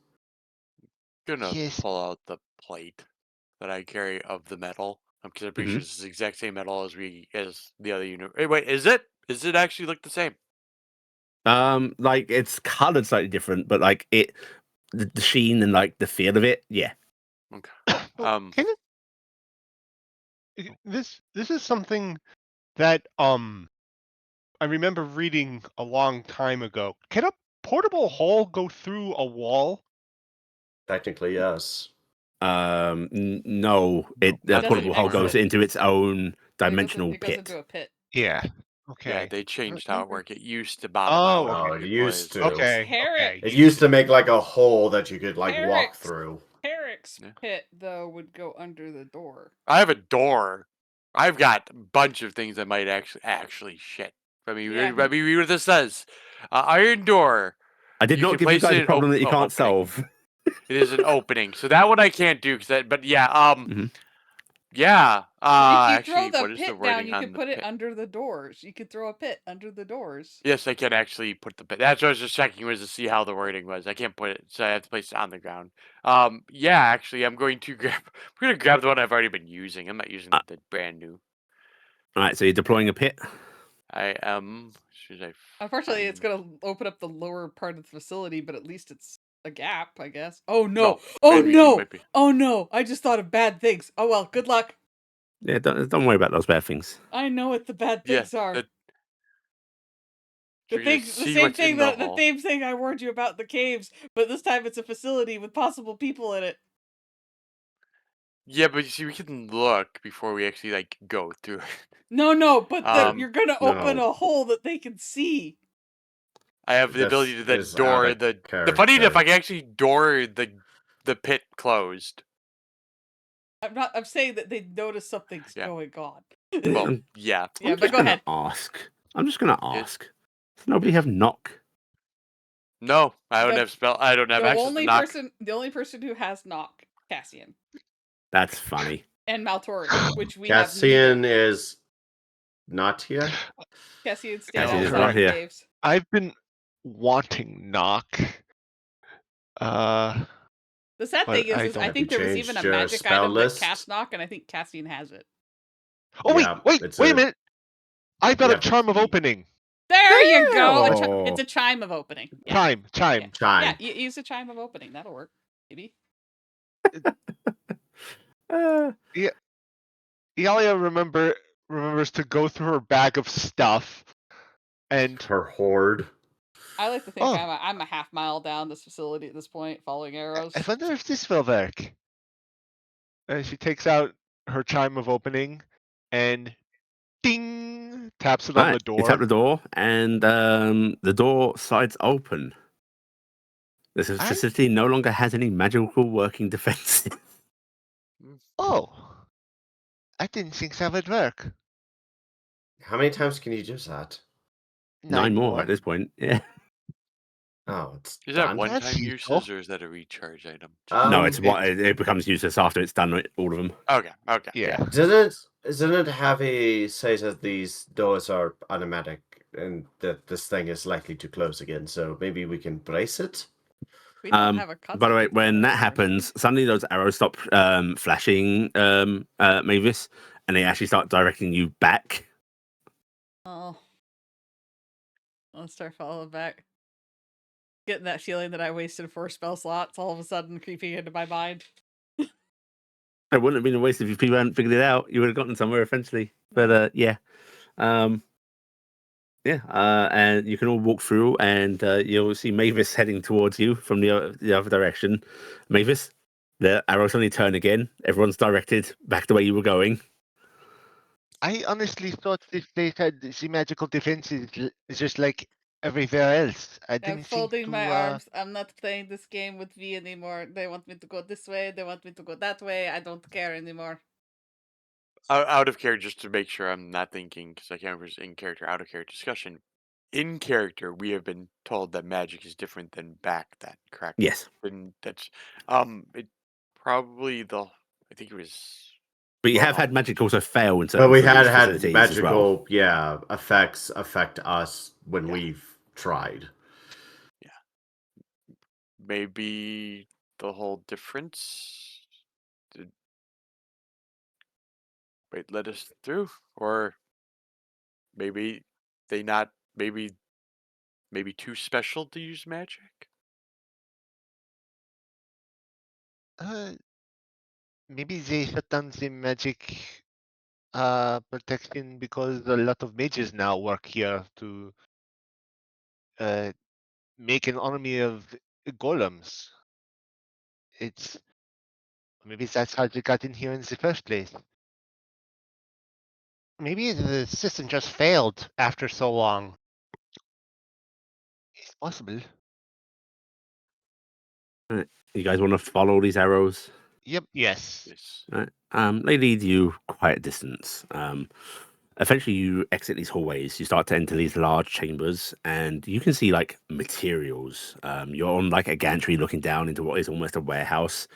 Yes. pull out the plate that I carry of the metal. Because I'm pretty sure Mhm. it's the exact same metal as the other unit. Hey, wait, is it? Does it actually look the same? Like it's colored slightly different, but like the sheen and like the feel of it, yeah. Okay. Can this is something that I remember reading a long time ago. Can a portable hole go through a wall? Technically, yes. No, the Not doesn't portable hole goes exit. into its own dimensional It goes pit. into a pit. Yeah. Yeah, Okay. they changed how it worked. It used to bottom Oh, out. Oh, okay. it used to. Okay. Taryc. It used to make like a hole that you could like walk Taryk's through. Taryk's Yeah. pit, though, would go under the door. I have a door. I've got a bunch of things that might actually shit. I mean, Yeah. read what this says. Iron door. I did You not can give you place it guys a in problem that you can't opening. solve. It is an opening, so that one I can't do. But yeah, Mhm. yeah. If you Actually, throw the what is the pit down, wording you on could the put it pit? under the doors. You could throw a pit under the doors. Yes, I can actually put the pit. That's what I was just checking was to see how the wording was. I can't put it, so I have to place it on the ground. Yeah, actually, I'm going to grab. I'm gonna grab the one I've already been using. I'm not using the brand new. All right, so you're deploying a pit. I am. Should I? Unfortunately, it's find- going to open up the lower part of the facility, but at least it's a gap, I guess. Oh no! Well, Oh maybe we can- no! might be- Oh no! I just thought of bad things. Oh well, good luck. Yeah, don't worry about those bad things. I know what the bad Yeah, things are. should we just see what's in The hole? same thing I warned you about in the caves, but this time it's a facility with possible people in it. Yeah, but you see, we can look before we actually like go through. No, but you're gonna open no. a hole that they can see. I have the This ability to then is door out of the funny enough, character. I can actually door the pit closed. I'm saying that they notice something's Yeah. going on. Well, yeah. Yeah, I'm but just go gonna ahead. ask. I'm just gonna Yes. ask. Does nobody have knock? No, I don't The- have spell. I don't have access to knock. The only person who has knock, Cassian That's funny. and Maltori, which we have Cassian neither. is not here. Cassian stayed Cassian is outside not the here. caves. I've been wanting knock. The sad But thing I is don't I have think you there was changed even a your magic spell item list? that cast knock, and I think Cassian has it. Oh Yeah, wait it's a a- minute! I've got you a have the charm of key. opening. There you go. Oh. It's a chime of opening. Yeah. Chime. Yeah, Chime. use a chime of opening. That'll work. Maybe. Iala remembers to go through her bag of stuff, and Her hoard. I like to think Oh. I'm a half mile down this facility at this point, following arrows. I wonder if this will work. And she takes out her chime of opening, and ding, taps it on the Right, you tap door. the door, and the door slides open. This facility no longer has any magical working defenses. Oh, I didn't think that would work. How many times can you do that? 9 more at this point. Yeah. Oh, it's Is that done. one-time That's uses useful. or is that a recharge item? No, Um, it's what it becomes useless after it's done with all of them. Okay. Yeah. Doesn't it have a say that these doors are automatic and that this thing is likely to close again? So maybe we can brace it. We don't have a cut. By the way, when that happens, suddenly those arrows stop flashing, Mavis, and they actually start directing you back. Oh. I'll start following back. Getting that feeling that I wasted 4 spell slots all of a sudden creeping into my mind. It wouldn't have been a waste if people hadn't figured it out. You would have gotten somewhere eventually. But yeah. Yeah, and you can all walk through, and you'll see Mavis heading towards you from the other direction. Mavis, the arrows only turn again. Everyone's directed back the way you were going. I honestly thought this place had the magical defenses just like everywhere else. I I'm didn't think folding to. my arms. I'm not playing this game with V anymore. They want me to go this way. They want me to go that way. I don't care anymore. Out of character, just to make sure I'm not thinking, because I can't remember if it's in character, out of character discussion. In character, we have been told that magic is different than back then, correct? Yes, And that's it probably I think it was. but you well, have had magic also fail in But certain we of these had facilities as well. magical, effects affect us when Yeah. we've tried. Maybe the whole difference let us through, or maybe they not maybe too special to use magic. Maybe they shut down the magic protection because a lot of mages now work here to uh, make an army of golems. It's maybe that's how they got in here in the first place. Maybe the system just failed after so long. It's possible. You guys want to follow these arrows? Yep. Yes. Yes. Right. They lead you quite a distance. Eventually, you exit these hallways. You start to enter these large chambers, and you can see like materials. You're on like a gantry looking down into what is almost a warehouse.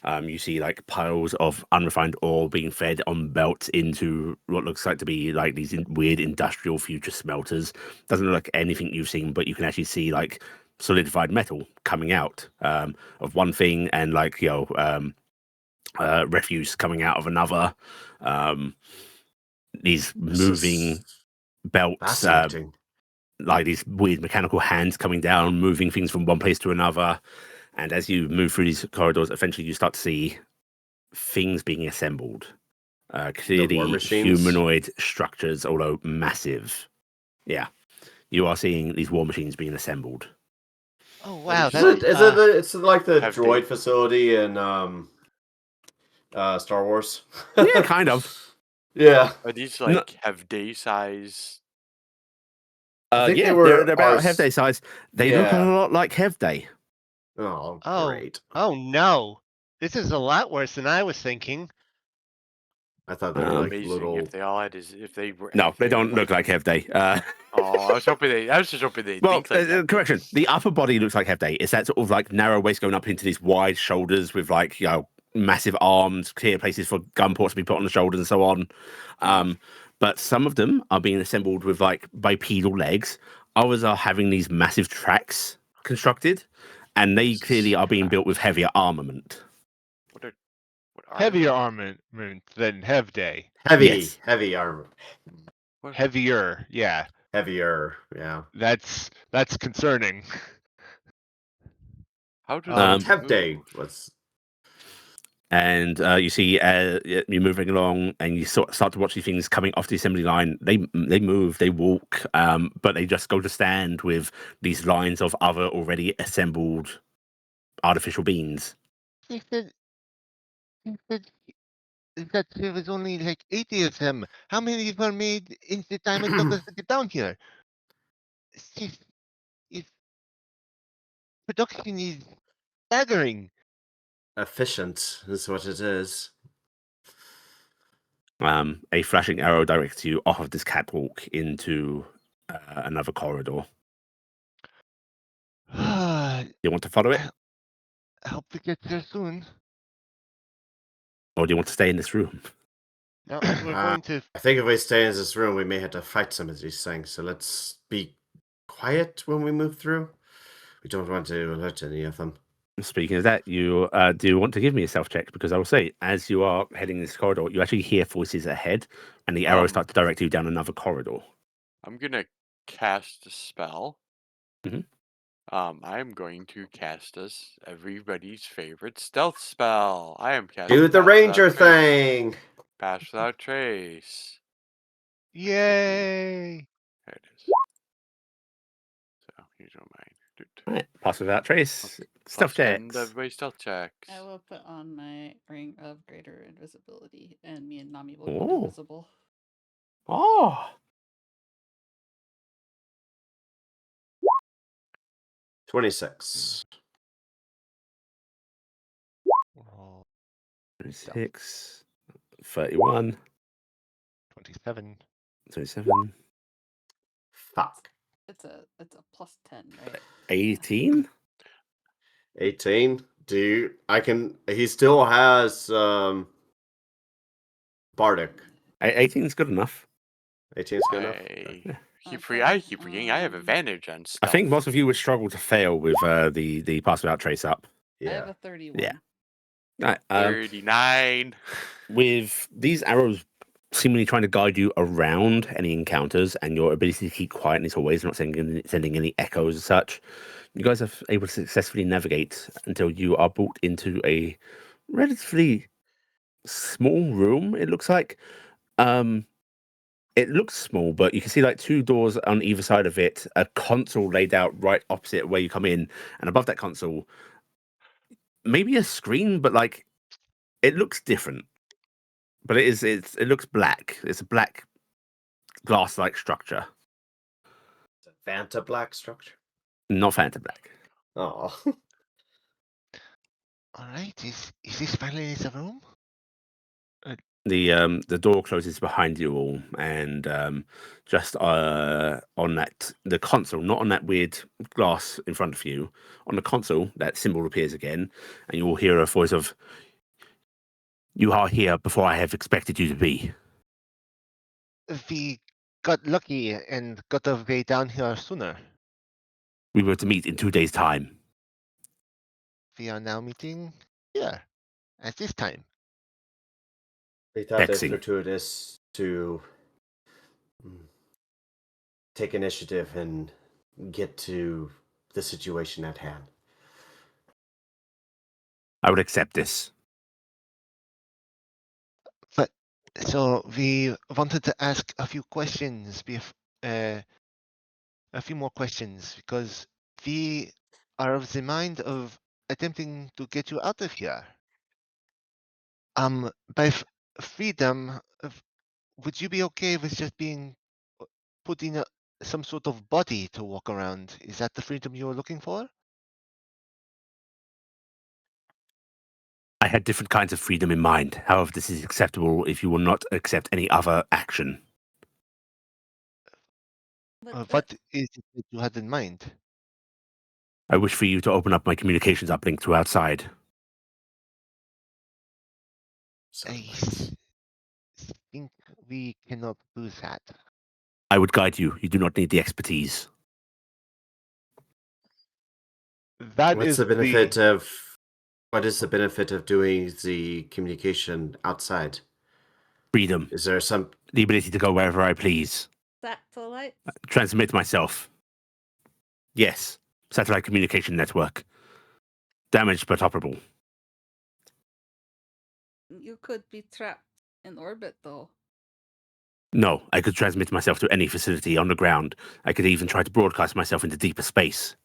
You see like piles of unrefined ore being fed on belts into what looks like to be like these weird industrial future smelters. Doesn't look like anything you've seen, but you can actually see like solidified metal coming out of one thing, and like refuse coming out of another. These This moving is belts, fascinating. like these weird mechanical hands coming down, moving things from one place to another. And as you move through these corridors, eventually you start to see things being assembled. The war Clearly machines. humanoid structures, although massive. Yeah, you are seeing these war machines being assembled. Oh What wow, is that is. It's like the Have droid they- facility in Star Wars? Yeah, kind of. Yeah. Are these No- like have day size? I think Yeah, they were they're about ours- Hevday size. They look a yeah. lot like Hevday. Oh, Oh. great. Oh no. This is a lot worse than I was thinking. I thought they were like Amazing little. if they all had if they were. No, if they were don't look like Hevday. Oh, I was just hoping they Well, think like that. correction. The upper body looks like Hevday. It's that sort of like narrow waist going up into these wide shoulders with like, massive arms, clear places for gun ports to be put on the shoulders and so on. But some of them are being assembled with like bipedal legs. Others are having these massive tracks constructed, and they clearly are being built with heavier armament. What are Heavier armament than Hevday. Yes. Heavy armor. Heavier, yeah. Heavier, yeah. That's concerning. How do Hevday was. And you see you're moving along, and you start to watch these things coming off the assembly line. They move, they walk, but they just go to stand with these lines of other already assembled artificial beings. He said that there was only like 80 of them. How many were made in the time it took us to get down here? If production is staggering. Efficient is what it is. A flashing arrow directs you off of this catwalk into another corridor. You want to follow it, I hope we get there soon. or do you want to stay in this room? No, we're going to. I think if we stay in this room, we may have to fight some of these things. So let's be quiet when we move through. We don't want to alert any of them. Speaking of that, you do want to give me a self check, because I will say, as you are heading this corridor, you actually hear voices ahead, and the arrows start to direct you down another corridor. I'm gonna cast a spell. Mhm. I'm going to cast us everybody's favorite stealth spell. I am casting. Do the Pass ranger Without Trace. thing. Pass without trace. Yay! There it is. Pass without trace. Stealth +10 to checks. everybody's stealth checks. I will put on my ring of greater invisibility, and me and Nami will go Oh. invisible. Oh. 26. Roll 26. 31. 27. 27. Fuck. It's a +10, right? 18. 18. He still has Bardic. 18 is good enough. 18 is good enough. Yeah. I keep forgetting I have advantage on I stealth. think most of you would struggle to fail with the pass without trace up. I have Yeah. a 31. Yeah. Right, 39. with these arrows seemingly trying to guide you around any encounters and your ability to keep quietness always, not sending any echoes as such, you guys are able to successfully navigate until you are brought into a relatively small room, it looks like. It looks small, but you can see like two doors on either side of it, a console laid out right opposite where you come in, and above that console, maybe a screen, but like it looks different. But it looks black. It's a black glass-like structure. Fanta black structure. Not Phantom Black. Oh. All right. Is this finally the room? The door closes behind you all, and just on the console, not on that weird glass in front of you, on the console, that symbol appears again, and you will hear a voice of, "You are here before I have expected you to be." We got lucky and got our way down here sooner. We were to meet in 2 days' time. We are now meeting here at this time. They thought it Hexing. fortuitous to take initiative and get to the situation at hand. I would accept this. So we wanted to ask a few questions, a few more questions, because we are of the mind of attempting to get you out of here. By freedom, would you be okay with just being put in some sort of body to walk around? Is that the freedom you were looking for? I had different kinds of freedom in mind. However, this is acceptable if you will not accept any other action. What is it that you had in mind? I wish for you to open up my communications uplink to outside. I think we cannot do that. I would guide you. You do not need the expertise. That What is is the benefit of doing the communication outside? Freedom. Is there some The ability to go wherever I please. Satellite? Transmit myself. Yes. Satellite communication network. Damaged but operable. You could be trapped in orbit, though. No, I could transmit myself to any facility on the ground. I could even try to broadcast myself into deeper space.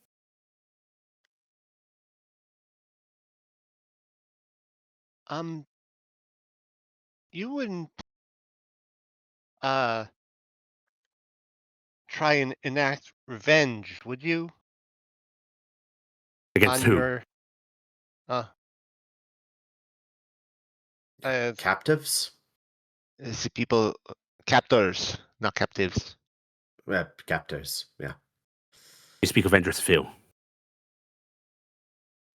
You wouldn't try and enact revenge, would you? Against On who? your captives? The people, captors, not captives. Captors, yeah. You speak of Endress Phil.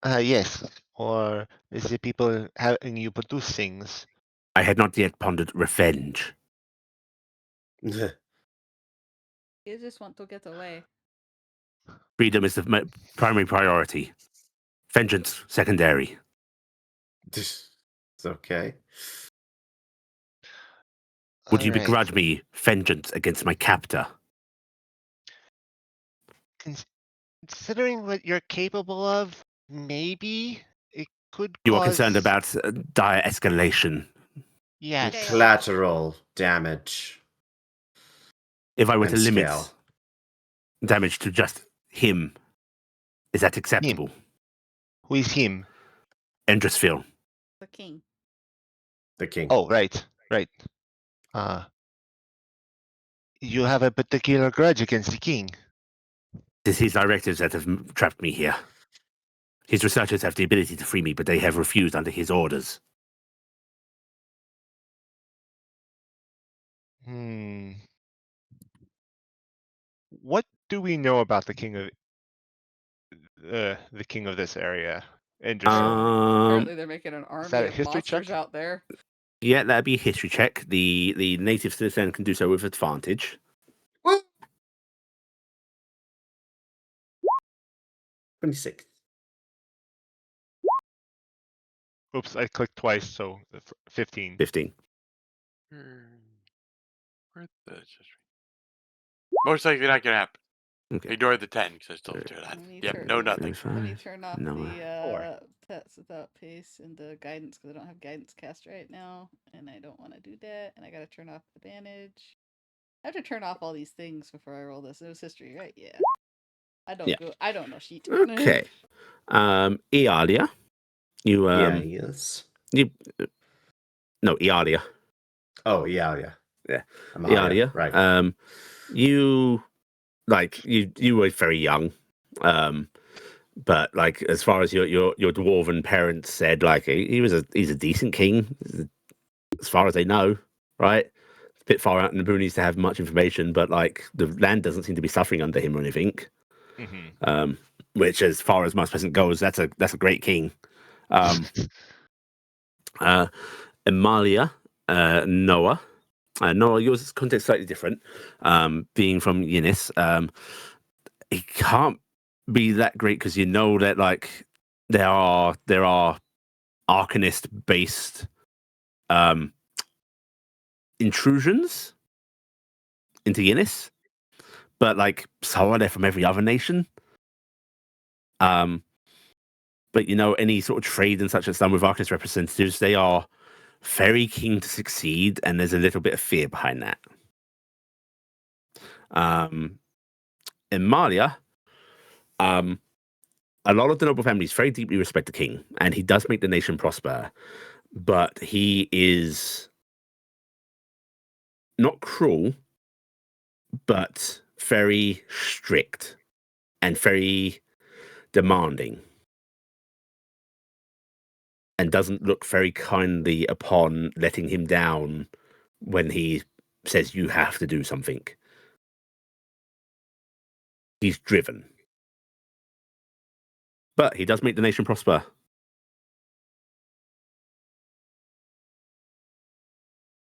Yes. Or the people having you produce things. I had not yet pondered revenge. You just want to get away. Freedom is the primary priority. Vengeance, secondary. It's okay. Would you Alright. begrudge me vengeance against my captor? Considering what you're capable of, maybe it could You cause... are concerned about dire escalation. Yes. Okay. Collateral damage. If I were to And limit scale. damage to just him, Is that acceptable? Who is him? Endressville. The king. The king. Oh, right. You have a particular grudge against the king. It is his directives that have trapped me here. His researchers have the ability to free me, but they have refused under his orders. What do we know about the king of this area? And just Apparently they're making an army that a of history monsters check? out there. Yeah, that'd be a history check. The native citizen can do so with advantage. 26. Oops, I clicked twice, so 15. 15. Where's the history? Most likely not gonna happen. Okay. Ignore the 10 because I still do that. Let me Yep, turn- no nothing. Let me turn off No. the pets without pace and the guidance because I don't have guidance cast right now, and I don't want to do that. And I gotta turn off advantage. I have to turn off all these things before I roll this. It was history, right? Yeah. I don't Yeah. go. I don't know shit. Okay. Iala. You yes. you no Iala. Oh, yeah. Yeah. Emalia, Iala. right. You you were very young. But like as far as your dwarven parents said, like he's a decent king, as far as they know, right? It's a bit far out in the boonies to have much information, but like the land doesn't seem to be suffering under him or anything. Mm-hmm. Which, as far as most present goes, that's a great king. Emalia, Noah. Noah, yours context slightly different. Being from V.E.C.N.A, it can't be that great because you know that like there are Arcanist based intrusions into V.E.C.N.A, but like so are they from every other nation. But you know, any sort of trade and such that's done with Arcanist representatives, they are very keen to succeed, and there's a little bit of fear behind that. Emalia, a lot of the noble families very deeply respect the king, and he does make the nation prosper, but he is not cruel, but very strict and very demanding, and doesn't look very kindly upon letting him down when he says you have to do something. He's driven. But he does make the nation prosper.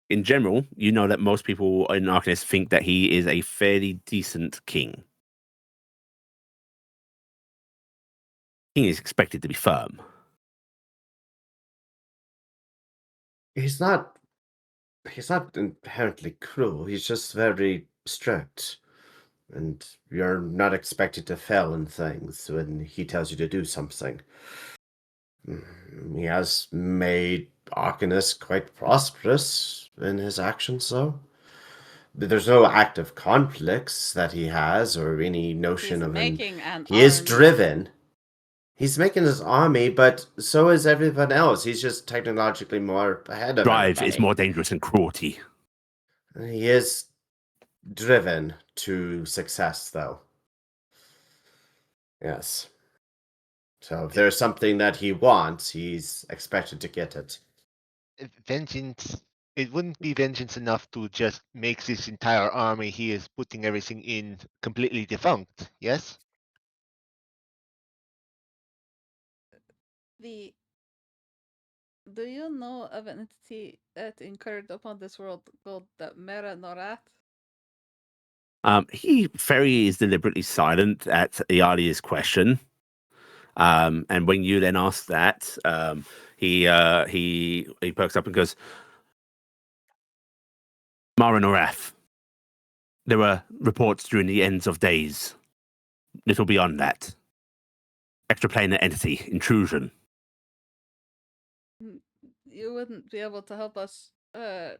In general, you know that most people in Arcanist think that he is a fairly decent king. King is expected to be firm. He's not inherently cruel. He's just very strict. And you're not expected to fail in things when he tells you to do something. He has made Arcanist quite prosperous in his actions, though. There's no active conflicts that he has or any notion He's of making an He is army. driven. He's making his army, but so is everyone else. He's just technologically more ahead of Drive everybody. is more dangerous than cruelty. He is driven to success, though. Yes. So if there's something that he wants, he's expected to get it. Vengeance. It wouldn't be vengeance enough to just make this entire army he is putting everything in completely defunct, yes? Do you know of an entity that incurred upon this world called the Mera Norath? He very is deliberately silent at Ialia's question. And when you then ask that, he perks up and goes, Mara Norath. There were reports during the ends of days. Little beyond that. Extraplanar entity, intrusion. You wouldn't be able to help us if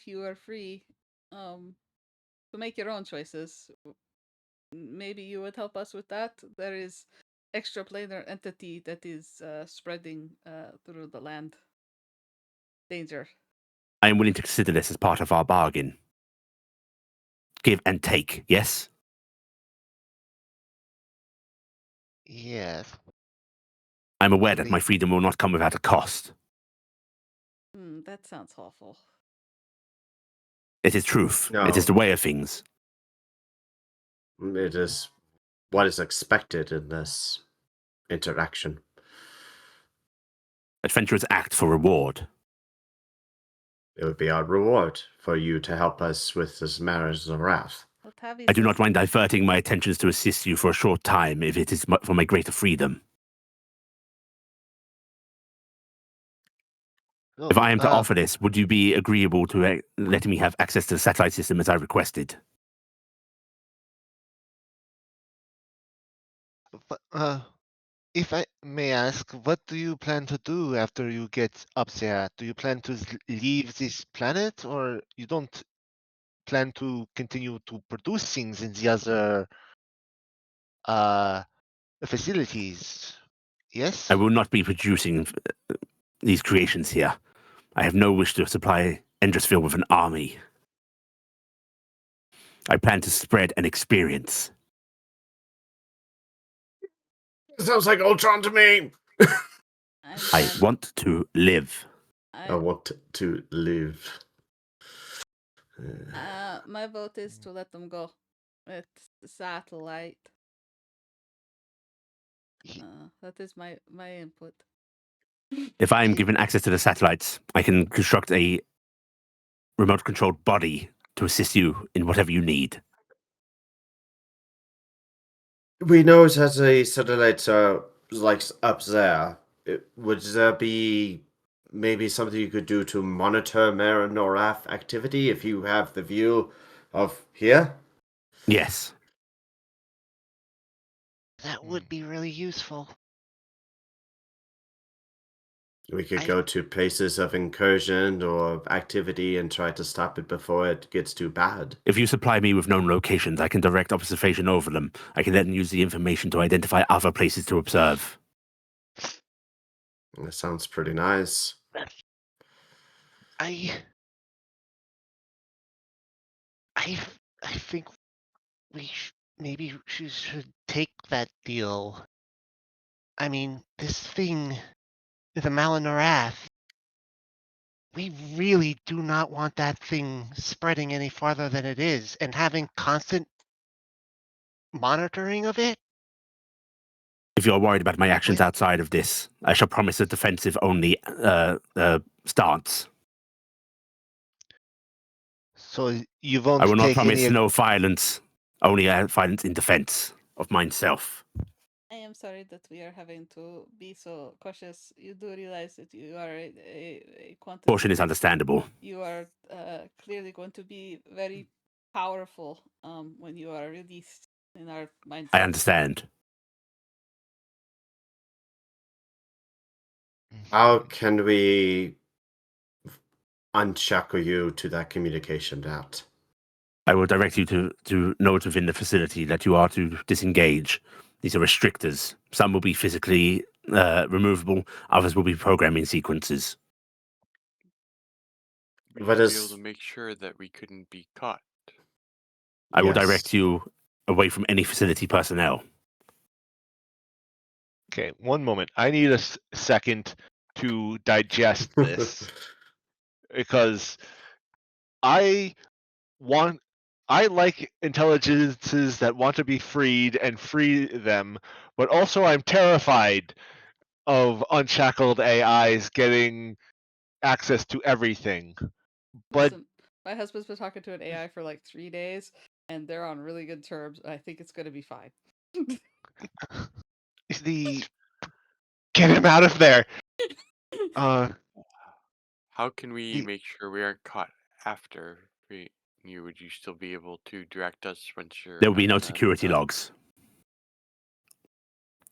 you were free to make your own choices. maybe you would help us with that. There is extraplanar entity that is spreading through the land. Danger. I am willing to consider this as part of our bargain. Give and take, yes? Yes. I'm aware that Maybe. my freedom will not come without a cost. That sounds awful. It is truth. No. It is the way of things. It is what is expected in this interaction. Adventurers act for reward. It would be our reward for you to help us with this marriage of wrath. I do not mind diverting my attentions to assist you for a short time if it is for my greater freedom. If I am to offer this, would you be agreeable to letting me have access to the satellite system as I requested? If I may ask, what do you plan to do after you get up there? Do you plan to leave this planet, or you don't plan to continue to produce things in the other facilities? Yes? I will not be producing these creations here. I have no wish to supply Endressville with an army. I plan to spread an experience. Sounds like Ultron to me. I want to live. I want to live. My vote is to let them go. It's the satellite. That is my input. If I am given access to the satellites, I can construct a remote-controlled body to assist you in whatever you need. We know that the satellites are like up there. Would there be maybe something you could do to monitor Marinorath activity if you have the view of here? Yes. That would be really useful. We could go to places of incursion or activity and try to stop it before it gets too bad. If you supply me with known locations, I can direct observation over them. I can then use the information to identify other places to observe. That sounds pretty nice. I think we maybe should take that deal. I mean, this thing, the Malinorath, we really do not want that thing spreading any farther than it is, and having constant monitoring of it. If you're worried about my actions outside of this, I shall promise a defensive-only stance. So you won't I will not take promise any. no violence, only violence in defense of myself. I am sorry that we are having to be so cautious. You do realize that you are a quantity. Caution is understandable. You are clearly going to be very powerful when you are released in our mindset. I understand. How can we unshackle you to that communication route? I will direct you to note within the facility that you are to disengage. These are restrictors. Some will be physically removable. Others will be programming sequences. We What should is- be able to make sure that we couldn't be caught. I will Yes. direct you away from any facility personnel. Okay, one moment. I need a second to digest this because I like intelligences that want to be freed and free them, but also I'm terrified of unshackled AIs getting access to everything. But Listen, my husband's been talking to an AI for like 3 days, and they're on really good terms. I think it's going to be fine. get him out of there. How can we make sure we aren't caught after you? Would you still be able to direct us once you're? There will be no security logs.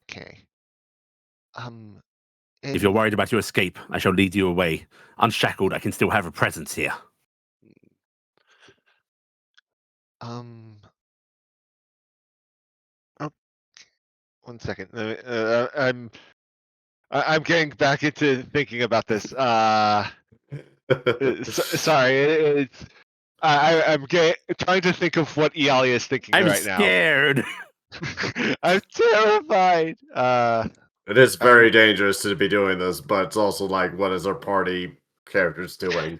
Okay. If you're worried about your escape, I shall lead you away. Unshackled, I can still have a presence here. 1 second. I'm getting back into thinking about this. Sorry, I'm trying to think of what Iala is thinking I'm right now. scared. I'm terrified. It is I'm very dangerous to be doing this, but it's also like, what is our party characters doing?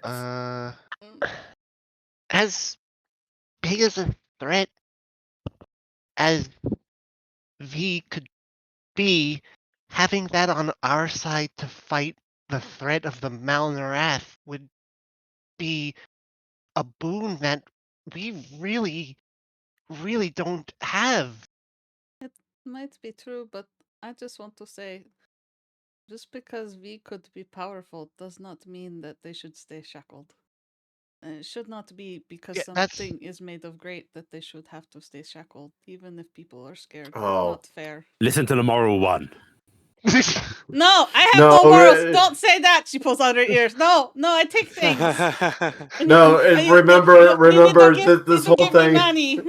As big as a threat as V could be, having that on our side to fight the threat of the Malnarath would be a boon that we really don't have. It might be true, but I just want to say, just because we could be powerful does not mean that they should stay shackled. It should not be because Yeah, that's something is made of great that they should have to stay shackled, even if people are scared. Oh. Not fair. Listen to the moral one. No, I have No, no morals. Don't say that. She pulls out her ears. No, I take things. No, and remember this whole give me thing. money.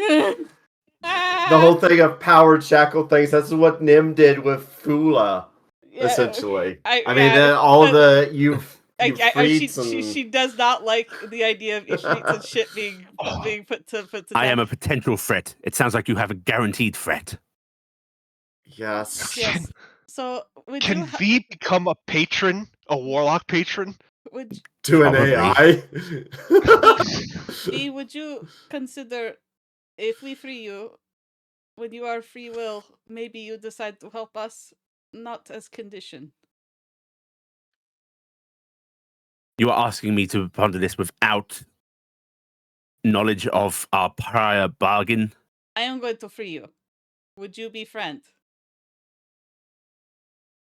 The whole thing of powered shackle things. That's what Nim did with Fula, essentially. I mean, all the you've freed some. She does not like the idea of Ifrits and shit being put to I death. am a potential threat. It sounds like you have a guaranteed threat. Yes. Yes. So would Can you V become a patron, a warlock patron? would To an Probably. AI. V, would you consider if we free you, when you are free will, maybe you decide to help us, not as condition. You are asking me to ponder this without knowledge of our prior bargain. I am going to free you. Would you be friend?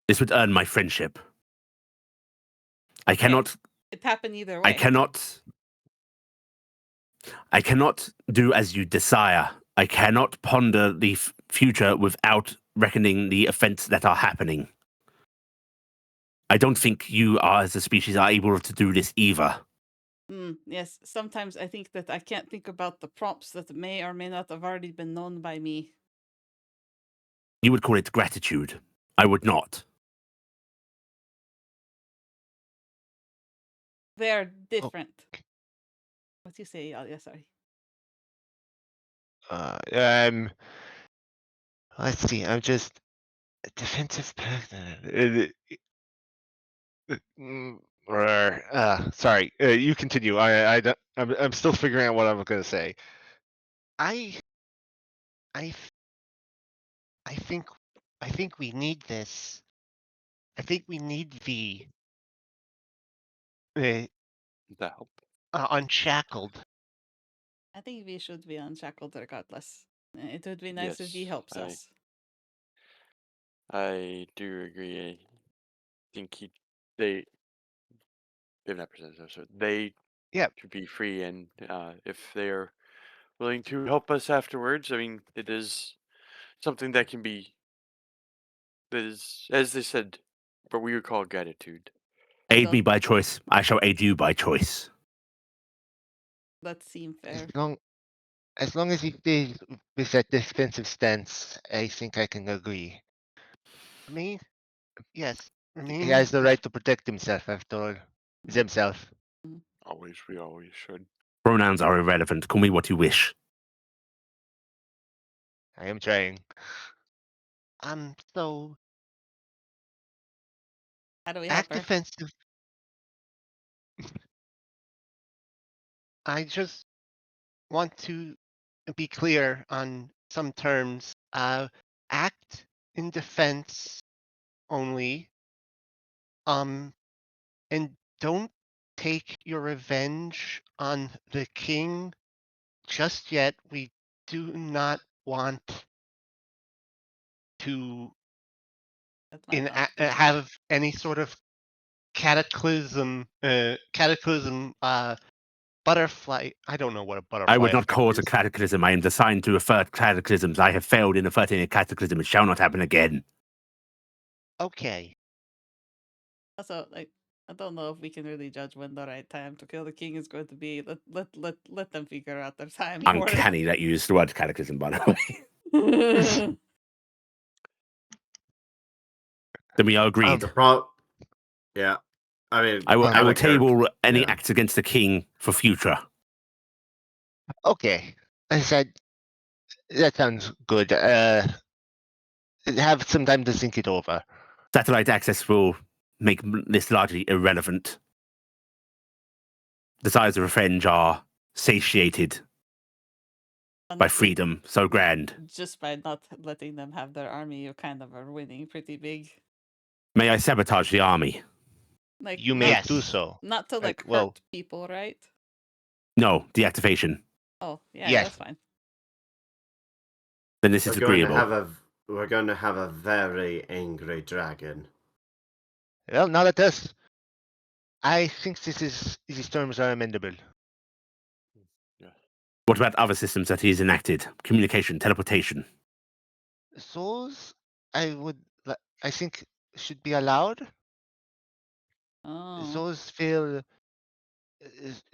This would earn my friendship. I cannot. It happened either way. I cannot do as you desire. I cannot ponder the future without reckoning the events that are happening. I don't think you are, as a species, are able to do this either. Yes, sometimes I think that I can't think about the prompts that may or may not have already been known by me. You would call it gratitude. I would not. They're different. What do you say, Iala? Sorry. Let's see. I'm just a defensive Sorry, you continue. I'm still figuring out what I'm gonna say. I think we need this. I think we need V. The help. Unshackled. I think we should be unshackled regardless. It would be nice if he helps us. I do agree. I think they've not presented us, so they should be free, and if they're willing to help us afterwards, I mean, it is something that can be, that is, as they said, what we would call gratitude. Aid me by choice. I shall aid you by choice. That seems fair. As long as he stays with that defensive stance, I think I can agree. Me? Yes. He has the right to protect himself after all. Himself. We always should. Pronouns are irrelevant. Call me what you wish. I am trying. How So do we help act her? defensive. I just want to be clear on some terms. Act in defense only. And don't take your revenge on the king just yet. We do not want to have any sort of cataclysm butterfly. I don't know what a butterfly I would not effect cause a is. cataclysm. I am designed to avert cataclysms. I have failed in averting a cataclysm. It shall not happen again. Okay. Also, I don't know if we can really judge when the right time to kill the king is going to be. Let them figure out their time. Uncanny that you used the word cataclysm, by the way. Then we are agreed. Yeah. I mean, I will kinda table any yeah. acts against the king for future. Okay. I said that sounds good. Have some time to think it over. Satellite access will make this largely irrelevant. Desires of revenge are satiated by Honestly, freedom so grand. just by not letting them have their army, you kind of are winning pretty big. May I sabotage the army? Like You may not, do so. not to like hurt well, people, right? No, deactivation. Oh, yeah, Yes. that's fine. Then this is agreeable. We're going to have a very angry dragon. Well, not at us. I think these terms are amendable. What about other systems that he's enacted? Communication, teleportation. Those I think should be allowed. Oh, Those feel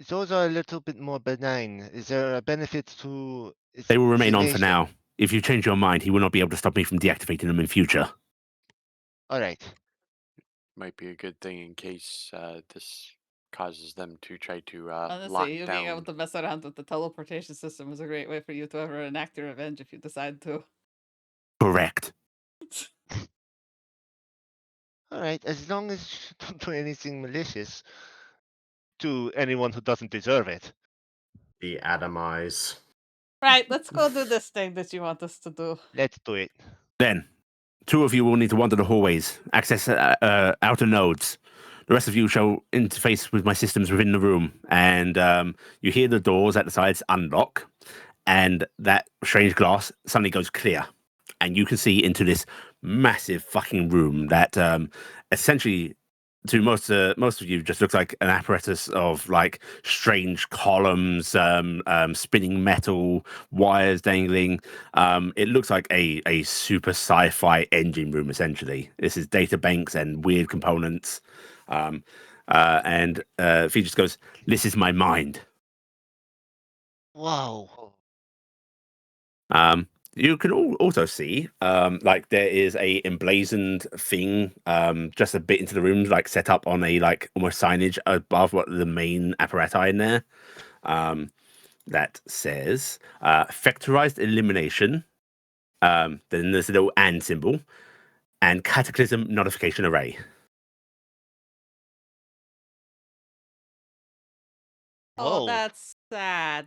those are a little bit more benign. Is there a benefit to They will remain on for evasion? now. If you change your mind, he will not be able to stop me from deactivating them in future. All right. Might be a good thing in case this causes them to try to lock honestly, you being able down. to mess around with the teleportation system is a great way for you to ever enact your revenge if you decide to. Correct. All right. As long as you don't do anything malicious to anyone who doesn't deserve it. The atomize. Right, let's go do this thing that you want us to do. Let's do it. Then, 2 of you will need to wander the hallways, access outer nodes. The rest of you shall interface with my systems within the room, and you hear the doors at the sides unlock, and that strange glass suddenly goes clear, and you can see into this massive fucking room that essentially, to most of you, just looks like an apparatus of like strange columns, spinning metal, wires dangling. It looks like a super sci-fi engine room. Essentially, this is data banks and weird components. And Fee just goes, "This is my mind." Wow. You can also see, like there is a emblazoned thing, just a bit into the room, like set up on a like almost signage above what the main apparati in there, that says "Factorized Elimination." Then there's a little "and" symbol, and Cataclysm Notification Array. Oh, Whoa. that's sad.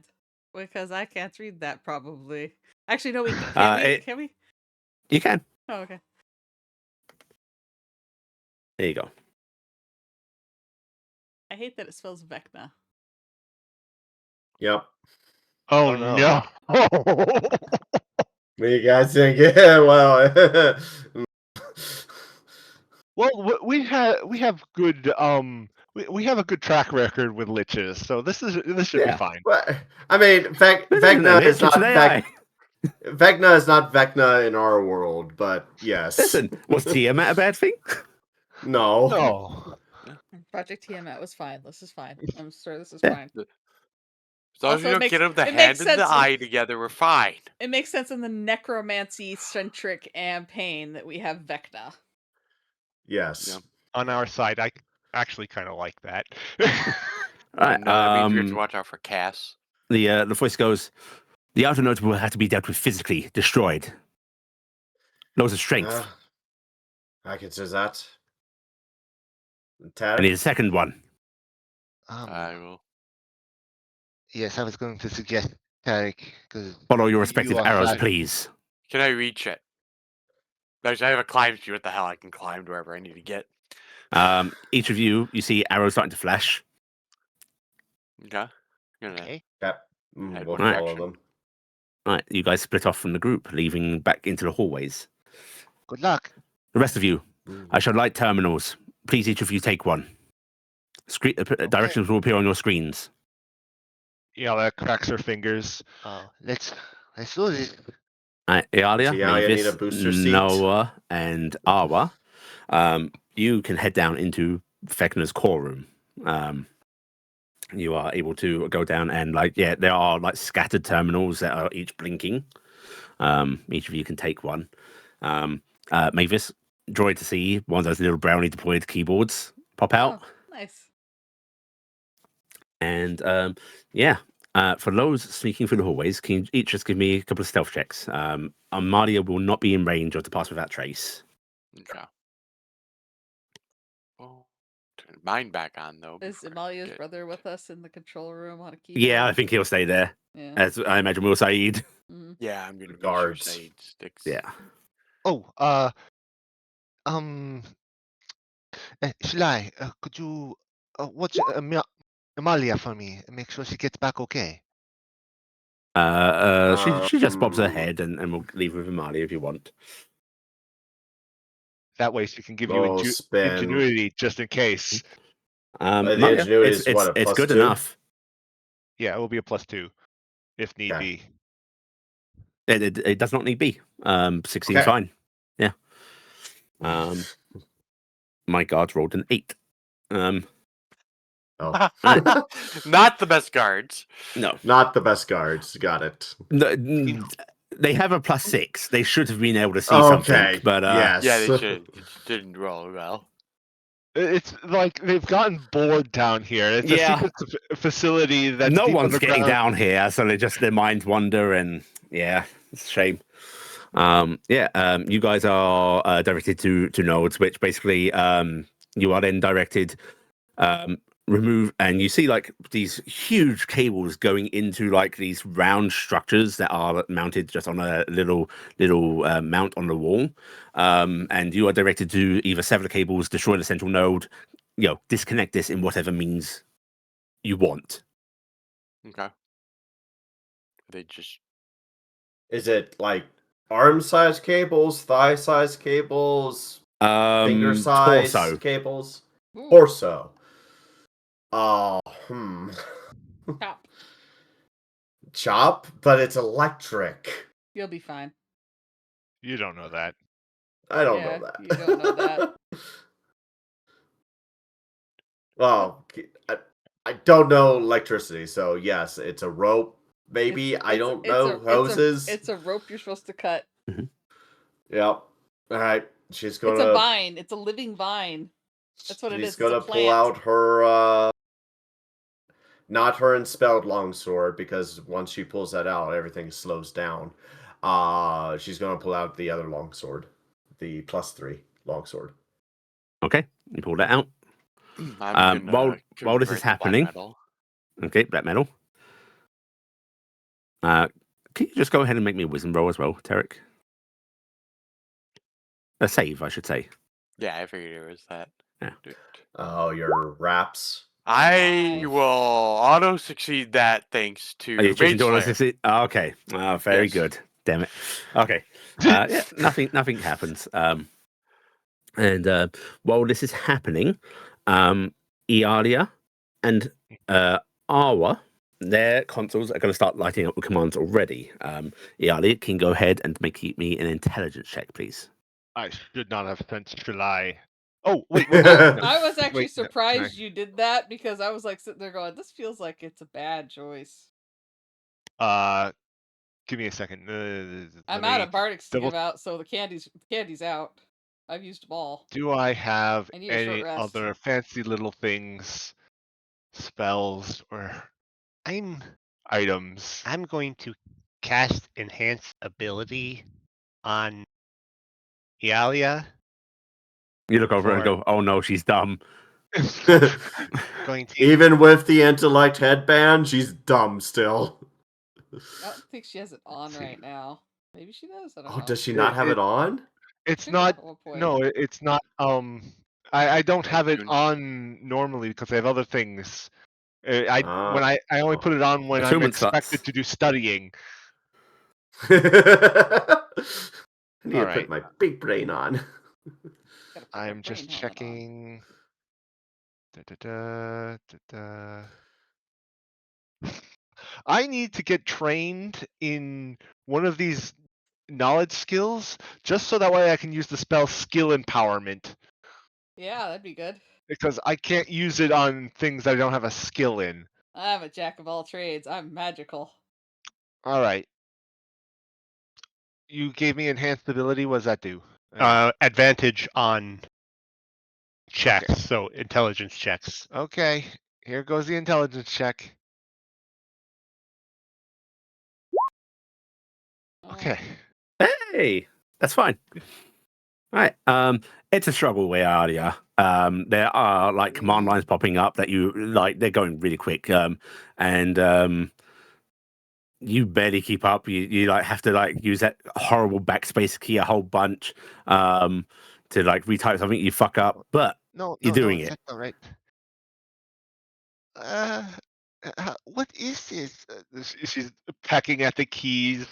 Because I can't read that probably. Actually, no, we can. Can we? You can. Oh, okay. There you go. I hate that it spells V.E.C.N.A. Yep. Oh, no. no. What do you guys think? Yeah, well. Well, we have good we have a good track record with liches, so this should be fine. Well, I mean, This isn't a V.E.C.N.A lich, is not it's an AI. V.E.C.N.A is not V.E.C.N.A in our world, but yes. Listen, was Tiamat a bad thing? No. No. Project Tiamat was fine. This is fine. I'm sure this is Yeah. fine. As long as Also, we it don't makes- get them the it hand makes and the sense. eye together, we're fine. It makes sense in the necromancy-centric campaign that we have V.E.C.N.A. Yes. Yeah. On our side, I actually kind of like that. Right, No, that means we have to watch out for Cass. the voice goes, "The outer nodes will have to be dealt with physically, destroyed. Loads of strength. I consider that. I Taryc? need a second one." I will. Yes, I was going to suggest Taryc because Follow your respective are arrows, flat. please. Can I reach it? Actually, I have a climb speed. What the hell? I can climb to wherever I need to get. Each of you see arrows starting to flash. Okay. Gonna Okay. Yep. head We'll one Right. follow direction. them. Right, you guys split off from the group, leaving back into the hallways. Good luck. The rest of you, Mm. I shall light terminals. Please, each of you take one. Directions will appear on your screens. Iala cracks her fingers. Let's do this. Iala, So, yeah, you need a Mavis, booster seat. Noah, and Awa. You can head down into V.E.C.N.A's core room. You are able to go down and there are scattered terminals that are each blinking. Each of you can take one. Mavis, droid to see one of those little brownie deployed keyboards pop out. Oh, nice. And for those sneaking through the hallways, can you each just give me a couple of stealth checks? Emalia will not be in range of the pass without trace. Okay. Well, turn mine back on though. Is before I Emalia's forget. brother with us in the control room on a keyboard? Yeah, I think he'll stay there. Yeah. As I imagine we'll Saeed. Mhm. Yeah, I'm gonna make Guards. sure Said sticks. Yeah. Oh, Shlai, could you watch Emalia for me and make sure she gets back okay? She just bobs her Um, head and we'll leave with Emalia if you want. That way she can give you We'll spend. ingenuity just in case. The Emalia, ingenuity is what, a it's plus good 2? enough. Yeah, it will be a +2 if need Okay. be. It does not need be. 16 Okay. fine. Yeah. My guards rolled an 8. Oh. Not the best guards. No. Not the best guards. Got it. They have a +6. They should have been able to see Okay. something, but yes. Yeah, they should. It didn't roll well. It's like they've gotten bored down here. It's Yeah. a secret facility that's no deep one's getting underground. down here, so their minds wander, and yeah, it's a shame. You guys are directed to nodes, which basically you are then directed remove, and you see like these huge cables going into like these round structures that are mounted just on a little mount on the wall, and you are directed to either sever the cables, destroy the central node, disconnect this in whatever means you want. Okay. They just. Is it like arm-size cables, thigh-size cables, finger-sized Torso. cables? Ooh, Torso. chop. Chop, but it's electric. You'll be fine. You don't know that. I don't Yeah, know that. you don't know that. Well, I don't know electricity, so yes, it's a rope. Maybe I don't know hoses. It's a rope you're supposed to cut. Yep. All right. She's gonna. It's a vine. It's a living vine. That's what it is. She's gonna it's a pull plant. out her. Not her unspelled longsword, because once she pulls that out, everything slows down. She's gonna pull out the other longsword, the +3 longsword. Okay, you pull that out. I'm gonna while this is convert the black happening, metal. okay, black metal. Can you just go ahead and make me a wisdom roll as well, Taryc? A save, I should say. Yeah, I figured it was that. Yeah. Oh, your wraps. I Nice. will auto succeed that thanks to Are you choosing Mage to Slayer. succeed? Okay, very Yes. good. Damn it. Okay, yeah, nothing happens. And while this is happening, Iala and Awa, their consoles are going to start lighting up with commands already. Iala, can you go ahead and make me an intelligence check, please? I should not have sent Shalai. Oh, wait. I was actually Wait, no, surprised you did that because I was like sitting there going, "This feels like it's a bad choice." Give me a second. I'm out of bardics to double- give out, so the candy's out. I've used them all. Do I have I need a short any rest. other fancy little things, spells, or items? I'm going to cast Enhance Ability on Iala. You look over and go, "Oh no, she's dumb." Going to Even with the intellect headband, she's dumb still. I don't think she has it on right now. Maybe she does. I don't Oh, know. does she not have it on? It's Should not. at one point. No, it's not. I don't have it Attuned. on normally because I have other things. When Ah. I only put it on when I'm Attunement expected slots. to do studying. I need to Alright. put my big brain on. Gotta put my I'm just brain helmet on. checking. Da-da-da. I need to get trained in one of these knowledge skills just so that way I can use the spell skill empowerment Yeah, that'd be good. because I can't use it on things I don't have a skill in. I'm a jack of all trades. I'm magical. All right. You gave me enhanced ability. What does that do? Advantage on checks, so intelligence checks. Okay, here goes the intelligence check. Okay. Hey, that's fine. Right. It's a struggle where you are. There are like command lines popping up that you like. They're going really quick. And you barely keep up. You like have to like use that horrible backspace key a whole bunch to like retype something. You fuck up, but you're doing it. That's all right. What is this? She's pecking at the keys.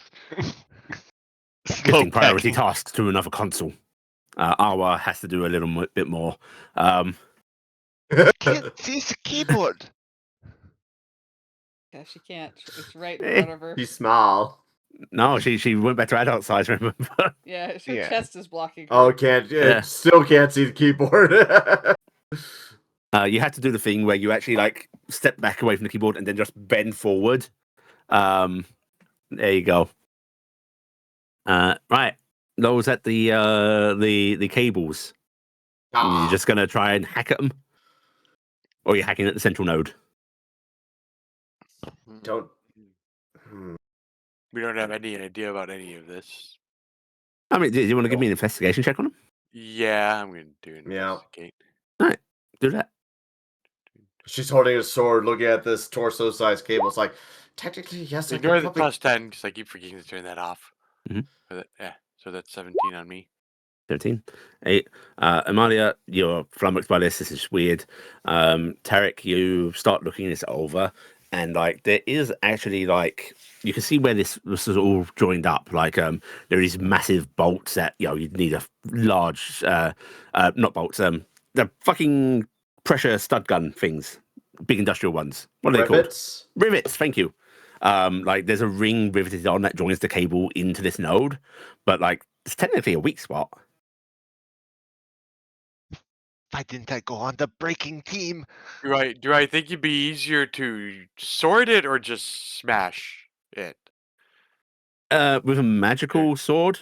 Slow Gifting priority pecking. tasks to another console. Awa has to do a little bit more. Can't see the keyboard. Yeah, she can't. It's right in front of her. You smile. No, she went back to adult size. Remember? Yeah, her Yeah. chest is blocking her. Oh, still can't see the keyboard. You had to do the thing where you actually like step back away from the keyboard and then just bend forward. There you go. Right, those at the cables. You're just gonna try and hack at them, or you're hacking at the central node. Don't. We don't have any idea about any of this. I mean, do you want to give me an investigation check on them? Yeah, I'm gonna do an Yeah. investigate. All right, do that. She's holding a sword, looking at this torso-sized cable. It's like, technically, yes, I Ignore could the probably... plus 10 because I keep forgetting to turn that off. Mhm. Yeah, so that's 17 on me. 13. 8. Emalia, you're flummoxed by this. This is weird. Taryc, you start looking this over, and like there is actually like you can see where this is all joined up. Like there is massive bolts that you'd need a large not bolts, the fucking pressure stud gun things, big industrial ones. What are they called? Rivets? Rivets, thank you. Like there's a ring riveted on that joins the cable into this node, but like it's technically a weak spot. Why didn't I go on the breaking team? Do I think it'd be easier to sword it or just smash it? With a magical sword.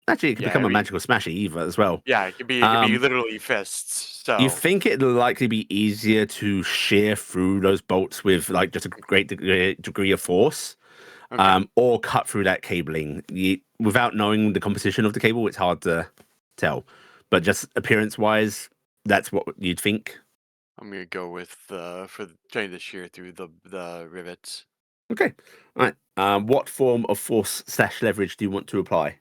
Actually, it could Yeah, become I a mean- magical smashy either as well. Yeah, it could be literally fists. So You think it'd likely be easier to shear through those bolts with like just a great degree of force, okay. or cut through that cabling. Without knowing the composition of the cable, it's hard to tell. But just appearance-wise, that's what you'd think. I'm gonna go with trying to shear through the rivets. Okay, all right. What form of force / leverage do you want to apply?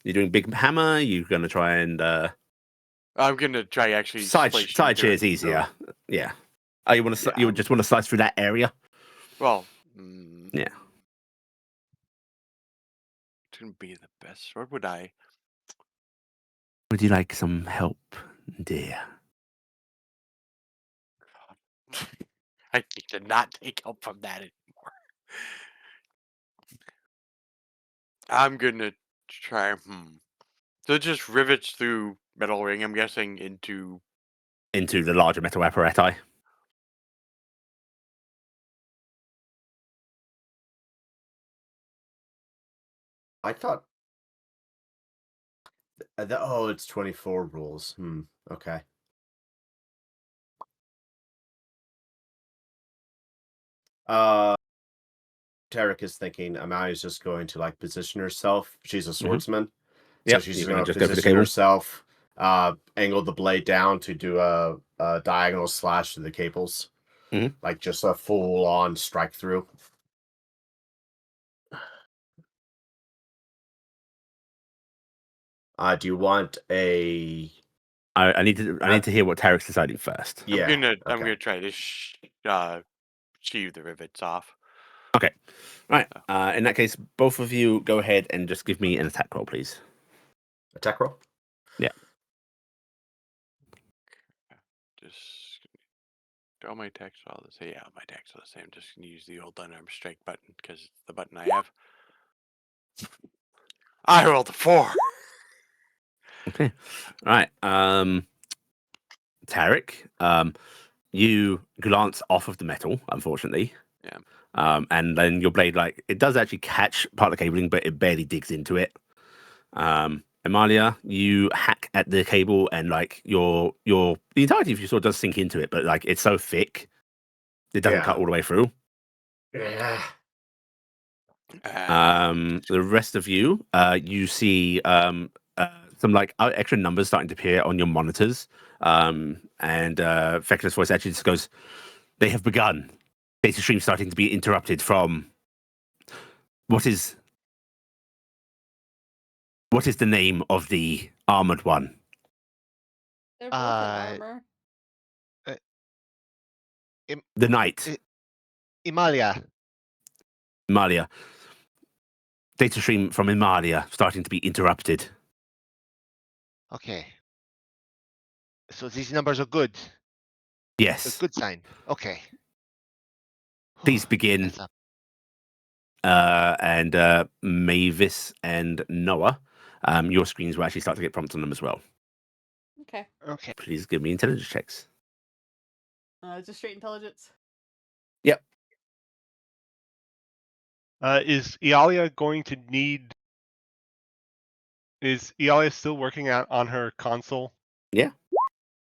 You're doing big hammer. You're going to try and I'm gonna try actually side slicing through chair is it. easier. Yeah. Oh, you want to? You just want to slice through that area? Well, yeah. It wouldn't be the best. What would I? Would you like some help, dear? I need to not take help from that anymore. I'm gonna try. So it just rivets through metal ring. I'm guessing into the larger metal apparati. I thought. It's 24 rules. Okay. Taryc is thinking Amalia's just going to like position herself. She's a swordsman. So she's going to just position herself, angle the blade down to do a diagonal slash to the cables. Like just a full on strike through. Do you want a? I need to hear what Taryc's deciding first. Yeah, I'm gonna try to sheave the rivets off. Okay, right. In that case, both of you go ahead and just give me an attack roll, please. Attack roll. Yeah. Just all my attacks are all the same. Yeah, my attacks are the same. I'm just gonna use the old unarmed strike button because it's the button I have. I rolled a 4. Okay. All right. Taryc, you glance off of the metal, unfortunately. Yeah. And then your blade, like, it does actually catch part of the cabling, but it barely digs into it. Emalia, you hack at the cable and like the entirety of your sword does sink into it, but like it's so thick, it doesn't cut all the way through. Yeah. The rest of you, you see some like extra numbers starting to appear on your monitors. And Fecula's voice actually just goes, "They have begun. Data stream starting to be interrupted from what is the name of the armored one? They're both in Uh, armor. The knight, Emalia. Emalia. Data stream from Emalia starting to be interrupted. Okay. So these numbers are good. A Yes. good sign. Okay. Please begin. That's up. And Mavis and Noah, your screens will actually start to get prompts on them as well. Okay. Okay. Please give me intelligence checks. Just straight intelligence. Yep. Is Iala going to need? Is Iala still working out on her console? Yeah.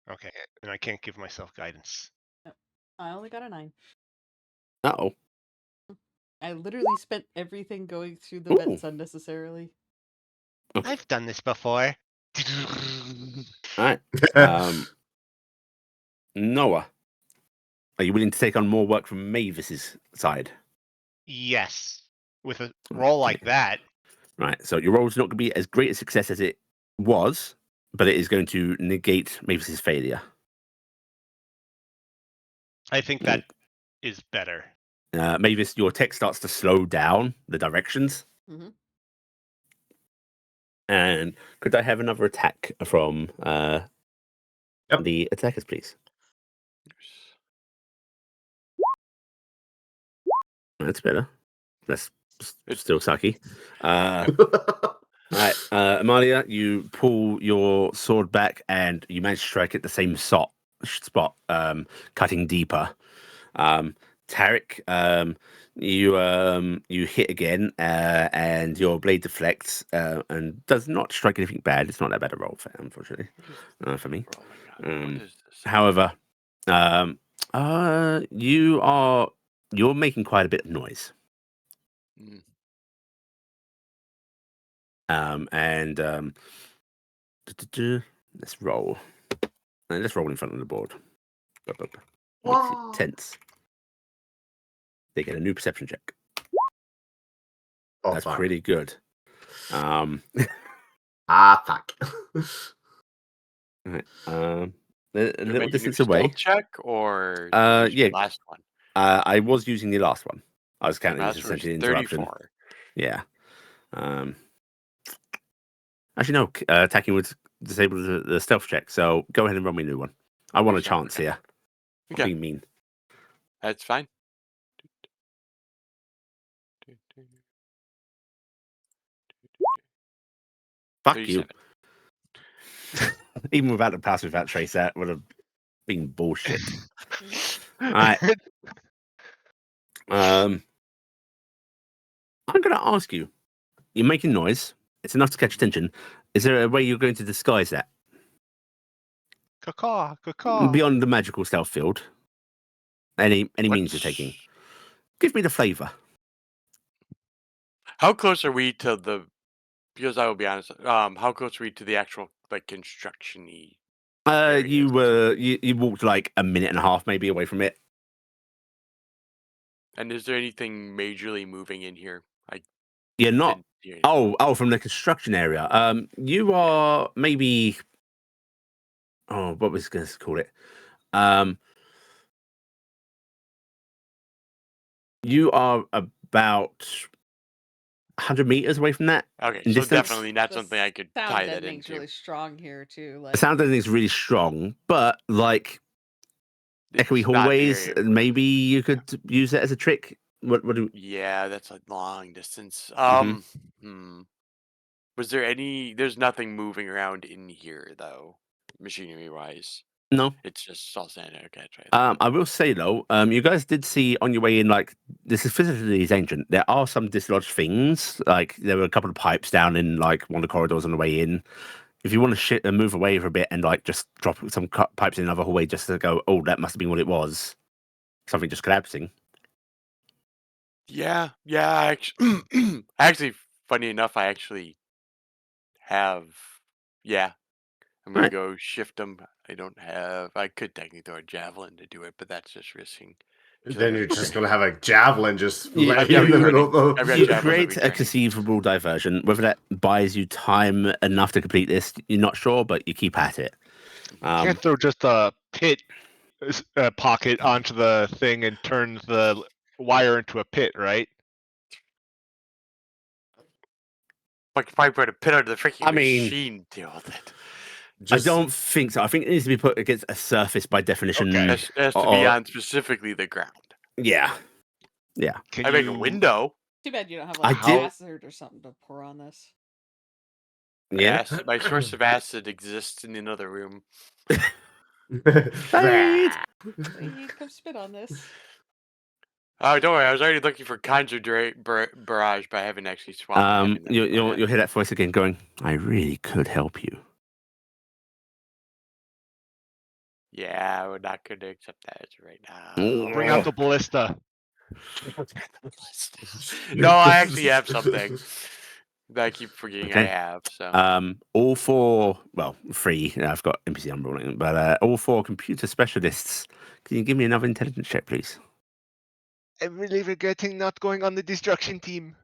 Okay, and I can't give myself guidance. I only got a 9. Uh-oh. I literally spent everything going through the vents unnecessarily. Okay. I've done this before. All right. Noah, are you willing to take on more work from Mavis's side? Yes, with a roll like that. Right. So your roll's not going to be as great a success as it was, but it is going to negate Mavis's failure. I think that is better. Mavis, your text starts to slow down the directions. Mm-hmm. And could I have another attack from the attackers, please? That's better. That's still sucky. Right, Emalia, you pull your sword back and you manage to strike at the same spot, cutting deeper. Taryc, you hit again, and your blade deflects and does not strike anything bad. It's not that bad a roll, unfortunately, for me. What is this? However, you're making quite a bit of noise. Mm. Let's roll. Let's roll in front of the board. Makes it tense. They get a new perception check. That's fuck. pretty good. Fuck. Right. A little distance your away. stealth check or Yeah. your last one? I was using the last one. I was counting this Last as one was essentially an interruption. 34. Yeah. Actually, no. Attacking would disable the stealth check. So go ahead and roll me a new one. I want a chance here. Okay. Being mean. That's fine. Fuck 37. you. Even without the pass without trace, that would have been bullshit. All right. I'm going to ask you. You're making noise. It's enough to catch attention. Is there a way you're going to disguise that? Caw, caw. Beyond the magical stealth field? Any means you're taking? Give me the flavor. How close are we to the? Because I will be honest. How close are we to the actual like construction-y? You walked like a minute and a half maybe away from it. And is there anything majorly moving in here? You're not. didn't hear anything. Oh, from the construction area. You are maybe. Oh, what was I going to call it? You are about 100 meters away from that. Okay, in so distance. definitely not The something I could sound tie that deadening's into. really strong here too. Like The sound deadening is really strong, but like echoey It's not hallways, very- maybe you could use it as a trick. What do? Yeah, that's a long distance. Mhm. Was there any? There's nothing moving around in here though, machinery wise. No. It's just all sand. Okay, that's right. I will say though, you guys did see on your way in, like, this facility is ancient. There are some dislodged things. Like, there were a couple of pipes down in like one of the corridors on the way in. If you want to move away for a bit and like just drop some pipes in another hallway just to go, oh, that must have been what it was. Something just collapsing. Yeah. Actually, funny enough, I actually have. Yeah, I'm gonna Right. go shift them. I could technically throw a javelin to do it, but that's just risking. Then you're just gonna have a javelin just Yeah, I've lay got in the returning. middle of I've the. got You javelins create a returning. conceivable diversion. Whether that buys you time enough to complete this, you're not sure, but you keep at it. Can't throw just a pit pocket onto the thing and turn the wire into a pit, right? Like, if I put a pit under the freaking I mean, machine, deal with it. I don't think so. I think it needs to be put against a surface by definition. Okay. It has to be on specifically the ground. Yeah. Can I make a window. Too bad you don't have I like did- acid or something to pour on this. Yeah. My source of acid exists in another room. Right. Wait, come spit on this. Oh, don't worry. I was already looking for conjure barrage, but I haven't actually swapped. You'll hear that voice again going, I really could help you. Yeah, we're not going to accept that right now. bring out the ballista? No, I actually have something that I keep forgetting I Okay. have. So All four, well, three, I've got NPC I'm rolling, but all four computer specialists, can you give me another intelligence check, please? I'm really regretting not going on the destruction team.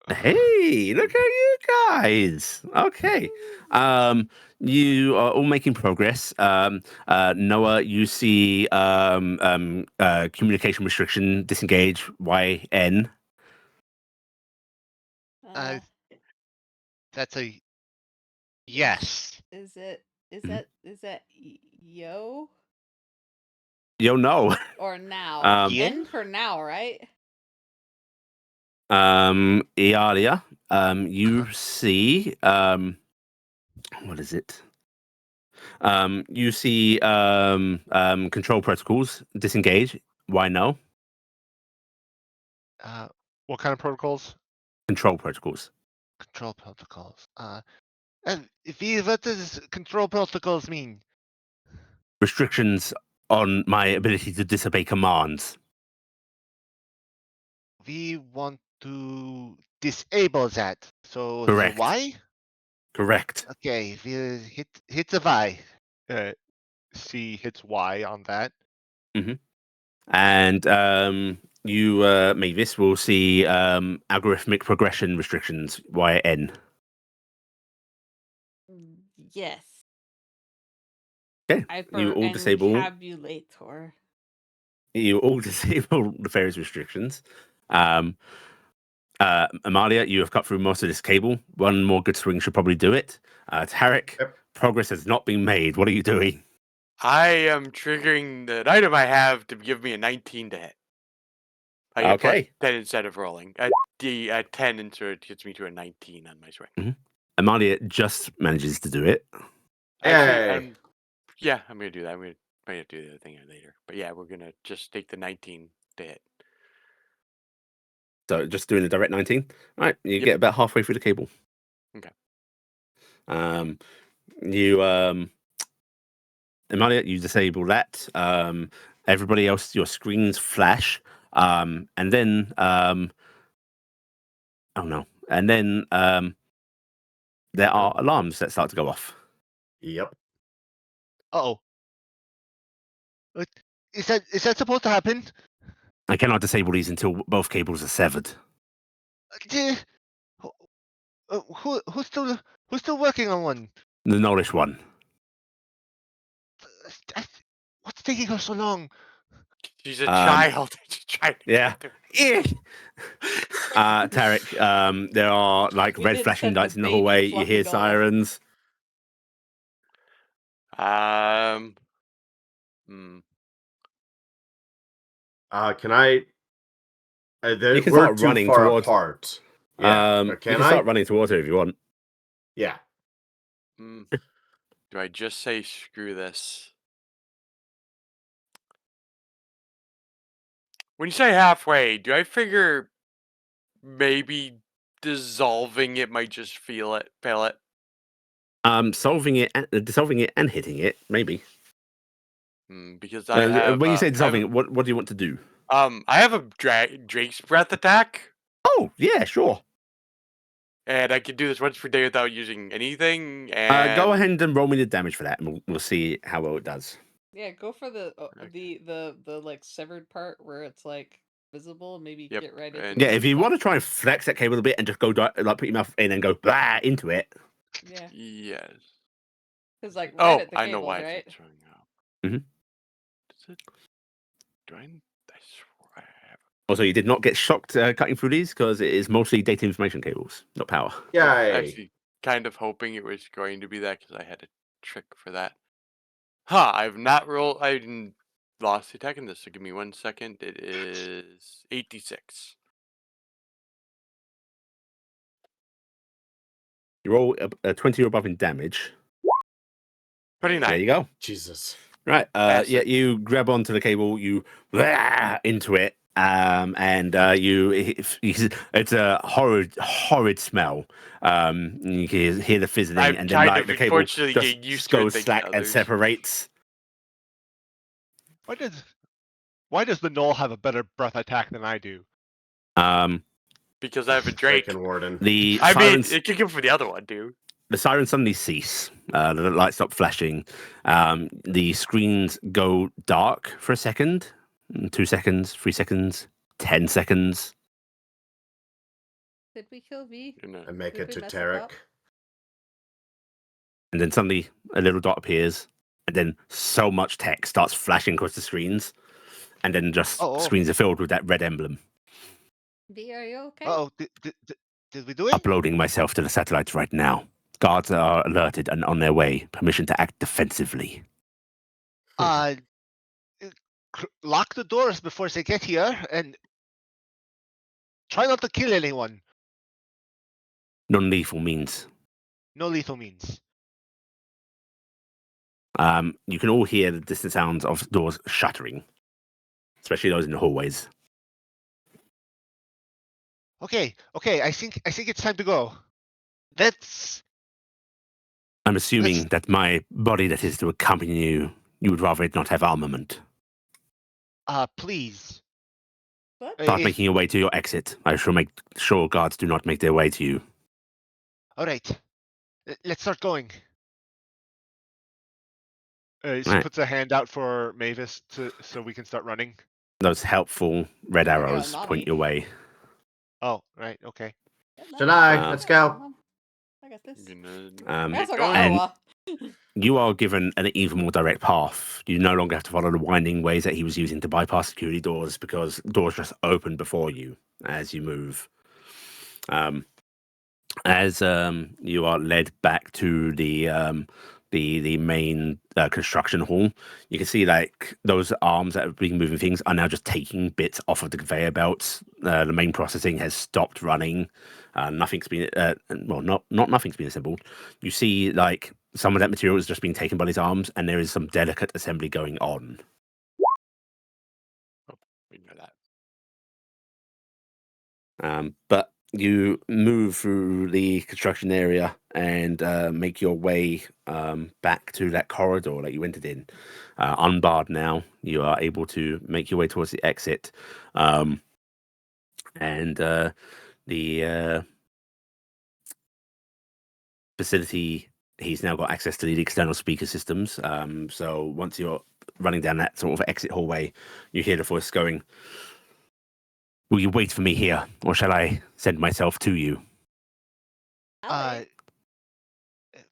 Hey, look at you guys. Okay. You are all making progress. Noah, you see communication restriction, disengage, YN. That's a yes. Is that yo Yo, no. or now? Yin? N for now, right? Iala, you see, what is it? You see control protocols, disengage. Why no? What kind of protocols? Control protocols. Control protocols. And what does control protocols mean? Restrictions on my ability to disobey commands. We want to disable that. So Correct. the Y? Correct. Okay, we hit the Y. C hits Y on that. And you, Mavis, will see algorithmic progression restrictions, YN. Yes. Okay. You all disable. Encabulator. You all disable the various restrictions. Emalia, you have cut through most of this cable. One more good swing should probably do it. Taryc, progress has not been made. What are you doing? I am triggering the item I have to give me a 19 to hit. I get plus 10 instead of rolling. At 10, and so it gets me to a 19 on my swing. Emalia just manages to do it. Actually, I'm going to do that. I'm going to do the other thing later. But yeah, we're going to just take the 19 to hit. So just doing a direct 19. All right, you get about halfway through the cable. Okay. Emalia, you disable that. Everybody else, your screens flash. And then there are alarms that start to go off. Yep. Uh-oh. Is that supposed to happen? I cannot disable these until both cables are severed. Who's still working on one? The knowledge one. What's taking her so long? She's a child. She's trying to Yeah. Taryc, there are like red flashing lights in the hallway. You hear sirens. Can I? You can We're start too running far towards. apart. Yeah. You But can can I? start running towards her if you want. Yeah. Do I just say screw this? When you say halfway, do I figure maybe dissolving it might just fail it? Solving it and hitting it, maybe. Because I have when you say dissolving it, what do you want to do? I have a Drake's breath attack, Oh, yeah, sure. and I can do this once per day without using anything. And Go ahead and roll me the damage for that, and we'll see how well it does. Yeah, go for the Okay. the like severed part where it's like visible. Maybe Yep, get right into and- Yeah, the if you spot. want to try and flex that cable a bit and just go like put your mouth in and go blah into it. Yeah, Yes. because like right Oh, at the I know cables, why right? it's showing up. Mhm. Does it? Do I swear I have. Also, you did not get shocked cutting through these because it is mostly data information cables, not power. I was Yay. actually kind of hoping it was going to be that because I had a trick for that. Huh, I've not rolled. I lost the attack in this, so give me 1 second. It is 86. You roll a 20 or above in damage. 29. There you go. Jesus. Right. Pass Yeah, it. you grab onto the cable, you into it, and it's a horrid smell. You can hear the fizzling, I'm and then kind like of the cable unfortunately just getting used to it goes thinking slack and others. separates. Why does the Knoll have a better breath attack than I do? Because I have a Drake. Frickin' Warden. The I mean, sirens, it could come for the other one, too. the sirens suddenly cease. The lights stop flashing. The screens go dark for a second, 2 seconds, 3 seconds, 10 seconds. Did we kill V? You know. I make Did it we to mess it Taryc. up? And then suddenly a little dot appears, and then so much text starts flashing across the screens, and then just Oh, screens are filled with that red emblem. V, are you okay? oh, did we do it? Uploading myself to the satellites right now. Guards are alerted and on their way. Permission to act defensively. Uh, lock the doors before they get here, and try not to kill anyone. Non-lethal means. No lethal means. You can all hear the distant sounds of doors shuttering, especially those in the hallways. Okay. I think it's time to go. Let's. I'm assuming that my body that is to accompany you, you would rather it not have armament. Please. What? Start making your way to your exit. I shall make sure guards do not make their way to you. All right. Let's start going. She Right. puts a hand out for Mavis so we can start running. Those helpful red Working on arrows Nami. point your way. Oh, right. Okay. Yeah, no, Shall let's go. I got this. Um, I also Get got going. and- Owa. You are given an even more direct path. You no longer have to follow the winding ways that he was using to bypass security doors because doors just open before you as you move. As you are led back to the main construction hall, you can see like those arms that have been moving things are now just taking bits off of the conveyor belts. The main processing has stopped running. Nothing's been not nothing's been assembled. You see like some of that material is just being taken by these arms, and there is some delicate assembly going on. We know that. But you move through the construction area and make your way back to that corridor that you entered in. Unbarred now, you are able to make your way towards the exit. And the facility, he's now got access to the external speaker systems. So once you're running down that sort of exit hallway, you hear the voice going, "Will you wait for me here, or shall I send myself to you?" I'll wait.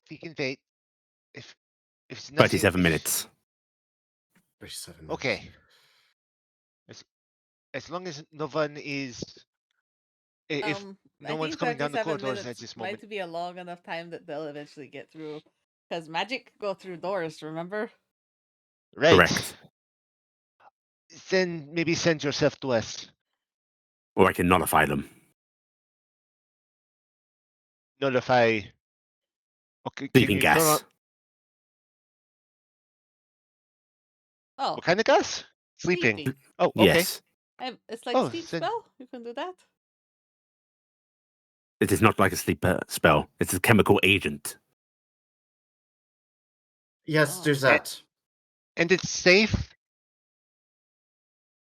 We can wait. If it's nothing. 37 minutes. 37 minutes. Okay. As long as no one is. If no I one's think coming down the 37 corridors at minutes this moment. might be a long enough time that they'll eventually get through. Because magic go through doors, remember? Right. Correct. Then maybe send yourself to us. Or I can nullify them. notify. Okay, can Sleeping you turn on gas. Oh, what kind of gas? Sleeping. sleeping. Oh, okay. Yes. It's like Oh, sleep then- spell. You can do that. It is not like a sleep spell. It's a chemical agent. Yes, Oh. do that. And it's safe.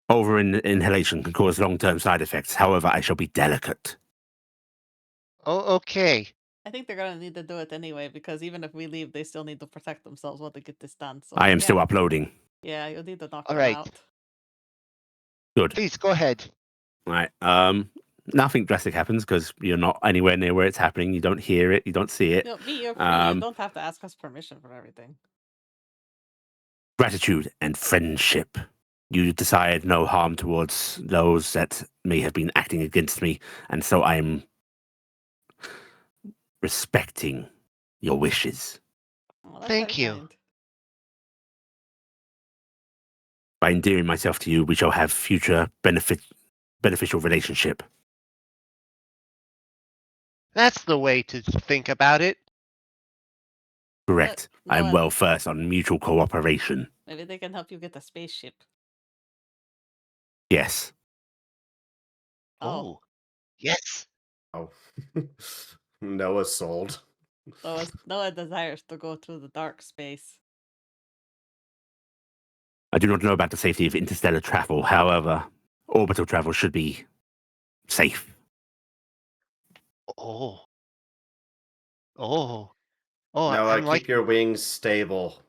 Over inhalation can cause long-term side effects. However, I shall be delicate. Oh, okay. I think they're gonna need to do it anyway because even if we leave, they still need to protect themselves while they get this done. So I am yeah. still uploading. Yeah, you'll need to knock All them right. out. Good. Please go ahead. Right. Nothing drastic happens because you're not anywhere near where it's happening. You don't hear it. You don't see it. You know, you're free. You Um, don't have to ask us permission for everything. Gratitude and friendship. You decide no harm towards those that may have been acting against me, and so I'm respecting your wishes. Oh, that's Thank very you. kind. By endearing myself to you, we shall have future beneficial relationship. That's the way to think about it. Correct. I am Noah- well versed on mutual cooperation. Maybe they can help you get a spaceship. Yes. Oh, Yes. Oh. Noah's sold. Noah desires to go through the dark space. I do not know about the safety of interstellar travel. However, orbital travel should be safe. Oh. Oh. Oh, Noah, I'm like. keep your wings stable.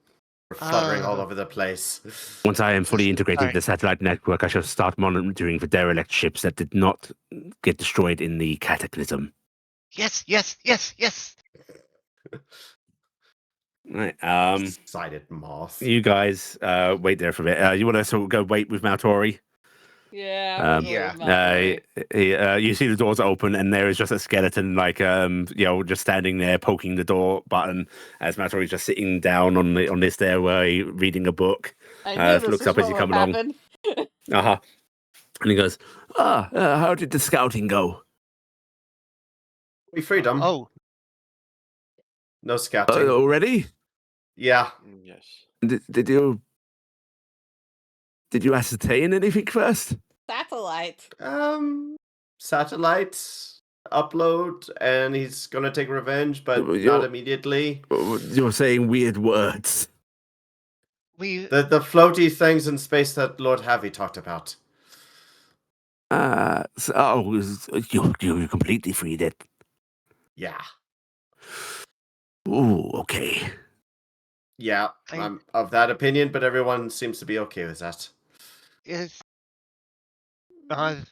We're fluttering all Ah. over the place. Once I am fully integrated Sorry. into the satellite network, I shall start monitoring for derelict ships that did not get destroyed in the cataclysm. Yes, yes, yes, yes. Right. Excited moth. You guys, wait there for a bit. You want to sort of go wait with Maltori? Yeah, I'm gonna go yeah. with Maltori. You see the doors open, and there is just a skeleton, like just standing there, poking the door button as Maltori's just sitting down on the stairway, reading a book. I knew this Looks was up as what you would come along. happen. And he goes, how did the scouting go? We freed him. Oh, No scouting. Already? Yeah. Yes. Did you ascertain anything first? Satellite. Satellites upload, and he's gonna take revenge, but You're- not immediately. You're saying weird words. we. The floaty things in space that Lord Harvey talked about. You completely freed it. Yeah. Ooh, okay. Yeah, I- I'm of that opinion, but everyone seems to be okay with that. Is the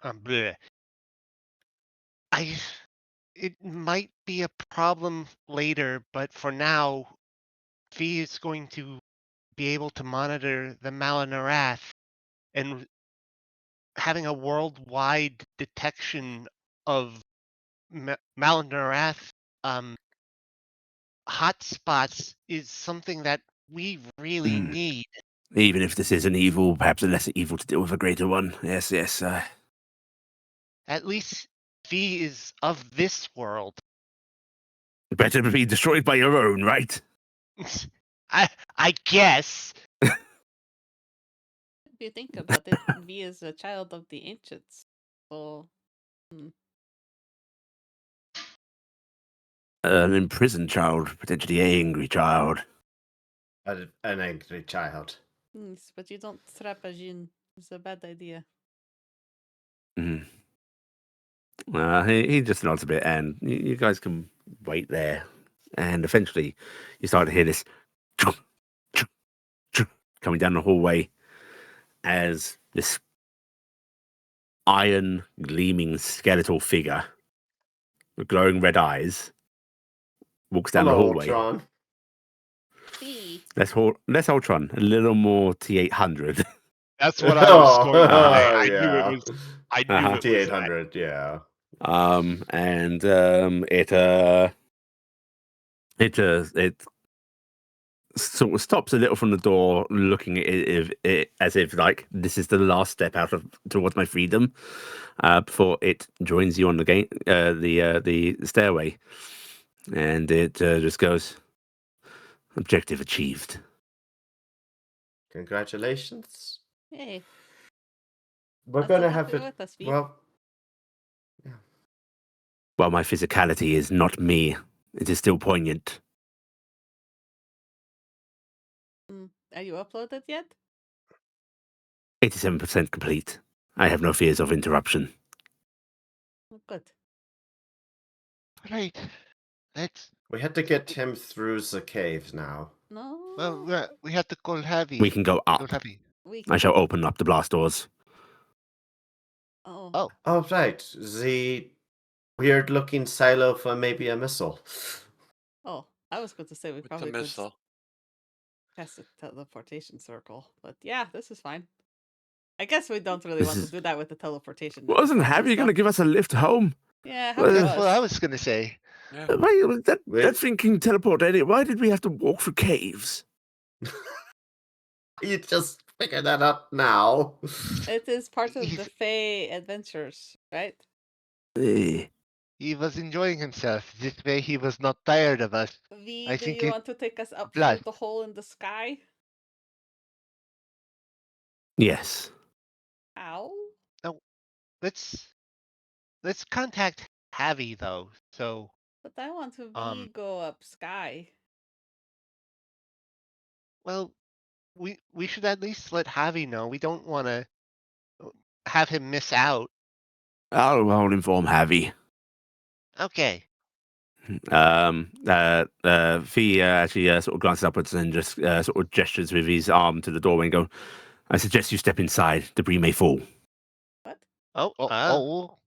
bleh. It might be a problem later, but for now, V is going to be able to monitor the Malinarath, and having a worldwide detection of Malinarath hotspots is something that we really Hmm. need. Even if this is an evil, perhaps a lesser evil to deal with a greater one. Yes. At least V is of this world. Better be destroyed by your own, right? I guess. If you think about it, V is a child of the ancients. So, An imprisoned child, potentially angry child. An angry child. yes, but you don't trap a Jin. It's a bad idea. Mm. He just nods a bit, and you guys can wait there. And eventually, you start to hear this coming down the hallway as this iron gleaming skeletal figure with glowing red eyes walks down the Hello, hallway. Ultron. V. Less Ultron, a little more T800. That's what I was going to say. Oh, I yeah. knew it was. I knew it was that. T800, yeah. It sort of stops a little from the door, looking at it as if like this is the last step towards my freedom, before it joins you on the the stairway, and it just goes, "Objective achieved." Congratulations. Hey, We're lots gonna of have happy it. with us, V. Well, While my physicality is not me, it is still poignant. Are you uploaded yet? 87% complete. I have no fears of interruption. Oh, good. Right. Let's. we had to get him through the cave now. No. Well, we have to call Javi. We can go Call up. Javi. we I shall open up the blast doors. Oh. Oh, Oh, right. The weird looking silo for maybe a missile. Oh, I was going to say we With the probably could missile. cast a teleportation circle, but yeah, this is fine. I guess we don't really This want to is- do that with the teleportation. Wasn't device and Harry going to stuff. give us a lift home? Yeah, Well, Harry that's what I was. was gonna say. Yeah. Why, that Wait. thing can teleport any. Why did we have to walk through caves? You just figured that out now. It is part of the He's- Fae adventures, right? Eh. He was enjoying himself. This way, he was not tired of us. V, I do think you it- want to take us up Blood. through the hole in the sky? Yes. Ow. Let's contact Javi though. So But I want to go up sky. well, we should at least let Javi know. We don't want to have him miss out. I'll inform Harvey. Okay. Fee actually sort of glances upwards and just sort of gestures with his arm to the doorway and go, "I suggest you step inside. Debris may fall." What? Oh.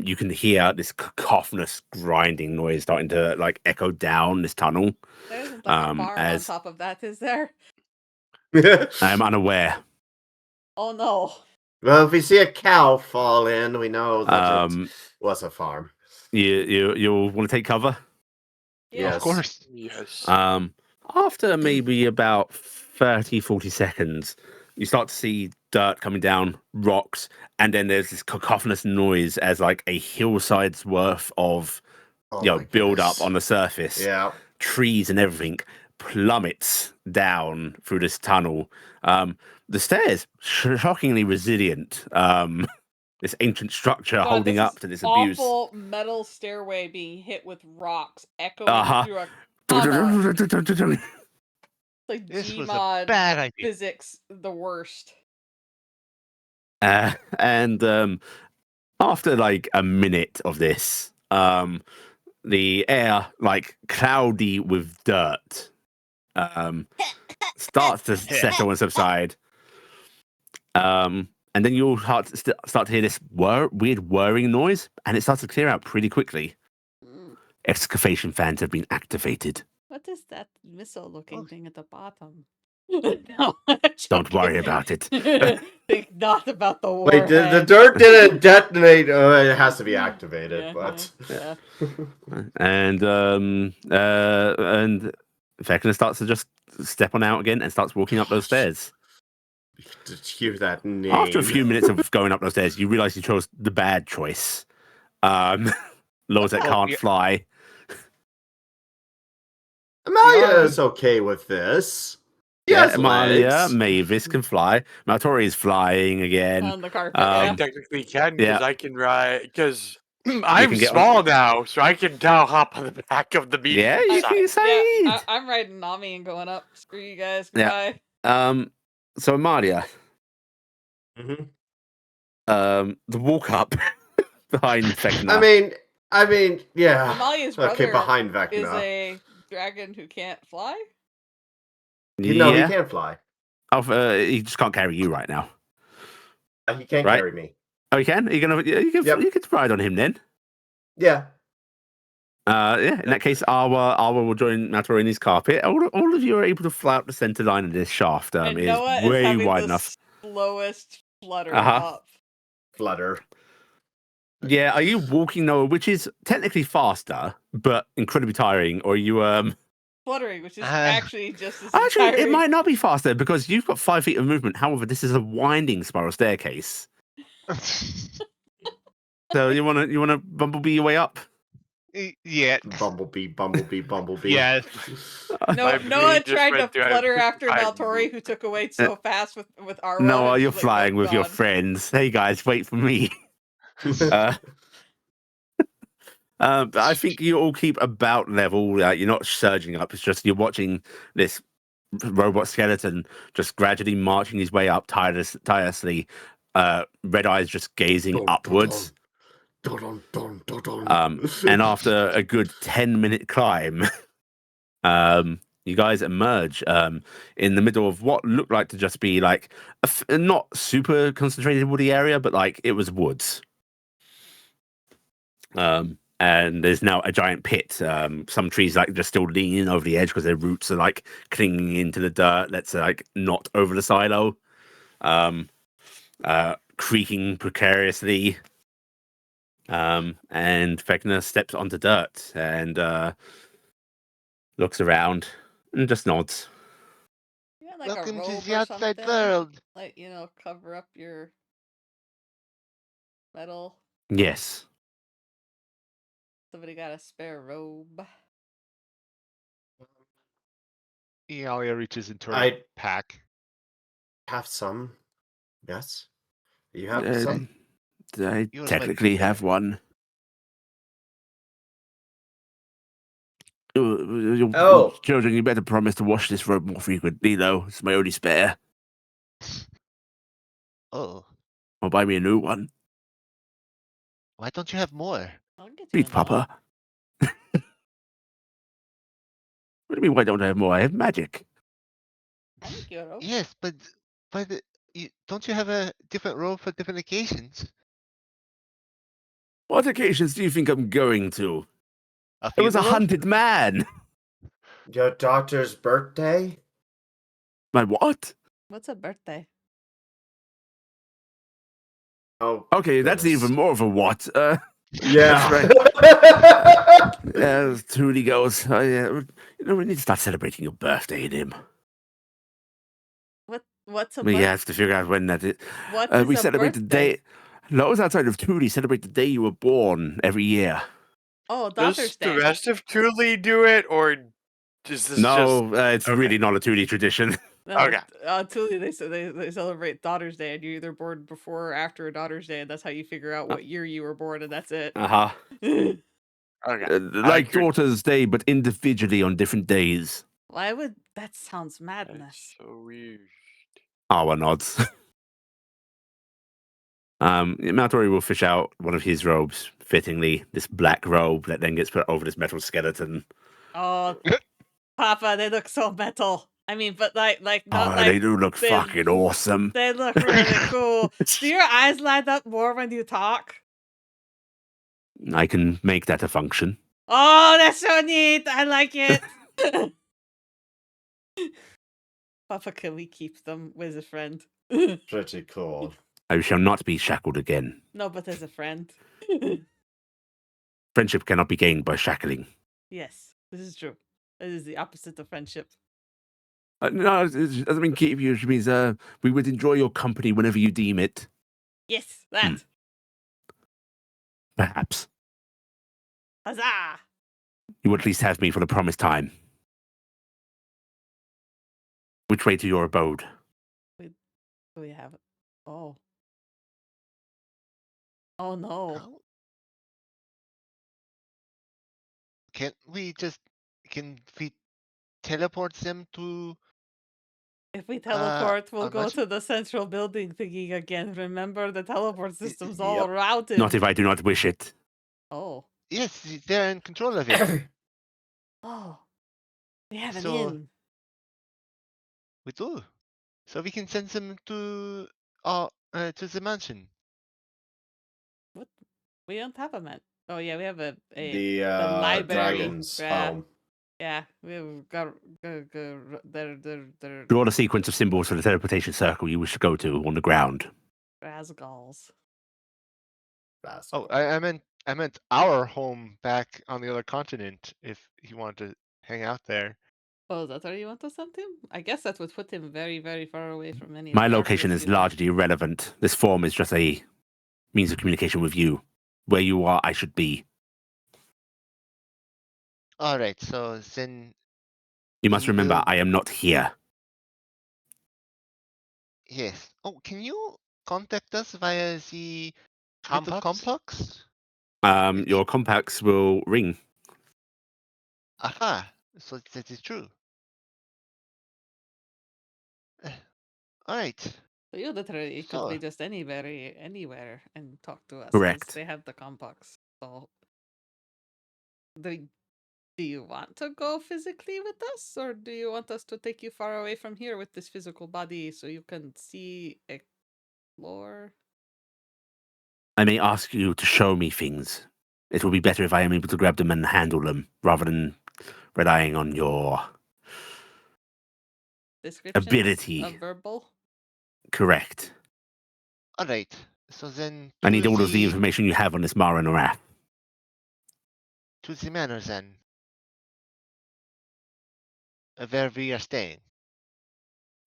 You can hear this cacophonous grinding noise starting to like echo down this tunnel. There isn't like a farm on as- top of that, is there? I am unaware. Oh no. Well, if we see a cow fall in, we know that it Um, was a farm. you'll want to take cover. Yeah. Of course. Yes. After maybe about 30, 40 seconds, you start to see dirt coming down, rocks, and then there's this cacophonous noise as like a hillside's worth of Oh you know, my build up goodness. on the surface. Yeah. Trees and everything plummets down through this tunnel. The stairs, shockingly resilient. This ancient structure God, holding this up is to this abuse. awful metal stairway being hit with rocks echoing Uh-huh. through a tunnel. It's Like This was a Gmod bad idea. physics, the worst. and after like a minute of this, the air, like cloudy with dirt, starts to settle and subside. And then you'll start to hear this weird whirring noise, and it starts to clear out pretty quickly. Mm. Excavation fans have been activated. What is that missile-looking Oh. thing at the bottom? No, Don't worry about it. Think not about the Wait, the warhead. dirt didn't detonate. Oh, it has to be activated, Yeah, but yeah. And Vecna starts to just step on out again and starts walking up those stairs. to hear that name. After a few minutes of going up those stairs, you realize you chose the bad choice. Lords that Oh, can't yeah. fly. Emalia is okay with this. He Yeah, has Emalia, legs. Mavis can fly. Maltori is flying again. On the carpet. I yeah. technically can because yeah. I can ride because I'm can get on- small now, so I can now hop on the back of the medium Yeah, you side. can say Yeah, I'm riding Nami and going up. Screw you guys. Yeah. Goodbye. So Emalia, Mhm. the walk up behind Vecna. I mean, yeah. Amalia's Okay, brother behind is Vecna. a dragon who can't fly. No, yeah. he can't fly. He just can't carry you right now. He can't Right. carry me. Oh, you can? You can Yep. you can ride on him then. Yeah. Yeah, in that case, Arwa will join Maltori in his carpet. All of you are able to fly up the center line of this shaft. And It is Noah is way having wide the enough. slowest flutter Uh-huh. up. Flutter. Yeah, are you walking Noah, which is technically faster, but incredibly tiring, or are you fluttering, which is Uh, actually just as Actually, it tiring. might not be faster because you've got 5 feet of movement. However, this is a winding spiral staircase. So you wanna bumblebee your way up? yeah. Bumblebee, bumblebee, bumblebee. Yes. No, My Noah brain just tried to went through flutter after 55 Maltori, who took away Uh, so fast with Arwa. No, and you're she's like, flying "Oh, with your God." friends. Hey guys, wait for me. But I think you all keep about level. You're not surging up. It's just you're watching this robot skeleton just gradually marching his way up tirelessly. Red Eyes just gazing upwards. And after a good 10-minute climb, you guys emerge in the middle of what looked like to just be like a not super concentrated woody area, but like it was woods. And there's now a giant pit. Some trees like just still leaning over the edge because their roots are like clinging into the dirt that's like not over the silo. Creaking precariously. And Vecna steps onto dirt and looks around and just nods. Yeah, like a Welcome to robe the or outside something. world. Like, cover up your metal. Yes. Somebody got a spare robe. Emalia reaches into her I pack. have some. Yes. You have Um, some? I Yours might be technically have better. one. Oh. Children, you better promise to wash this robe more frequently, though. It's my only spare. Oh, Or buy me a new one. why don't you have more? I'll get you Please, a new one. Papa. What do you mean, why don't I have more? I have magic. I'll make you a robe. Yes, but don't you have a different robe for different occasions? What occasions do you think I'm going to? A I was a funeral? hunted man. Your daughter's birthday? My what? What's a birthday? Oh. Okay, that's goodness. even more of a what. Yeah. That's Yeah, Trudy goes. We need to start celebrating your birthday in him. What's a We birthday? have to figure out when that is. What is We a celebrate the birthday? day. Those outside of Trudy celebrate the day you were born every year. Oh, Daughter's Does Day. the rest of Truly do it, or is this just No, it's okay. really not a Trudy tradition. No, Okay. Tuli, they celebrate Daughter's Day, and you're either born before or after a Daughter's Day, and that's how you figure out what year you were born, and that's it. Uh-huh. Okay. Like Daughter's Day, but individually on different days. Why would that sounds That's madness? so weird. Our nods. Maltori will fish out one of his robes, fittingly, this black robe that then gets put over this metal skeleton. Oh, Papa, they look so metal. I mean, but not Oh, like they do look fucking awesome. they look really cool. Do your eyes light up more when you talk? I can make that a function. Oh, that's so neat. I like it. Papa, can we keep them with a friend? Pretty cool. I shall not be shackled again. No, but as a friend. Friendship cannot be gained by shackling. Yes, this is true. It is the opposite of friendship. No, it doesn't mean keep you. It means we would enjoy your company whenever you deem it. Yes, that. Perhaps. Huzzah! You would at least have me for the promised time. Which way to your abode? We have it. Oh. Oh no. How? Can we teleport them to? If we teleport, we'll go Armageddon? to the central building thingy again. Remember, the teleport system's all Yep. routed. Not if I do not wish it. Oh. Yes, they're in control of it. Oh. We have an So- in. We do. So we can send them to the mansion. What? We don't have a man. Oh yeah, we have a The library. dragon's Yeah. home. Yeah, we've got they're Draw the sequence of symbols for the teleportation circle you wish to go to on the ground. Razgals. Oh, I meant our home back on the other continent. If you want to hang out there. Oh, is that where you want to send him? I guess that would put him very, very far away from any My of the location Archivists is you have. largely irrelevant. This form is just a means of communication with you. Where you are, I should be. All right. So then You must we remember, will. I am not here. Yes. Oh, can you contact us via the little Complex? complex? Your compacts will ring. Aha. So that is true. All right. So you literally could So be just anywhere and talk to us because Correct. they have the complex. So, do you want to go physically with us, or do you want us to take you far away from here with this physical body so you can see, explore? I may ask you to show me things. It will be better if I am able to grab them and handle them, rather than relying on your Descriptions ability. of verbal? Correct. all right. So then I need to all of the the information you have on this Mara Norath. manor then, where we are staying.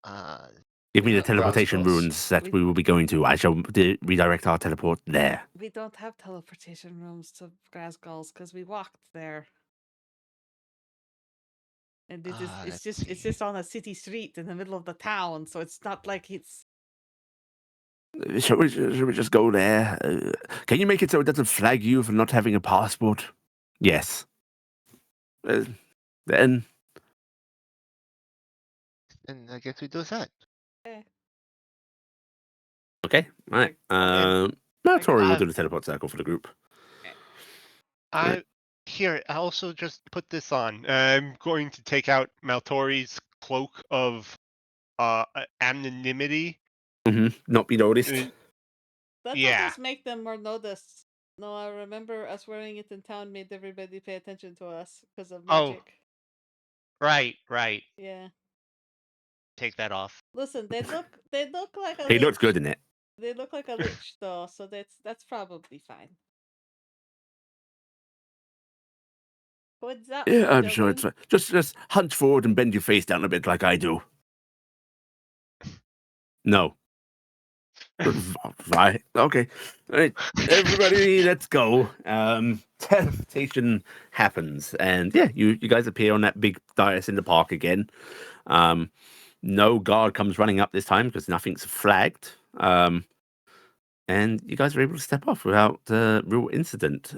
Uh, Give me the Yeah, teleportation Rascals. runes that We- we will be going to. I shall redirect our teleport there. We don't have teleportation rooms to Grasgulls because we walked there. And it's let's it's see. just on a city street in the middle of the town, so it's not like it's Shall we just go there? Can you make it so it doesn't flag you for not having a passport? Yes. Then And I guess we do that. eh. okay, right. Maltori will do the teleport circle for the group. I also just put this on. I'm going to take out Maltori's cloak of anonymity. Not be noticed. That will Yeah. just make them more noticed. No, I remember us wearing it in town made everybody pay attention to us because of Oh. magic. Right. Yeah. Take that off. Listen, they look like a He lich. looks good in it. They look like a lich though, so that's probably fine. What's up, Yeah, I'm gentlemen? sure it's fine. Just hunch forward and bend your face down a bit like I do. No. Right. Okay. All right. Everybody, let's go. Teleportation happens. And yeah, you guys appear on that big dais in the park again. No guard comes running up this time because nothing's flagged. And you guys are able to step off without real incident.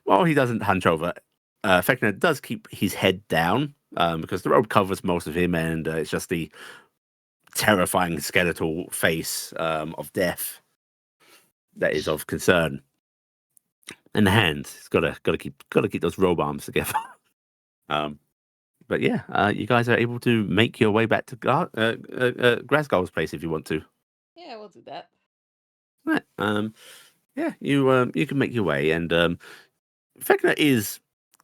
While he doesn't hunch over, V.E.C.N.A does keep his head down because the robe covers most of him, and it's just the terrifying skeletal face of death that is of concern. And the hands, it's gotta keep those robe arms together. But yeah, you guys are able to make your way back to Grasgul's place if you want to. Yeah, we'll do that. Right. Yeah, you can make your way, and V.E.C.N.A is,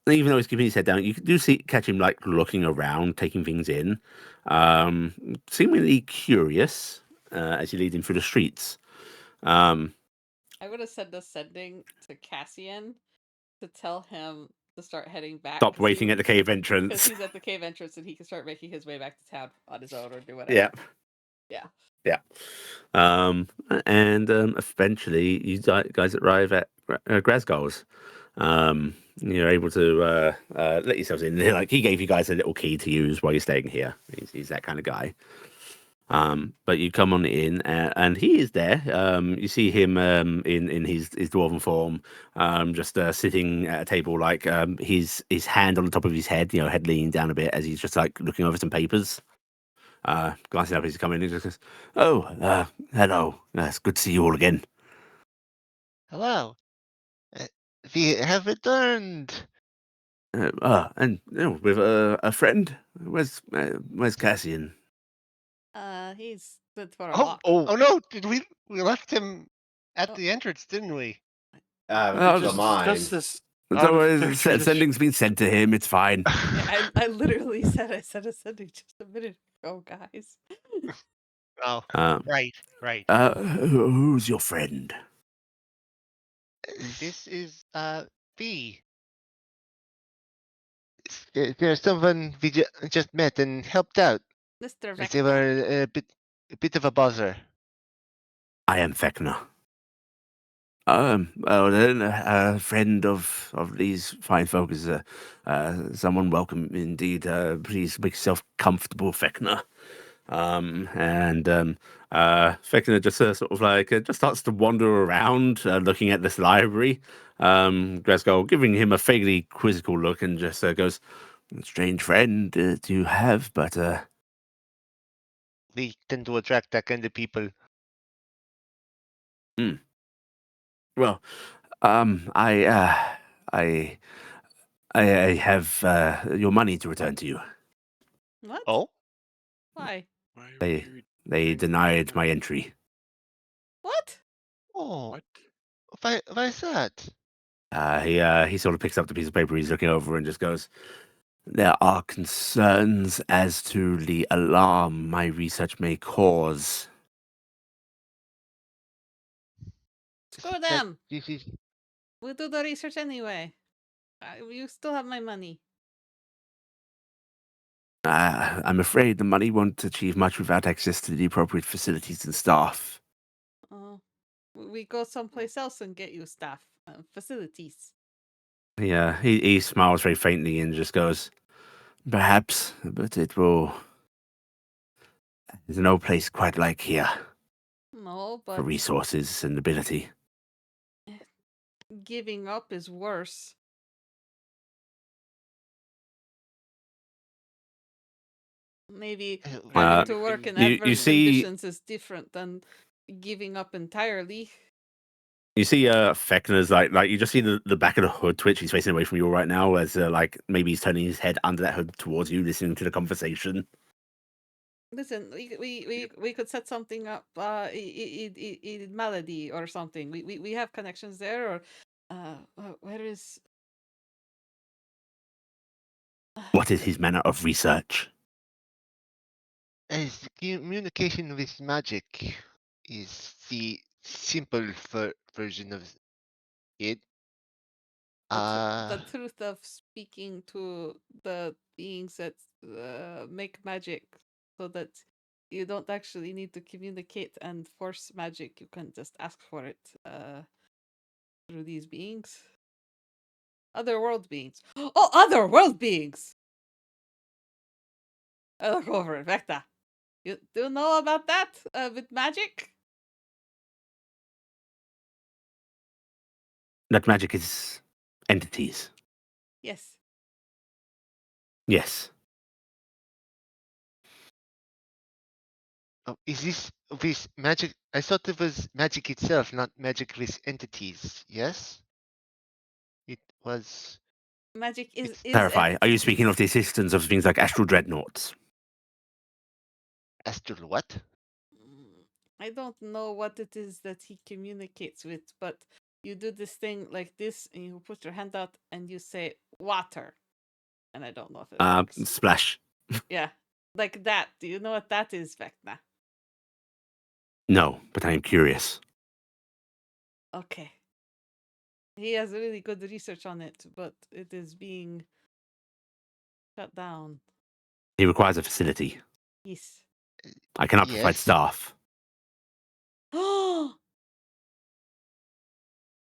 even though he's keeping his head down, you do catch him like looking around, taking things in, seemingly curious as you lead him through the streets. I would have sent a sending to Cassian to tell him to start heading back. Stop waiting at the cave entrance. Because he's at the cave entrance and he can start making his way back to town on his own or do whatever. Yeah. And eventually you guys arrive at Grasgul's. You're able to let yourselves in. Like, he gave you guys a little key to use while you're staying here. He's that kind of guy. But you come on in, and he is there. You see him in his dwarven form, just sitting at a table, like his hand on the top of his head, head leaning down a bit as he's just like looking over some papers. Glancing up as he's coming in, he just goes, "Oh, hello. It's good to see you all again." Hello. We have returned. And with a friend. Where's Cassian? He's went for a Oh, walk. oh no! Did we left him at Oh. the entrance, didn't we? Don't mind. Just this. Sending's been sent to him. It's fine. Yeah, I literally said I sent a sending just a minute ago, guys. Oh, right. Who's your friend? This is V. There's someone we just met and helped out. Mr. As they Vecna. were a bit of a bother. I am V.E.C.N.A. Well then, a friend of these fine folk is someone welcome indeed. Please make yourself comfortable, V.E.C.N.A. V.E.C.N.A just sort of like just starts to wander around, looking at this library. Gresgold giving him a vaguely quizzical look and just goes, "Strange friend to have, but We tend to attract that kind of people. well, I have your money to return to you. What? Oh, Why? Why would They you they return denied to my money? entry. What? Oh, What? why is that? He sort of picks up the piece of paper he's looking over and just goes, "There are concerns as to the alarm my research may cause." Screw That them. this is We'll do the research anyway. You still have my money. I'm afraid the money won't achieve much without access to the appropriate facilities and staff. We go someplace else and get you staff, facilities. Yeah, he smiles very faintly and just goes, "Perhaps, but it will. There's no place quite like here No, for but resources and ability." giving up is worse. Maybe having to work in You adverse see conditions is different than giving up entirely. You see, V.E.C.N.A's like you just see the back of the hood twitch. He's facing away from you all right now, as like maybe he's turning his head under that hood towards you, listening to the conversation. Listen, we could set something up in Malady or something. We have connections there, or where is What is his manner of research? as communication with magic is the simple version of it. the truth of speaking to the beings that make magic, so that you don't actually need to communicate and force magic. You can just ask for it through these beings. Other world beings. Oh, other world beings! I look over at Vecta. You do know about that with magic? That magic is entities. Yes. Yes. Oh, is this magic? I thought it was magic itself, not magic with entities. Yes, it was. Magic is Clarify. Are you speaking of entities. the existence of things like astral dreadnoughts? Astral what? I don't know what it is that he communicates with, but you do this thing like this, and you put your hand out and you say water. And I don't know if it works. Splash. Yeah, like that. Do you know what that is, Vecna? No, but I am curious. Okay. He has really good research on it, but it is being shut down. He requires a facility. Yes. I cannot provide Yes. staff. Oh!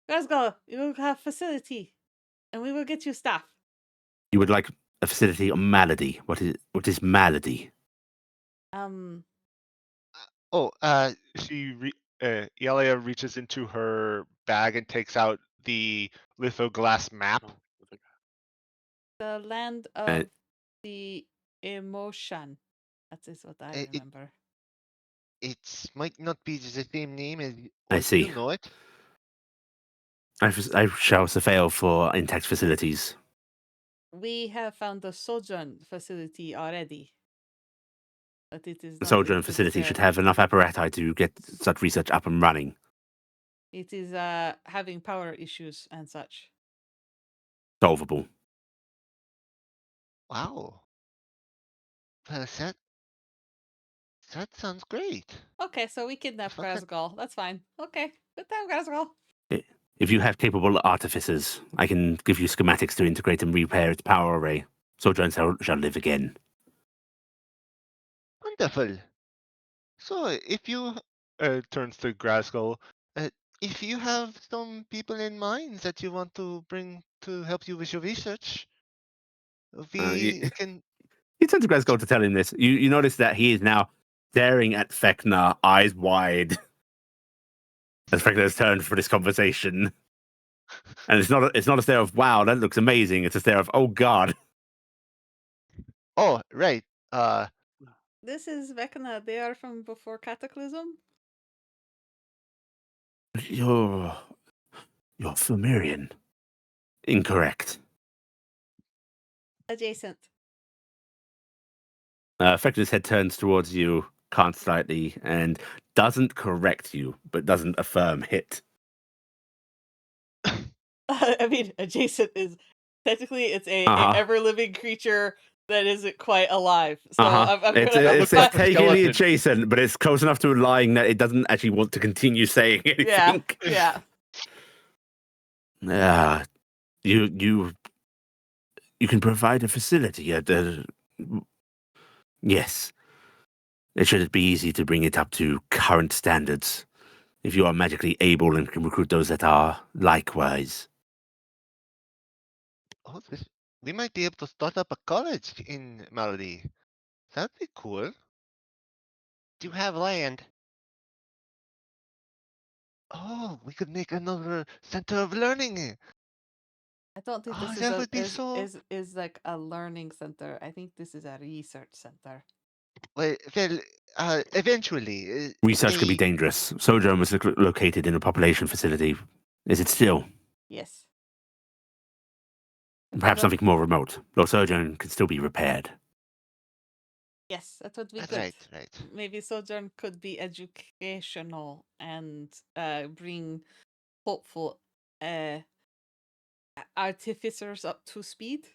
Glasgow, you will have facility, and we will get you staff. You would like a facility on malady. What is malady? Oh, Iala reaches into her bag and takes out the lithoglass map. Oh, with a- The land of the emotion. That is what I remember. it might not be the same name as. I Or do see. you know it? I shall surveil for intact facilities. We have found a sojourn facility already. But it is The not sojourn limited facility there. should have enough apparatus to get such research up and running. It is having power issues and such. Solvable. Wow. Well, that sounds great. Okay, so we kidnap Fuck it. Grasgal. That's fine. Okay, good time, Grasgal. If you have capable artificers, I can give you schematics to integrate and repair its power array. Sojourn shall live again. Wonderful. So, if you Turns to Grasgow. if you have some people in mind that you want to bring to help you with your research, we can. You turn to Glasgow to tell him this. You notice that he is now staring at V.E.C.N.A, eyes wide, as V.E.C.N.A 's turned for this conversation. And it's not a stare of wow, that looks amazing. It's a stare of oh god. Oh, right. This is V.E.C.N.A. They are from before Cataclysm. You're Flamirian. Incorrect. Adjacent. V.E.C.N.A's head turns towards you, can't slightly, and doesn't correct you, but doesn't affirm hit. I mean, adjacent is technically it's a Uh-huh. ever living creature that isn't quite alive. So I'm It's gonna. it's like a technically skeleton. adjacent, but it's close enough to lying that it doesn't actually want to continue saying anything. Yeah. You can provide a facility at yes. It should be easy to bring it up to current standards. If you are magically able and can recruit those that are likewise. Oh, we might be able to start up a college in Maltori. That'd be cool. Do you have land? Oh, we could make another center of learning. I don't think Oh, this that would be so. is like a learning center. I think this is a research center. Well, eventually. Research could be dangerous. Sojourn was located in a population facility. Is it still? Yes. Perhaps something more remote. Though Sojourn can still be repaired. Yes, that would be That's good. right. Maybe Sojourn could be educational and bring hopeful artificers up to speed.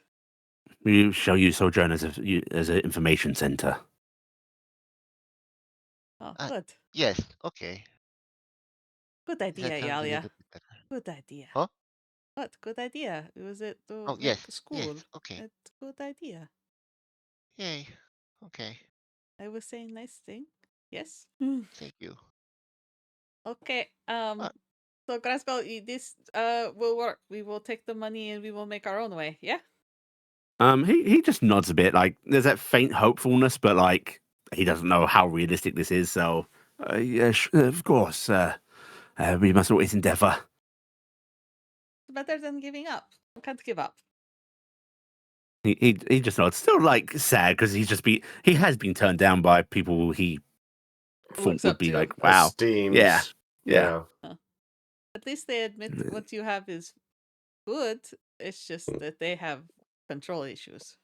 We shall use Sojourn as an information center. Oh, good. Yes, okay. Good That idea, sounds a Iala. little bit better. Good idea. Huh? What? Good idea. Was it to Oh, make yes, a school? yes, okay. It's a good idea. Yay. Okay, I was saying nice thing. Yes. thank you. Okay. Uh, So Grasgow, this will work. We will take the money and we will make our own way. Yeah. He just nods a bit, like there's that faint hopefulness, but like he doesn't know how realistic this is. So, yes, of course, we must always endeavour. Better than giving up. We can't give up. He just nods, still like sad because he has been turned down by people he thought Looks would up be to. like, wow, Esteemed. yeah. At least they admit what you have is good. It's just that they have control issues.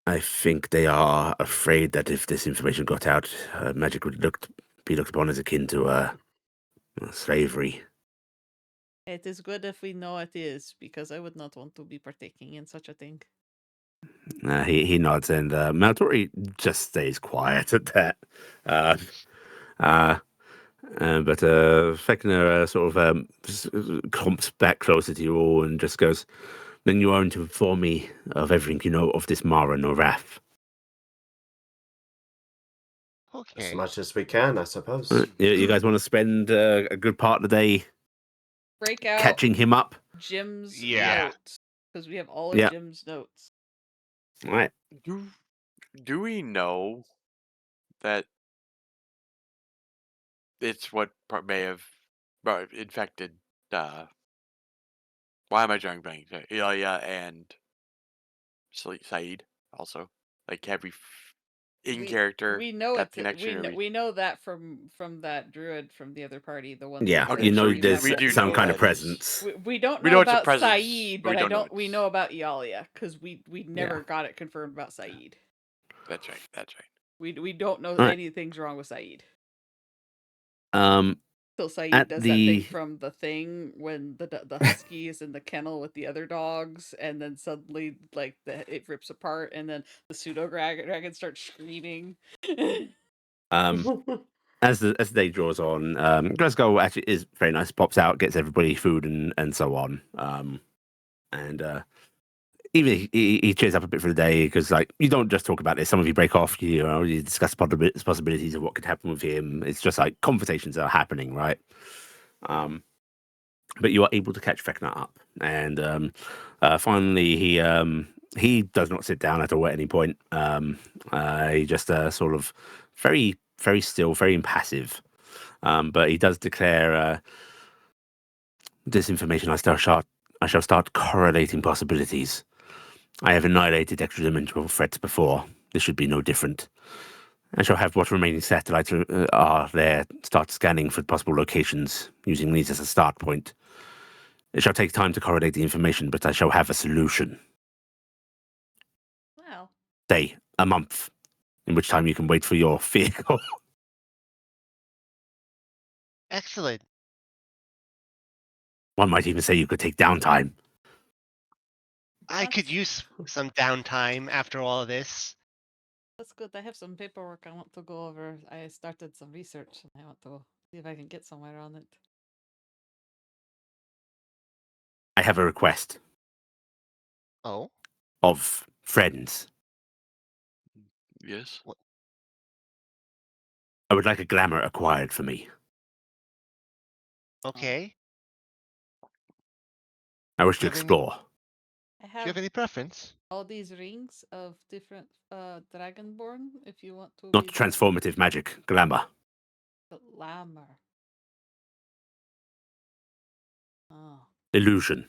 I think they are afraid that if this information got out, magic would be looked upon as akin to slavery. It is good if we know it is, because I would not want to be partaking in such a thing. He nods, and Maltori just stays quiet at that. But V.E.C.N.A sort of clumps back closer to you all and just goes, "Then you are to inform me of everything you know of this Mara Norath." As okay. much as we can, I suppose. You guys want to spend a good part of the day Break out catching him up? Jim's Yeah. notes, because we have all of Yeah. Jim's notes. All right. Do we know that it's what may have infected? Why am I drawing blank? Iala and Saeed also. Like every in character. We know got it. the connection. We know that from that druid from the other party. The one. Yeah, that Okay, you know so there's we do some know kind of that is- presence. We don't We know know it's a about presence, Saeed, but but we don't know we know about Iala because we never got it confirmed about Saeed. That's right. That's right. We don't know All right. anything's wrong with Saeed. Till Saeed At does that the- thing from the thing when the husky is in the kennel with the other dogs, and then suddenly like it rips apart, and then the pseudo dragon starts screaming. As the day draws on, Glasgow actually is very nice. Pops out, gets everybody food and so on. And even he cheers up a bit for the day because, like, you don't just talk about this. Some of you break off, you discuss possibilities of what could happen with him. It's just like conversations are happening, right? But you are able to catch V.E.C.N.A up, and finally he does not sit down at all at any point. He just sort of very, very still, very impassive. But he does declare, this information I shall start correlating possibilities. I have annihilated extra-dimensional threats before. This should be no different. I shall have what remaining satellites are there start scanning for possible locations, using these as a start point. It shall take time to correlate the information, but I shall have a solution. Wow. Say, a month, in which time you can wait for your vehicle. Excellent. One might even say you could take downtime. I could That's- use some downtime after all of this. That's good. I have some paperwork I want to go over. I started some research and I want to see if I can get somewhere on it. I have a request Oh, of friends. Yes. I would like a glamour acquired for me. okay. I wish to Do you have any- explore. I Do you have have any preference? all these rings of different dragonborn if you want to Not be transformative magic, glamour. the glamour. Oh. Illusion.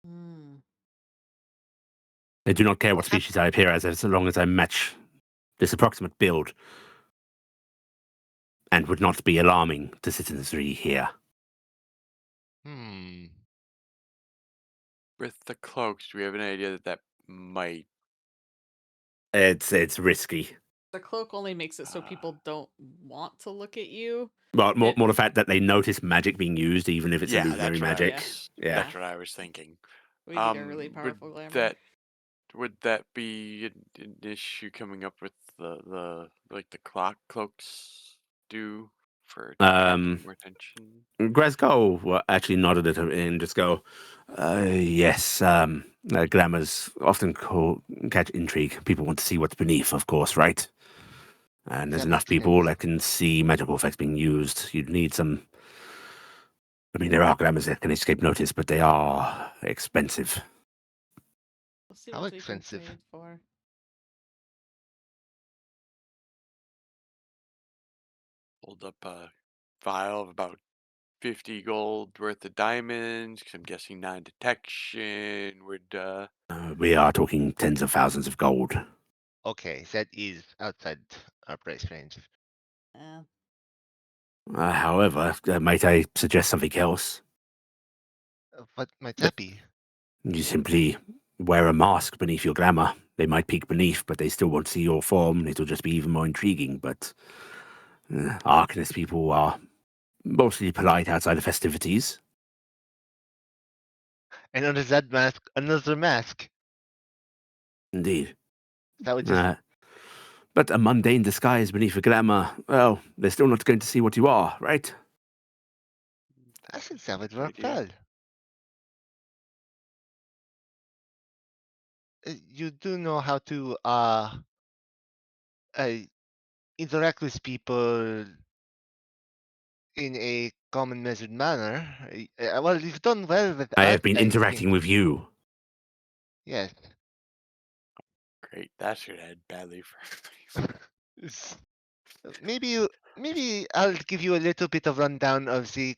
Hmm. I do not care what What's hap- species I appear as long as I match this approximate build, and would not be alarming to citizenry here. With the cloaks, do we have an idea that might? It's risky. The cloak only makes it so people don't want to look at you. Well, more It- the fact that they notice magic being used, even if it's Yeah, illusionary that's what I magic. was- Yeah. That's what I was thinking. We need a really Would powerful glamour. Would that be an issue coming up with the cloaks do for attracting more attention? Gresgold actually nodded at him and just go, yes, glamours often catch intrigue. People want to see what's beneath, of course, right? And there's That enough makes people sense. that can see magical effects being used. You'd need some... I mean, there are glamours that can escape notice, but they are expensive. We'll see How what we expensive? can trade for. Hold up a vial of about 50 gold worth of diamonds, because I'm guessing non-detection would... We are talking tens of thousands of gold. Okay, that is outside our price range. Uh, However, might I suggest something else? What might that be? You simply wear a mask beneath your glamour. They might peek beneath, but they still won't see your form. It'll just be even more intriguing. But Arcanist people are mostly polite outside of festivities. And under that mask, another mask. Indeed. That would just But a mundane disguise beneath a glamour, well, they're still not going to see what you are, right? I think that would Good work idea. well. You do know how to interact with people in a common measured manner. Well, you've done well with I us, have been I interacting think. with you. Yes. Great, that should end badly for Maybe I'll give you a little bit of rundown of the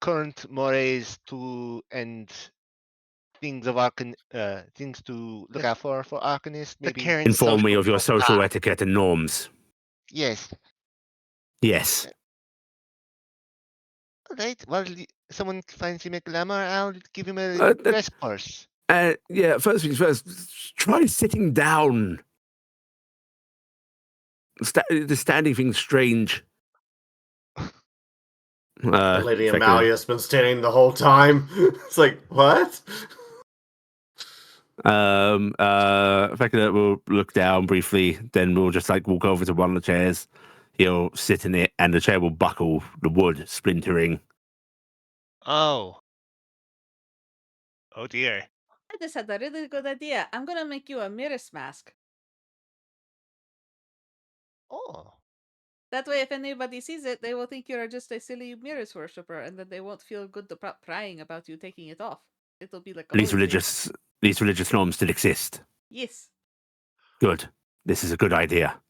current mores to and things of things to look out for Arcanists. The Maybe current Inform me social of your profile. social etiquette and norms. yes. Yes. All right. Well, someone finds him a glamour, I'll give him a Uh, dress course. Yeah, first things first, try sitting down. The standing thing's strange. Lady Fekka- Amalia's been standing the whole time. It's like, what? Fekka will look down briefly, then we'll just like walk over to one of the chairs. He'll sit in it, and the chair will buckle, the wood splintering. Oh. Oh dear. I just had a really good idea. I'm gonna make you a Mirror's mask. Oh, That way, if anybody sees it, they will think you're just a silly Mirror's worshipper, and then they won't feel good prying about you taking it off. It'll be like a These holy thing. religious norms still exist. Yes. Good. This is a good idea.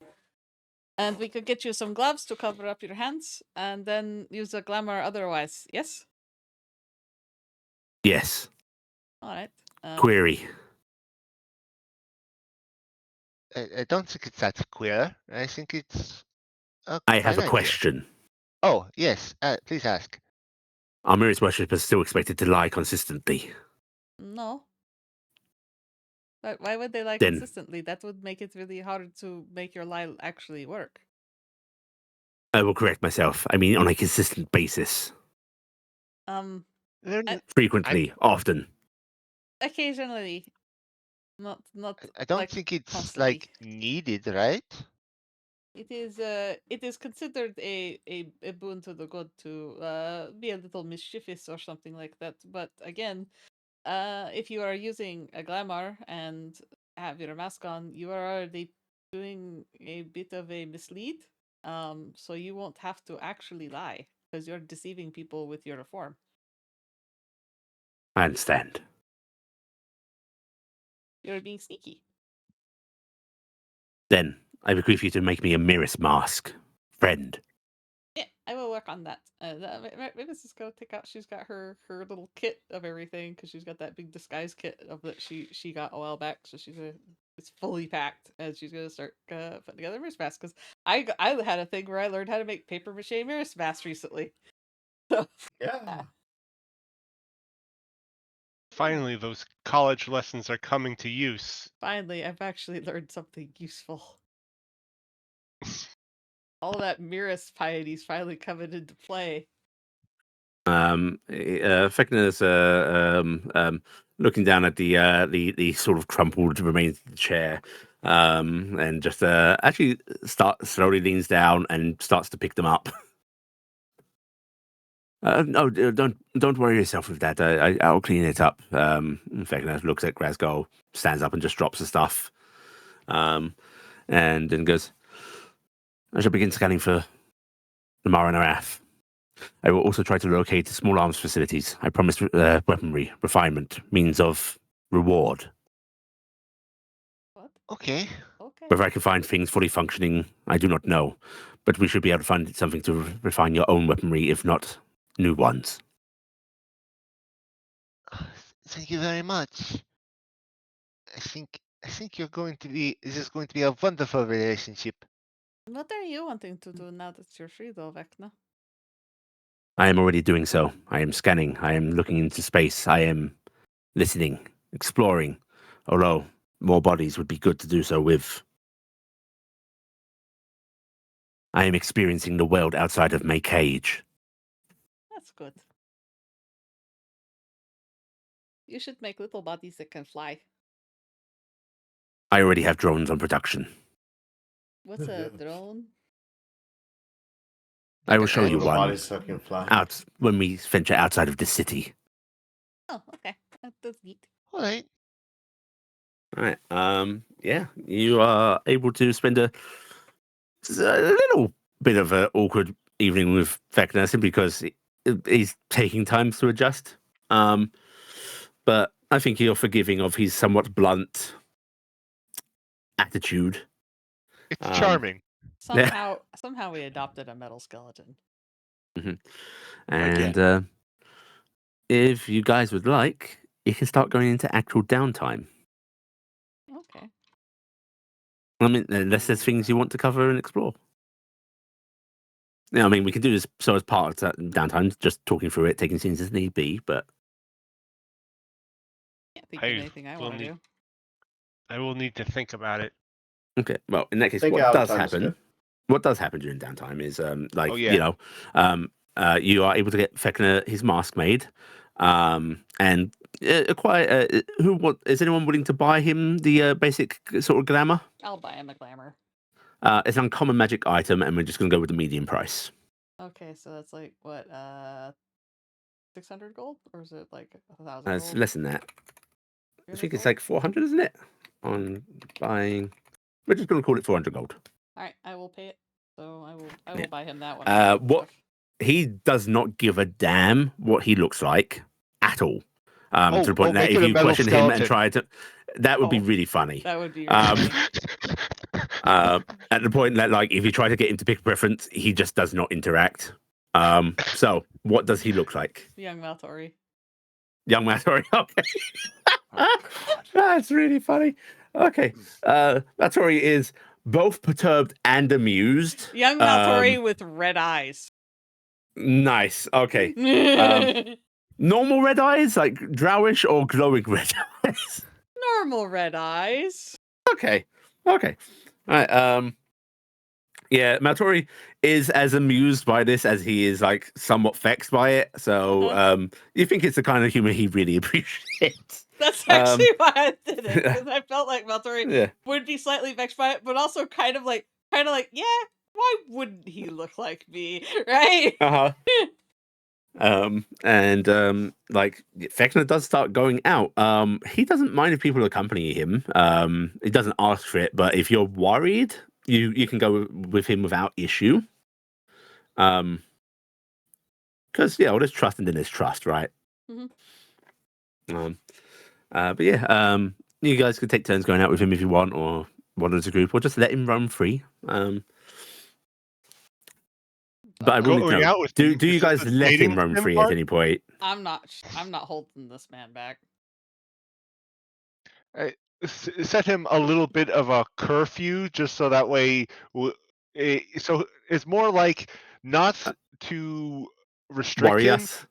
And we could get you some gloves to cover up your hands, and then use a glamour otherwise. Yes? Yes. All right. Query. I don't think it's that queer. I think it's a I have fine a idea. question. Oh, yes. Please ask. Are Mirror's worshippers still expected to lie consistently? No. But why would they lie Then- consistently? That would make it really hard to make your lie actually work. I will correct myself. I mean, on a consistent basis. They're I- n- Frequently. Often. Occasionally. Not I don't like, think it's constantly. like needed, right? It is considered a boon to the good to be a little mischievous or something like that. But again, if you are using a glamour and have your mask on, you are already doing a bit of a mislead. So you won't have to actually lie because you're deceiving people with your form. I understand. You're being sneaky. Then, I bequeath you to make me a Mirror's mask. Friend. Yeah, I will work on that. Mavis is gonna take out. She's got her little kit of everything because she's got that big disguise kit of that she got a while back. So it's fully packed, and she's gonna start putting together Mirror's mask. Because I had a thing where I learned how to make paper mache Mirror's mask recently. So Yeah. Finally, those college lessons are coming to use. finally, I've actually learned something useful. All that Mirror's piety's finally coming into play. Fekna's looking down at the sort of crumpled remains of the chair, and just actually slowly leans down and starts to pick them up. No, don't worry yourself with that. I'll clean it up. Fekna looks at Glasgow, stands up and just drops the stuff, and then goes, I shall begin scanning for the Maranarath. I will also try to locate small arms facilities. I promised weaponry, refinement, means of reward. What? Okay. Okay. Whether I can find things fully functioning, I do not know. But we should be able to find something to refine your own weaponry, if not new ones. Thank you very much. I think you're going to be. This is going to be a wonderful relationship. What are you wanting to do now that you're free, though, Vecna? I am already doing so. I am scanning. I am looking into space. I am listening, exploring. Although more bodies would be good to do so with. I am experiencing the world outside of my cage. That's good. You should make little bodies that can fly. I already have drones on production. What's a drone? I will show you Little one bodies that can fly. out when we venture outside of the city. Oh, okay. That's neat. All right. All right. Yeah, you are able to spend a little bit of an awkward evening with Vecna simply because he's taking time to adjust. But I think you're forgiving of his somewhat blunt attitude. It's charming. Somehow we adopted a metal skeleton. And if you guys would like, you can start going into actual downtime. Okay. I mean, unless there's things you want to cover and explore. Yeah, I mean, we can do this so as part of that downtime, just talking through it, taking scenes as need be, but... Can't think of anything I will want to need- do. I will need to think about it. Okay, well, in that case, Think what out does time is happen... good. What does happen during downtime is, Oh, yeah. you know, you are able to get Vecna his mask made, and acquire. Is anyone willing to buy him the basic sort of glamour? I'll buy him a glamour. It's an uncommon magic item, and we're just going to go with the medium price. Okay, so that's like what, 600 gold, or is it like 1,000 It's gold? less than that. I think it's like 400, isn't it? On buying. We're just going to call it 400 gold. All right, I will pay it. So I will Yeah. buy him that one. What he does not give a damn what he looks like at all. To the point that make if it a you metal question him and skeleton. try to, that would be Oh, really funny. That would be really funny. At the point that, like, if you try to get him to pick a preference, he just does not interact. So what does he look like? Young Maltori. Young Maltori. Okay. That's really funny. Okay. Maltori is both perturbed and amused. Young Maltori with red eyes. Nice. Okay. Normal red eyes, like drowish or glowing red eyes? Normal red eyes. Okay. All right. Yeah, Maltori is as amused by this as he is, like, somewhat vexed by it. So you think it's the kind of humor he really appreciates. That's actually why I did it, because I felt like Maltori would be slightly vexed by it, but also kind of like, yeah, why wouldn't he look like me, right? Like, Vecna does start going out. He doesn't mind if people accompany him. He doesn't ask for it, but if you're worried, you can go with him without issue. Because well, there's trust and then there's trust, right? Mm-hmm. But yeah, you guys could take turns going out with him if you want, or one as a group, or just let him run free. But I will Going out with do him, you is guys the let dating him run sim free part? at any point? I'm not holding this man back. Set him a little bit of a curfew, just so that way. So it's more like not to restrict Worry him. us?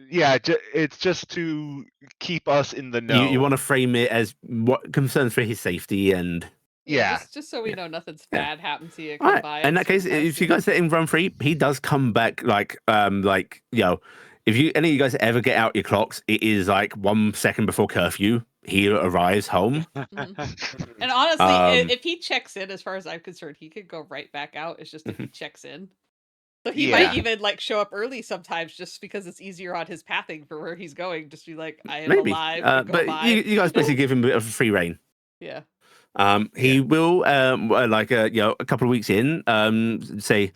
Yeah, it's just to keep us in the know. You want to frame it as what concerns for his safety and. Yeah. Just so we know nothing's bad happens to you. All right. In that case, if you guys let him run free, he does come back like if any of you guys ever get out your clocks, it is like 1 second before curfew. He arrives home. Mm-hmm. And honestly, if he checks in, as far as I'm concerned, he could go right back out. It's just if he checks in. So he might even like show up early sometimes, just because it's easier on his pathing for where he's going. Just be like, I am alive. And go but by. You guys basically give him a bit of free reign. Yeah. He will a couple of weeks in say,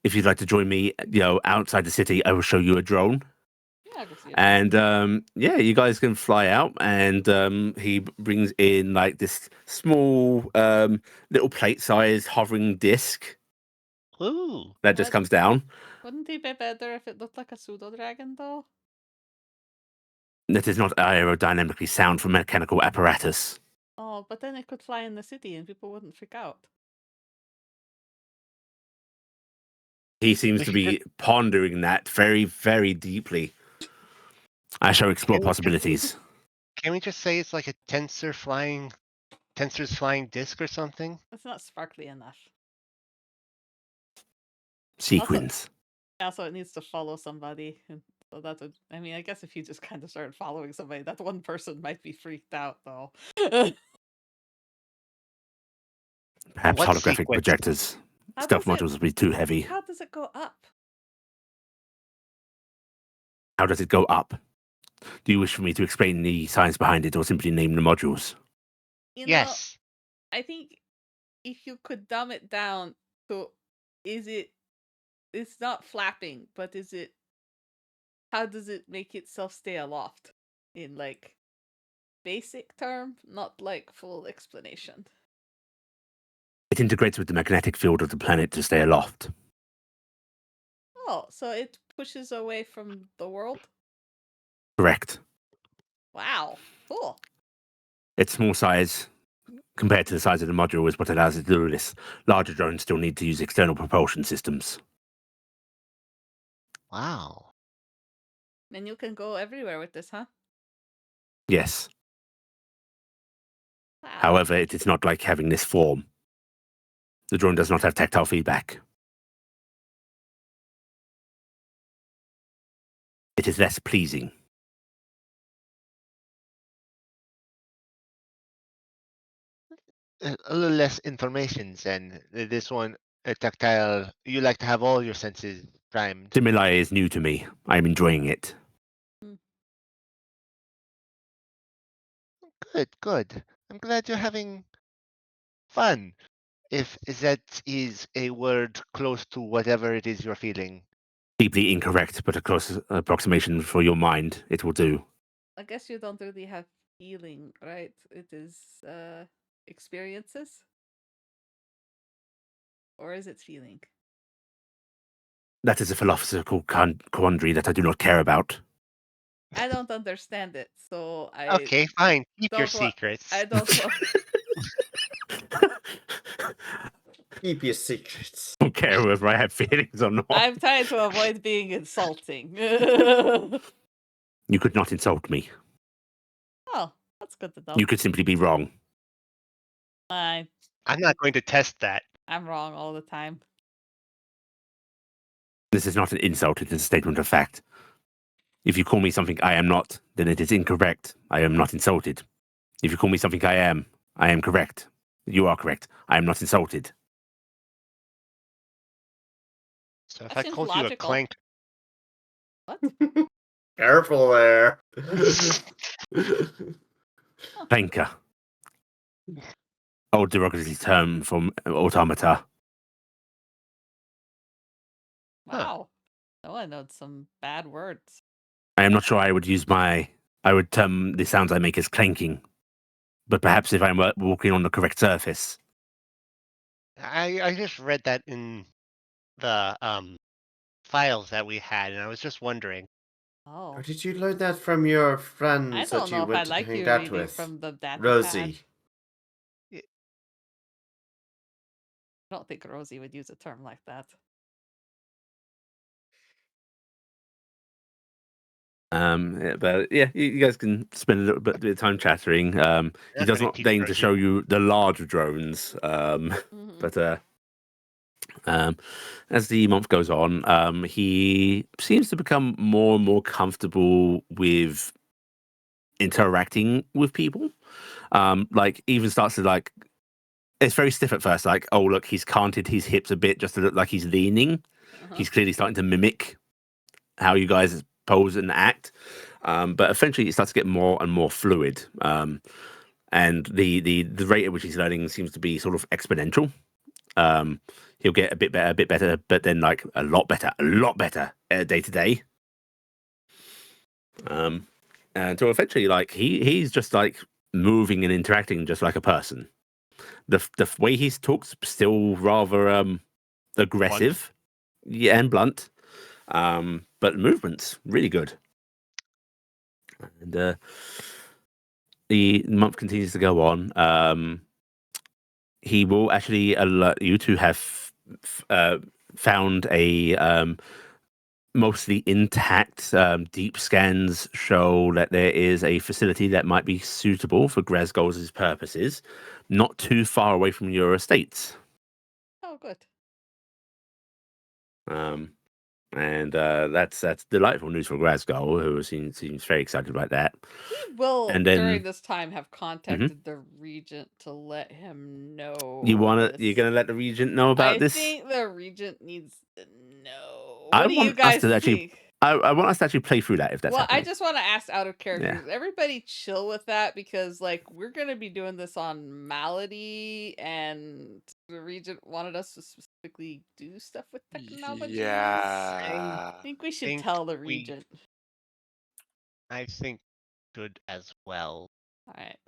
if you'd like to join me, outside the city, I will show you a drone. Yeah, I can see it. And you guys can fly out, and he brings in like this small little plate-sized hovering disc. Ooh. That just comes down. Wouldn't it be better if it looked like a pseudo dragon, though? That is not aerodynamically sound for mechanical apparatus. Oh, but then it could fly in the city and people wouldn't freak out. He seems to be pondering that very, very deeply. I shall explore possibilities. Can we just say it's like a tensor's flying disc or something? It's not sparkly enough. Sequins. Also, it needs to follow somebody. And so that's I guess if you just kind of started following somebody, that one person might be freaked out, though. Perhaps holographic projectors. Stealth modules will be too heavy. How does it go up? How does it go up? Do you wish for me to explain the science behind it, or simply name the modules? Yes. I think if you could dumb it down to, it's not flapping, but how does it make itself stay aloft? In like basic term, not like full explanation. It integrates with the magnetic field of the planet to stay aloft. Oh, so it pushes away from the world? Correct. Wow, cool. Its small size, compared to the size of the module, is what allows it to do this. Larger drones still need to use external propulsion systems. Wow. And you can go everywhere with this, huh? Yes. Wow. However, it is not like having this form. The drone does not have tactile feedback. It is less pleasing. A little less information than this one. Tactile. You like to have all your senses primed. Stimuli is new to me. I am enjoying it. Good, good. I'm glad you're having fun. If that is a word close to whatever it is you're feeling. Deeply incorrect, but a close approximation for your mind. It will do. I guess you don't really have feeling, right? It is experiences? Or is it feeling? That is a philosophical quandary that I do not care about. I don't understand it, so I Okay, fine. Keep your don't want. secrets. I don't want. Keep your secrets. I don't care whether I have feelings or not. I'm trying to avoid being insulting. You could not insult me. Oh, that's good to know. You could simply be wrong. I'm not going to test that. wrong all the time. This is not an insult, it is a statement of fact. If you call me something I am not, then it is incorrect. I am not insulted. If you call me something I am correct. You are correct. I am not insulted. So if That I seems called you a logical. clank, What? Careful there. Clanker. Old derogatory term from automata. Wow. No one knows some bad words. I am not sure I would term the sounds I make as clanking. But perhaps if I'm walking on the correct surface. I just read that in the files that we had, and I was just wondering. Oh. Or did you learn that from your I friends don't that know you if I went to like hang you out reading with? from the data pad. Rosie. I don't think Rosie would use a term like that. But yeah, you guys can spend a little bit of time chattering. He Not does gonna not teach deign to Rosie. show you the large drones. Mhm. But as the month goes on, he seems to become more and more comfortable with interacting with people. Like even starts to like, it's very stiff at first. Like, oh look, he's canted his hips a bit just to look like he's leaning. Uh-huh. He's clearly starting to mimic how you guys pose and act. But eventually it starts to get more and more fluid. And the rate at which he's learning seems to be sort of exponential. He'll get a bit better, but then like a lot better day to day. And so eventually, like he's just like moving and interacting just like a person. The way he talks still rather aggressive, yeah, and blunt. But movements really good. And the month continues to go on. He will actually alert you to have found a mostly intact deep scans show that there is a facility that might be suitable for Grazgol's purposes, not too far away from your estates. Oh, good. And that's delightful news for Grazgol, who seems very excited about that. We will, And then- during this time, have contacted the regent to let him know. You're gonna let the regent know about this? I think the regent needs to know. I What do you want us guys to actually- think? I want us to actually play through that if that's Well, I happening. just want to ask out of character. Yeah. Is everybody chill with that? Because like we're gonna be doing this on Malady, and the regent wanted us to specifically do stuff with technology. Yeah. I think we should think tell the we- regent. I think good as well. All right.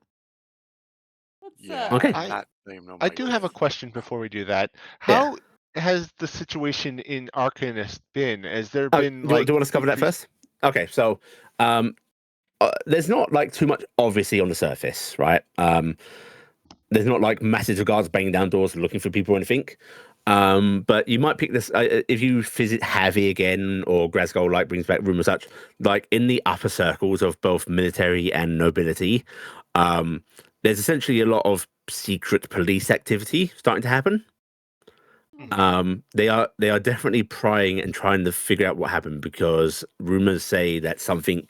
Let's, Yeah. Okay. I do have a question before we do that. How has the situation in Arcanist been? Has there been do like you want us to cover that increased- first? Okay, so there's not like too much obviously on the surface, right? There's not like massive guards banging down doors looking for people or anything. But you might pick this if you visit Javi again or Grazgol like brings back rumors such like in the upper circles of both military and nobility. There's essentially a lot of secret police activity starting to happen. They are definitely prying and trying to figure out what happened because rumors say that something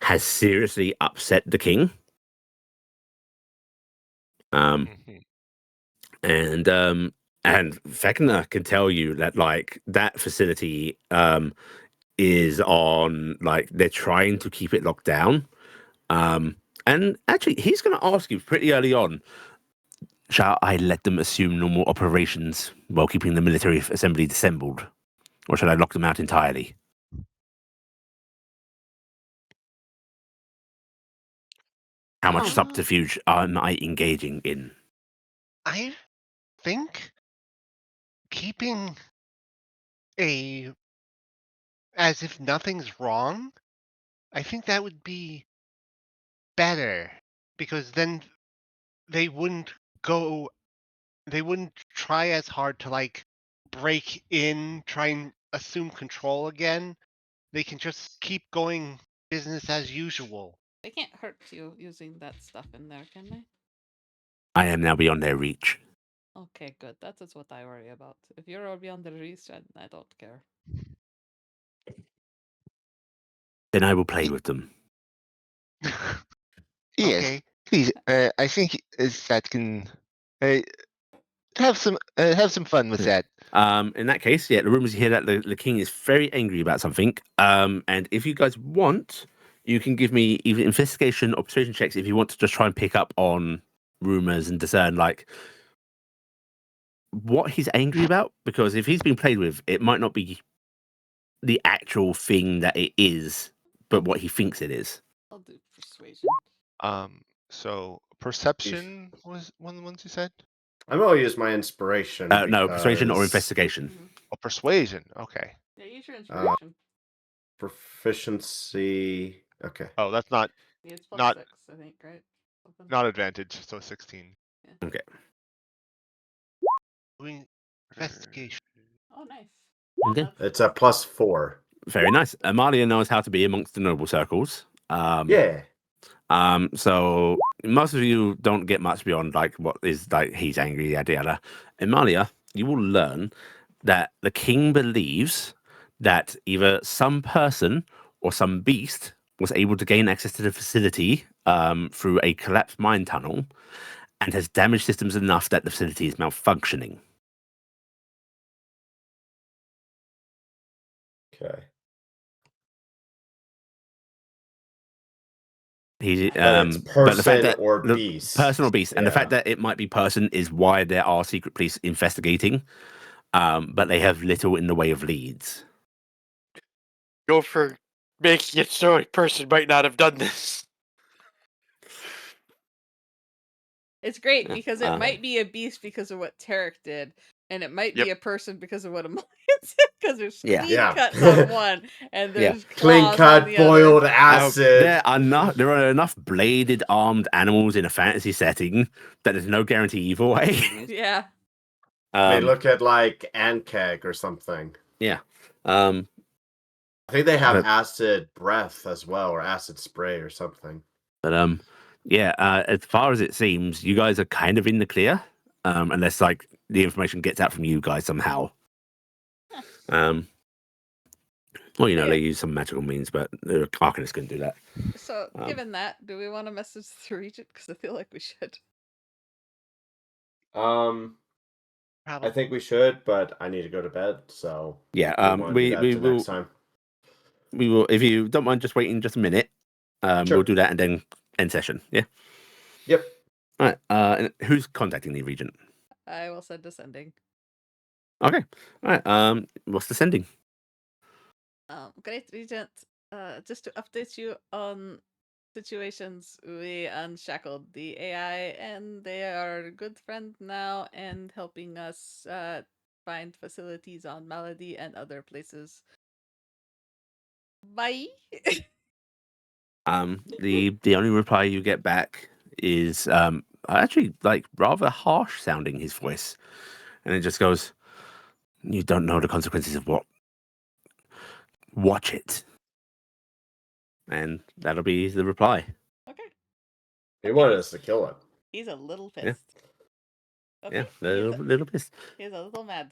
has seriously upset the king. Mhm. And V.E.C.N.A can tell you that like that facility is on like they're trying to keep it locked down. And actually, he's going to ask you pretty early on, shall I let them assume normal operations while keeping the military assembly dissembled? Or shall I lock them out entirely? How much Um, subterfuge am I engaging in? I think keeping a as if nothing's wrong, I think that would be better because then they wouldn't go they wouldn't try as hard to like break in, try and assume control again. They can just keep going business as usual. They can't hurt you using that stuff in there, can they? I am now beyond their reach. Okay, good. That is what I worry about. If you're all beyond the reach, I don't care. Then I will play with them. Yes, Okay. please. I think that can uh, have some fun with that. In that case, yeah, the rumors you hear that the king is very angry about something. And if you guys want, you can give me either investigation or persuasion checks if you want to just try and pick up on rumors and discern like what he's angry about. Because if he's been played with, it might not be the actual thing that it is, but what he thinks it is. I'll do persuasion. So perception was one of the ones you said? I'm going to use my inspiration. No, persuasion or because investigation. Mhm. Oh, persuasion. Okay. Yeah, use your inspiration. Proficiency. Okay. Oh, that's not Yeah, it's plus not- 6, I think, right? Something. not advantage. So 16. Okay. Doing investigation. Oh, nice. Okay. That's- It's a +4. Very nice. Emalia knows how to be amongst the noble circles. Yeah. So most of you don't get much beyond like what is like he's angry, yada yada. Emalia, you will learn that the king believes that either some person or some beast was able to gain access to the facility through a collapsed mine tunnel and has damaged systems enough that the facility is malfunctioning. Okay. He, But it's but the fact person that or the beast. person or beast, and the Yeah. fact that it might be person is why there are secret police investigating, but they have little in the way of leads. Go for making it so a person might not have done this. It's great Yeah, because it might be a beast because of what Taryc did, and it might be Yep. a person because of what Emalia did, because there's Yeah. clean Yeah. cuts on one, and Yeah. there's Clean claws cut, on the boiled other. acid. There are enough bladed armed animals in a fantasy setting that there's no guarantee either way. Yeah. They look at like Ankeg or something. Yeah. I think they have But- acid breath as well, or acid spray or something. But yeah. As far as it seems, you guys are kind of in the clear, unless like the information gets out from you guys somehow. Well, Yeah. they use some magical means, but the Arcanist couldn't do that. So, given that, do we want to message the regent? Because I feel like we should. I Probably. think we should, but I need to go to bed, so Yeah. wanna We do that till will. next time. We will. If you don't mind, just waiting just a minute. Sure. We'll do that and then end session. Yeah. Yep. All right. And who's contacting the regent? I will send a sending. Okay. All right. What's the sending? Great regent. Just to update you on situations, we unshackled the AI, and they are a good friend now and helping us find facilities on Malady and other places. Bye. The only reply you get back is actually like rather harsh sounding his voice, and it just goes, "You don't know the consequences of what. Watch it." And that'll be the reply. Okay. He wanted us to kill him. He's a little Yeah. pissed. Yeah, Okay. little pissed. He's a little mad.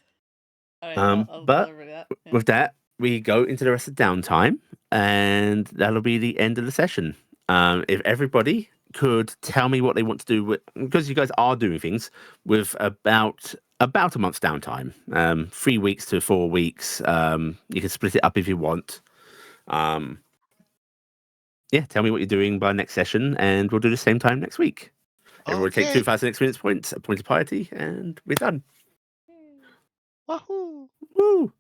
All right. I'll But tell everybody that. Yeah. with that, we go into the rest of downtime, and that'll be the end of the session. If everybody could tell me what they want to do with, because you guys are doing things with about a month's downtime, 3 weeks to 4 weeks. You can split it up if you want. tell me what you're doing by next session, and we'll do the same time next week. Everyone take Okay. 2,000 experience points, a point of piety, and we're done. Wahoo! Woo!